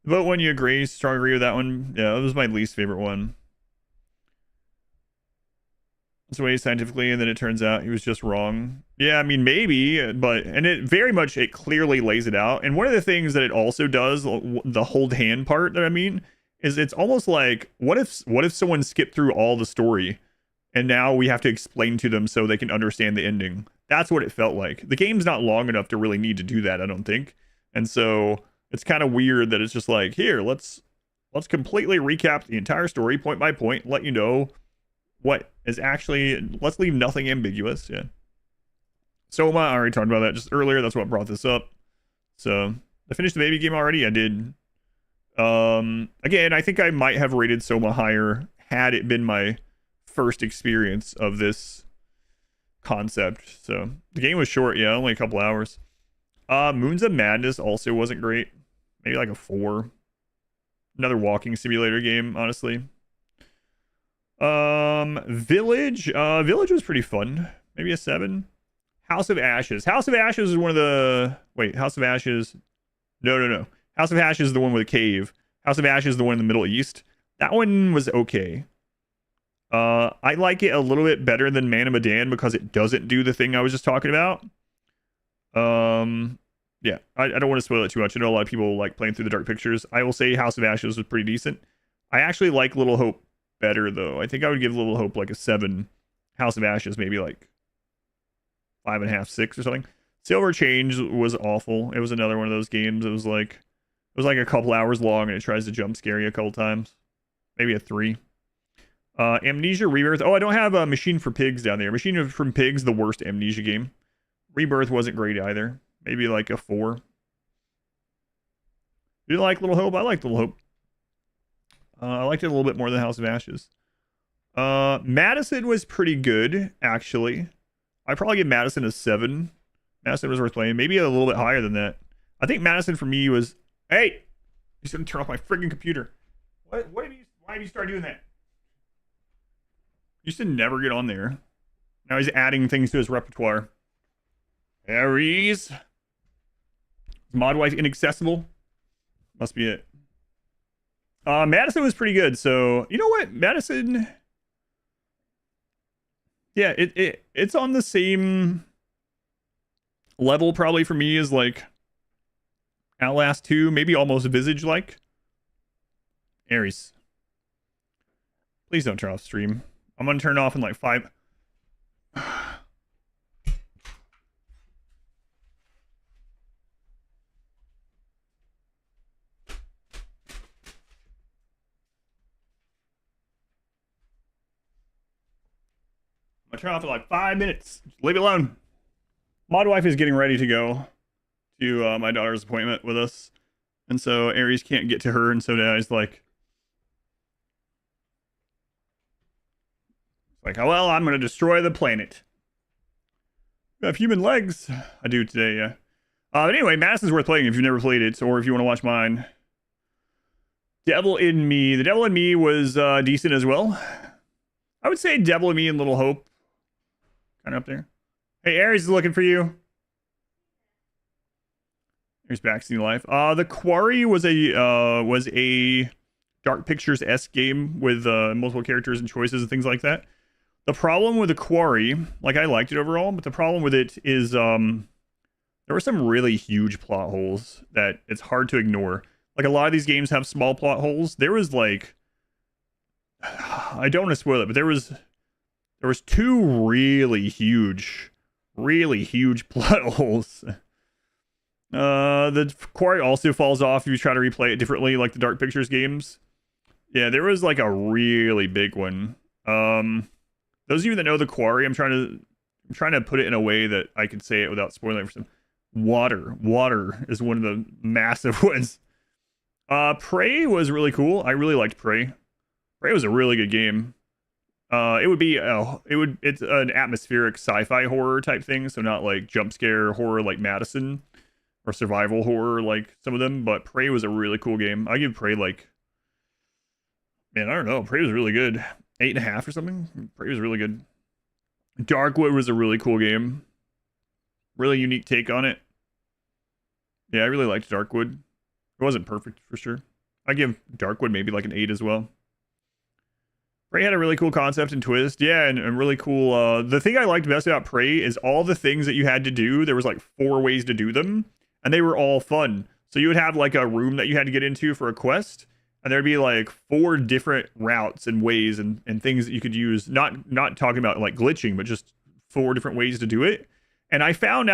The boat one, you agree? Strong agree with that one. Yeah, it was my least favorite one. It's way scientifically, and then it turns out he was just wrong. Yeah, I mean, maybe, but, and it clearly lays it out. And one of the things that it also does, the hold hand part that I mean, is it's almost like, what if someone skipped through all the story and now we have to explain to them so they can understand the ending? That's what it felt like. The game's not long enough to really need to do that, I don't think. And so it's kind of weird that it's just like, here, let's completely recap the entire story point by point, let you know what is actually, let's leave nothing ambiguous. Yeah. Soma, I already talked about that just earlier. That's what brought this up. So I finished the baby game already. I did. Again, I think I might have rated Soma higher had it been my first experience of this concept. So the game was short. Yeah. Only a couple hours. Moons of Madness also wasn't great. Maybe like a 4. Another walking simulator game, honestly. Village was pretty fun. Maybe a 7. House of Ashes. House of Ashes is one of the, wait, House of Ashes. No. House of Ashes is the one with a cave. House of Ashes is the one in the Middle East. That one was okay. I like it a little bit better than Man of Medan because it doesn't do the thing I was just talking about. Yeah, I don't want to spoil it too much. I know a lot of people like playing through the dark pictures. I will say House of Ashes was pretty decent. I actually like Little Hope better, though. I think I would give Little Hope like a 7. House of Ashes maybe like 5.5, 6 or something. Silver Change was awful. It was another one of those games. It was like a couple hours long and it tries to jump scare you a couple times. Maybe a 3. Amnesia Rebirth. Oh, I don't have a Machine for Pigs down there. Machine for Pigs, the worst Amnesia game. Rebirth wasn't great either. Maybe like a 4. You like Little Hope? I liked Little Hope. I liked it a little bit more than House of Ashes. Madison was pretty good, actually. I'd probably give Madison a 7. Madison was worth playing. Maybe a little bit higher than that. I think Madison for me was... Hey! He's gonna turn off my friggin' computer. Why have you started doing that? You used to never get on there. Now he's adding things to his repertoire. Aries. Is Mod Wife inaccessible? Must be it. Madison was pretty good. So, you know what? Madison... Yeah, it's on the same level probably for me as like Outlast 2, maybe almost Visage-like. Aries. Please don't turn off stream. I'm gonna turn it off in like 5... I'm gonna turn off in like 5 minutes. Just leave it alone. Mod Wife is getting ready to go to my daughter's appointment with us. And so Aries can't get to her, and so now he's like... oh, well, I'm gonna destroy the planet. I have human legs. I do today, yeah. But anyway, Madison's worth playing if you've never played it, or if you want to watch mine. Devil in Me. The Devil in Me was decent as well. I would say Devil in Me and Little Hope. Kind of up there. Hey, Aries is looking for you. Here's Backseat Life. The Quarry was a Dark Pictures-esque game with multiple characters and choices and things like that. The problem with The Quarry, like I liked it overall, but the problem with it is there were some really huge plot holes that it's hard to ignore. Like a lot of these games have small plot holes. There was like, I don't want to spoil it, but there was 2 really huge plot holes. The Quarry also falls off if you try to replay it differently, like the Dark Pictures games. Yeah, there was like a really big one. Those of you that know The Quarry, I'm trying to put it in a way that I could say it without spoiling it for some. Water is one of the massive ones. Prey was really cool. I really liked Prey. Prey was a really good game. It's an atmospheric sci-fi horror type thing, so not like jump scare horror like Madison or survival horror like some of them, but Prey was a really cool game. I give Prey like, man, I don't know. Prey was really good. 8.5 or something. Prey was really good. Darkwood was a really cool game. Really unique take on it. Yeah, I really liked Darkwood. It wasn't perfect for sure. I give Darkwood maybe like an 8 as well. Prey had a really cool concept and twist. Yeah, and really cool. The thing I liked best about Prey is all the things that you had to do. There was like 4 ways to do them, and they were all fun. So you would have like a room that you had to get into for a quest, and there'd be like 4 different routes and ways and things that you could use. Not talking about like glitching, but just 4 different ways to do it. And I found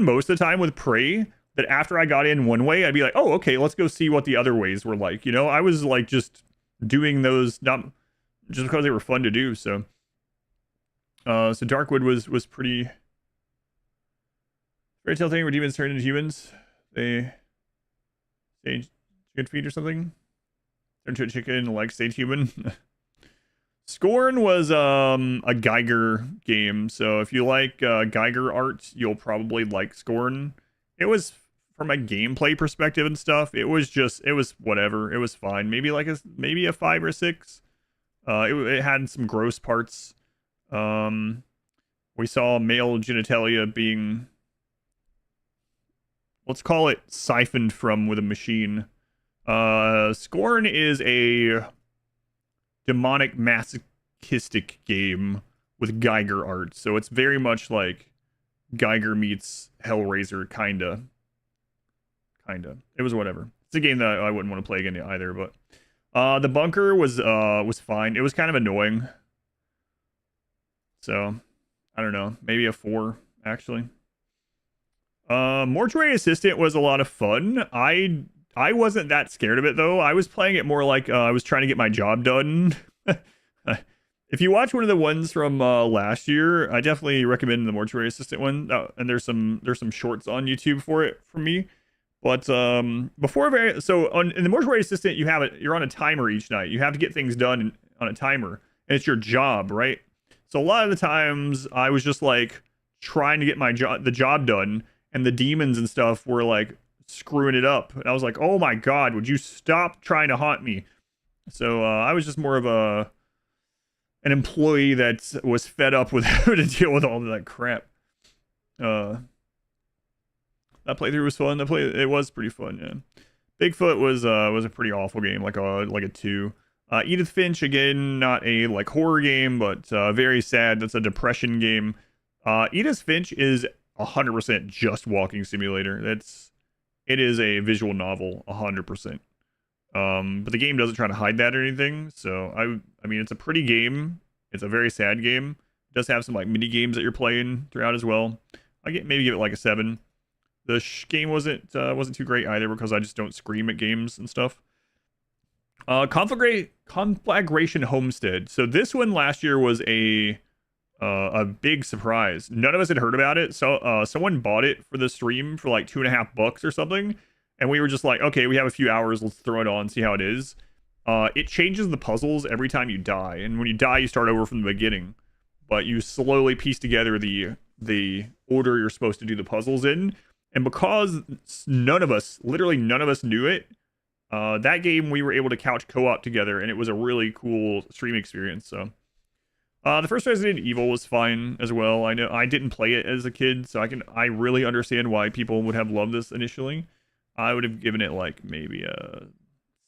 most of the time with Prey that after I got in one way, I'd be like, oh, okay, let's go see what the other ways were like. You know, I was like just doing those not just because they were fun to do. So Darkwood was pretty. Fairy tale thing where demons turn into humans. They stage chicken feet or something. Turn into a chicken like stage human. Scorn was a Geiger game, so if you like Geiger art, you'll probably like Scorn. It was, from a gameplay perspective and stuff, it was whatever. It was fine. Maybe a 5 or 6. It had some gross parts. We saw male genitalia being, let's call it, siphoned from with a machine. Scorn is a demonic masochistic game with Geiger art, so it's very much like Geiger meets Hellraiser, kinda. It was whatever. It's a game that I wouldn't want to play again either, but the bunker was fine. It was kind of annoying, so I don't know, maybe a 4 actually. Mortuary Assistant was a lot of fun. I wasn't that scared of it though. I was playing it more like I was trying to get my job done. If you watch one of the ones from last year, I definitely recommend the Mortuary Assistant one. And there's some shorts on YouTube for it from me. But in the Mortuary Assistant, you're on a timer each night. You have to get things done on a timer, and it's your job, right? So a lot of the times I was just like trying to get the job done, and the demons and stuff were like screwing it up. And I was like, oh my god, would you stop trying to haunt me? So I was just more of an employee that was fed up with having to deal with all of that crap. That playthrough was fun. It was pretty fun, yeah. Bigfoot was a pretty awful game, like a 2. Edith Finch, again, not a like horror game, but very sad. That's a depression game. Edith Finch is 100% just walking simulator. It is a visual novel, 100%. But the game doesn't try to hide that or anything. So I mean, it's a pretty game. It's a very sad game. It does have some like mini games that you're playing throughout as well. Maybe give it like a 7. The game wasn't too great either because I just don't scream at games and stuff. Conflagration Homestead. So this one last year was a big surprise. None of us had heard about it. So someone bought it for the stream for like $2.50 or something. And we were just like, okay, we have a few hours. Let's throw it on, see how it is. It changes the puzzles every time you die. And when you die, you start over from the beginning. But you slowly piece together the order you're supposed to do the puzzles in. And because literally none of us knew it, that game we were able to couch co-op together. And it was a really cool stream experience. So the first Resident Evil was fine as well. I know I didn't play it as a kid, so I really understand why people would have loved this initially. I would have given it like maybe a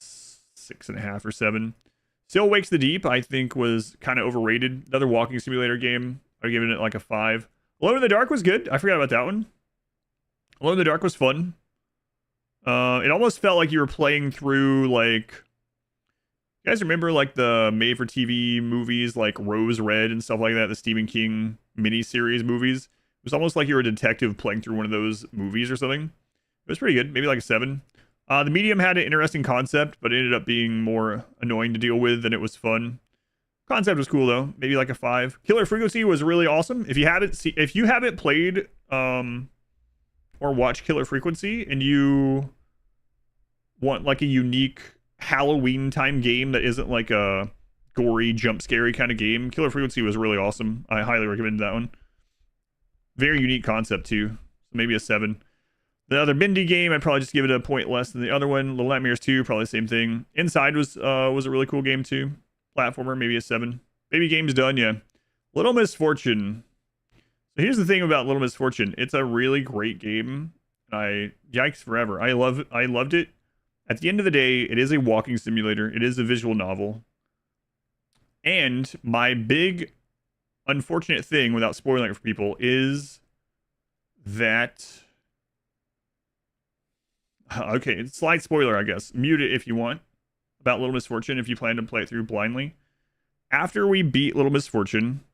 6.5 or 7. Still Wakes the Deep, I think, was kind of overrated. Another walking simulator game. I've given it like a 5. Alone in the Dark was good. I forgot about that one. Alone in the Dark was fun. It almost felt like you were playing through like, you guys remember like the made-for-TV movies like Rose Red and stuff like that, the Stephen King miniseries movies? It was almost like you were a detective playing through one of those movies or something. It was pretty good, maybe like a 7. The Medium had an interesting concept, but it ended up being more annoying to deal with than it was fun. Concept was cool though, maybe like a 5. Killer Frequency was really awesome. If you haven't played or watched Killer Frequency and you want like a unique Halloween time game that isn't like a gory, jump scary kind of game, Killer Frequency was really awesome. I highly recommend that one. Very unique concept too. Maybe a 7. The other Mindy game, I'd probably just give it a point less than the other one. Little Nightmares 2, probably the same thing. Inside was a really cool game too. Platformer, maybe a 7. Baby Game's done, yeah. Little Misfortune. So here's the thing about Little Misfortune. It's a really great game. Yikes forever. I loved it. At the end of the day, it is a walking simulator. It is a visual novel. And my big unfortunate thing, without spoiling it for people, is that... Okay, slight spoiler, I guess. Mute it if you want. About Little Misfortune, if you plan to play it through blindly. After we beat Little Misfortune,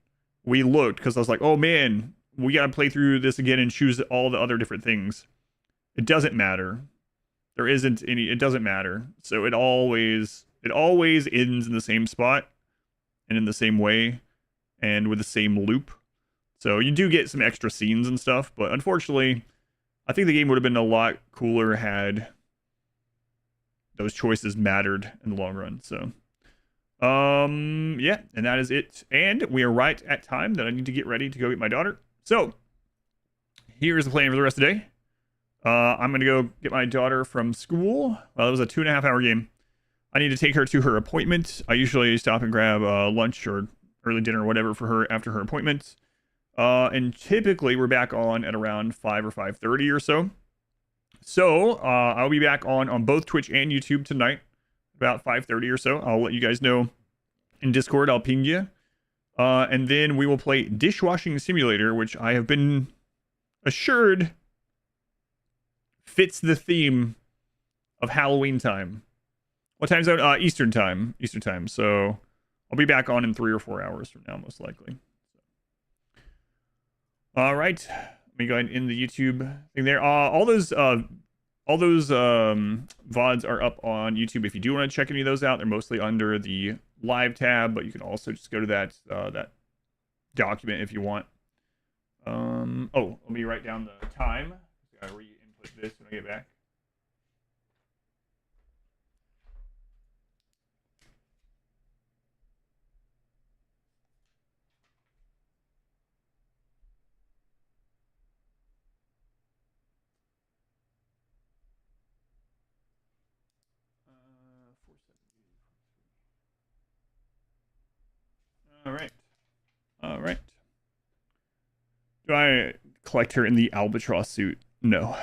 we looked, because I was like, oh man, we gotta play through this again and choose all the other different things. It doesn't matter. There isn't any, it doesn't matter. So it always ends in the same spot, and in the same way, and with the same loop. So you do get some extra scenes and stuff, but unfortunately, I think the game would have been a lot cooler had those choices mattered in the long run. So, yeah, and that is it. And we are right at time that I need to get ready to go get my daughter. So, here's the plan for the rest of the day. I'm going to go get my daughter from school. Well, it was a 2.5-hour game. I need to take her to her appointment. I usually stop and grab lunch or early dinner or whatever for her after her appointment. And typically we're back on at around 5 or 5:30 or so. So I'll be back on both Twitch and YouTube tonight, about 5:30 or so. I'll let you guys know in Discord. I'll ping you. And then we will play Dishwashing Simulator, which I have been assured fits the theme of Halloween time. What time zone? Eastern time. Eastern time. So I'll be back on in 3 or 4 hours from now, most likely. All right. Let me go ahead and end the YouTube thing there. All those VODs are up on YouTube. If you do want to check any of those out, they're mostly under the live tab, but you can also just go to that document if you want. Oh, let me write down the time. I gotta re-input this when I get back. All right. All right. Do I collect her in the albatross suit? No.